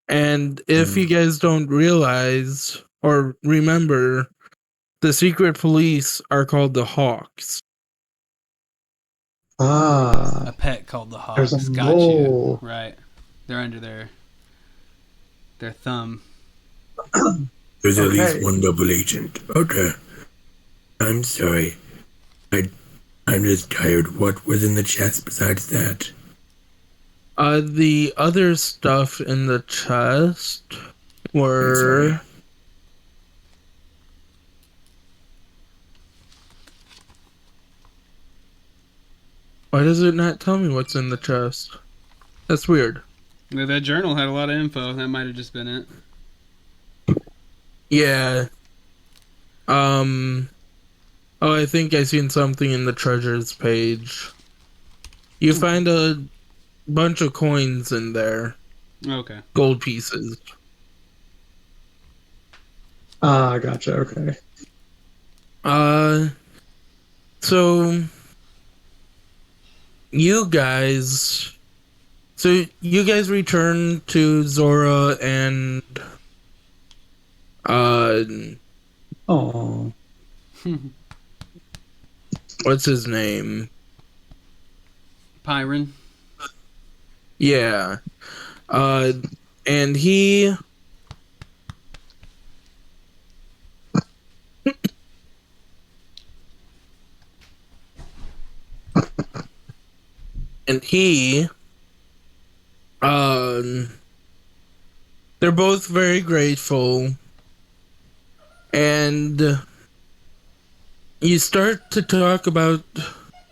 And if you guys don't realize or remember, the secret police are called the Hawks. A Ah, pet called the there's a Hawks. Got you. mole. Right. They're under their thumb. There's at least Okay. one double agent. Okay. I'm sorry. I'm just tired. What was in the chest besides that? The other stuff in the chest I'm sorry. were why does it not tell me what's in the chest? That's weird. Yeah, that journal had a lot of info. That might have just been it. Yeah. Oh, I think I seen something in the treasures page. You find a bunch of coins in there, Okay. gold pieces. Ah, gotcha. Okay. So you guys, return to Zora and uh, Oh, what's his name? Pyron. Yeah. And he and he they're both very grateful, and you start to talk about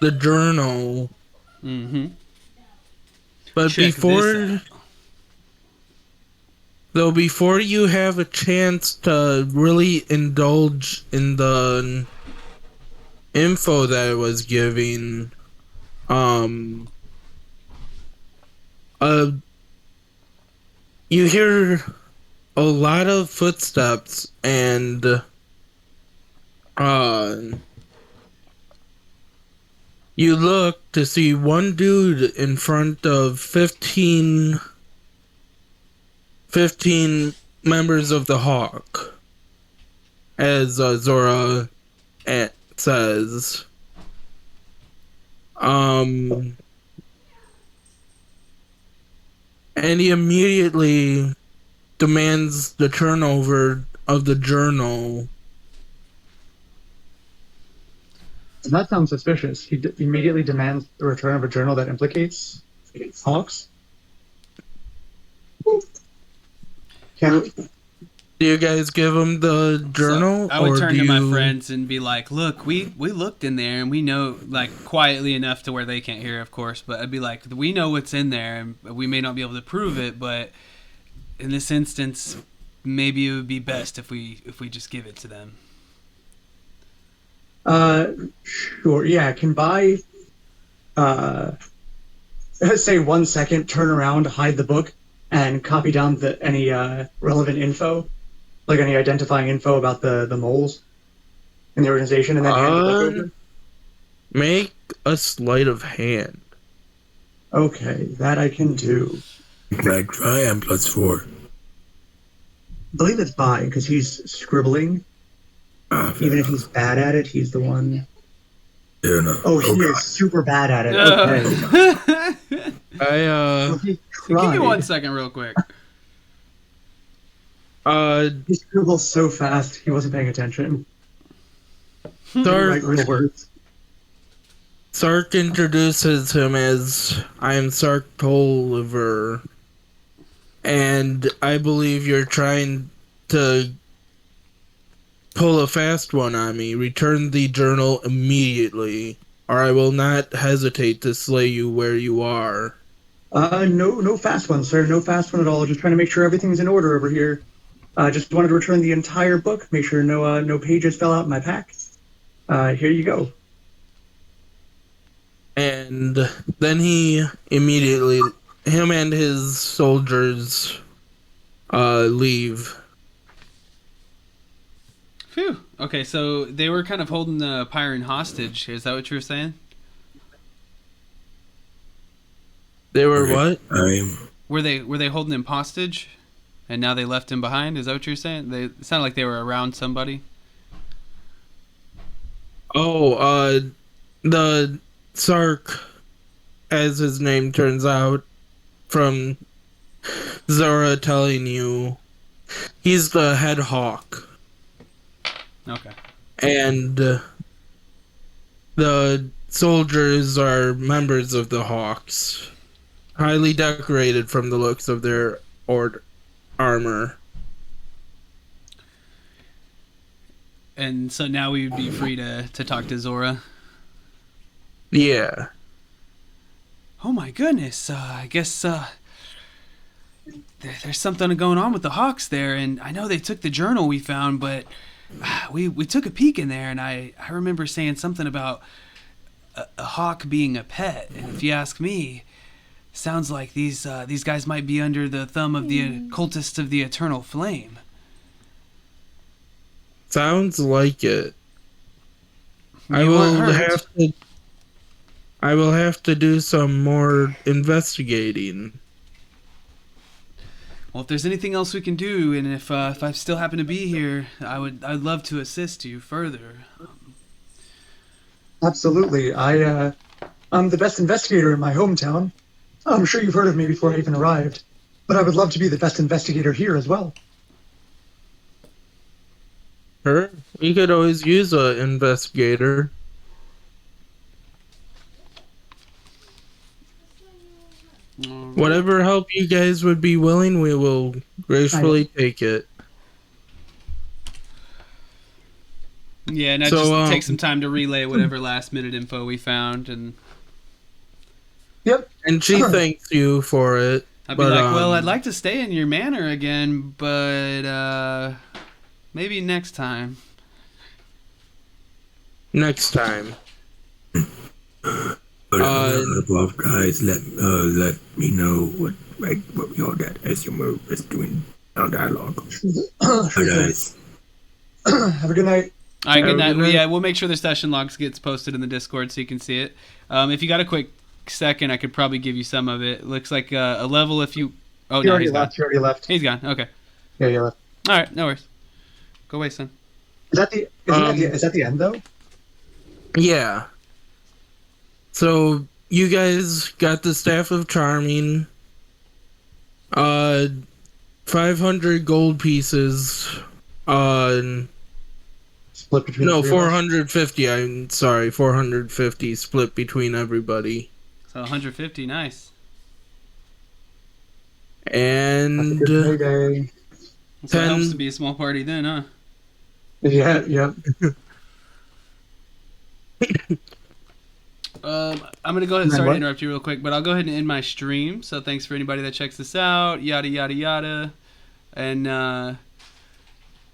the journal, Mm-hmm. but Check this out. before you have a chance to really indulge in the info that it was giving, uh you hear a lot of footsteps, and you look to see one dude in front of 15 members of the Hawk, as Zora says. And he immediately demands the turnover of the journal. that sounds suspicious. He immediately demands the return of a journal that implicates Hawks. Can Do you guys give him the journal, So I would or turn do to my you? friends and be like, "Look, we looked in there and we know, like, quietly enough to where they can't hear, of course. But I'd be like, we know what's in there, and we may not be able to prove it, but in this instance, maybe it would be best if we just give it to them." Sure. Yeah, can buy say 1 second, turn around, hide the book, and copy down any relevant info, like any identifying info about the moles in the organization, and then hand the book over. Make a sleight of hand. Okay, that I can do. Can I try? I'm +4. I believe it's by because he's scribbling. Even if he's bad at it, he's the one. Fair enough. Oh, he is super bad at it. Okay. Give me 1 second, real quick. He scribbles so fast, he wasn't paying attention. Sark, Right words. Sark introduces him as, "I am Sark Tolliver, and I believe you're trying to pull a fast one on me. Return the journal immediately, or I will not hesitate to slay you where you are." No fast one, sir. No fast one at all. Just trying to make sure everything's in order over here. Just wanted to return the entire book. Make sure no pages fell out in my pack. Here you go. And then he immediately, him and his soldiers, leave. Phew. Okay, so they were kind of holding the Pyron hostage. Is that what you were saying? They were Okay, what? Were they holding him hostage, and now they left him behind? Is that what you're saying? They it sounded like they were around somebody. Oh, the Sark, as his name turns out, from Zora telling you, he's the head hawk, Okay. and the soldiers are members of the Hawks, highly decorated from the looks of their armor. And so now we would be free to talk to Zora. Yeah. Oh my goodness! I guess there's something going on with the Hawks there, and I know they took the journal we found, but we took a peek in there, and I remember saying something about a hawk being a pet, and if you ask me, sounds like these guys might be under the thumb of the cultists of the Eternal Flame. Sounds like it. You I weren't will hurt. have to do some more investigating. Well, if there's anything else we can do, and if I still happen to be here, I'd love to assist you further. Absolutely. I'm the best investigator in my hometown. I'm sure you've heard of me before I even arrived, but I would love to be the best investigator here as well. Sure. We could always use an investigator. Alright. Whatever help you guys would be willing, we will gracefully take it. Yeah, and I So, just take some time to relay whatever last minute info we found, and Yep. And she thanks you for it. I'd be but, like, well, I'd like to stay in your manor again, but maybe next time. next time. But above, guys, let me know what we all got as you move. Let's doing our dialogue. Bye, guys. Have a good night. All right, good Have a night. good night. Yeah, we'll make sure the session logs gets posted in the Discord so you can see it. If you got a quick second, I could probably give you some of it. Looks like a level if you... Oh, You no, already he's gone. left. You already left. He's gone. Okay. Yeah, you left. All right, no worries. Go away, son. Is that the end though? Yeah. So you guys got the Staff of Charming. 500 gold pieces. Split between No, the three of us? 450. I'm sorry, 450 split between everybody. So 150, nice. That's a And good payday. So it helps 10 to be a small party then, huh? Yeah, yeah. I'm gonna go ahead. And then Sorry to what? interrupt you real quick, but I'll go ahead and end my stream. So thanks for anybody that checks this out. Yada yada yada, and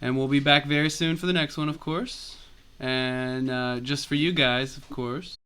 we'll be back very soon for the next one, of course. And just for you guys, of course.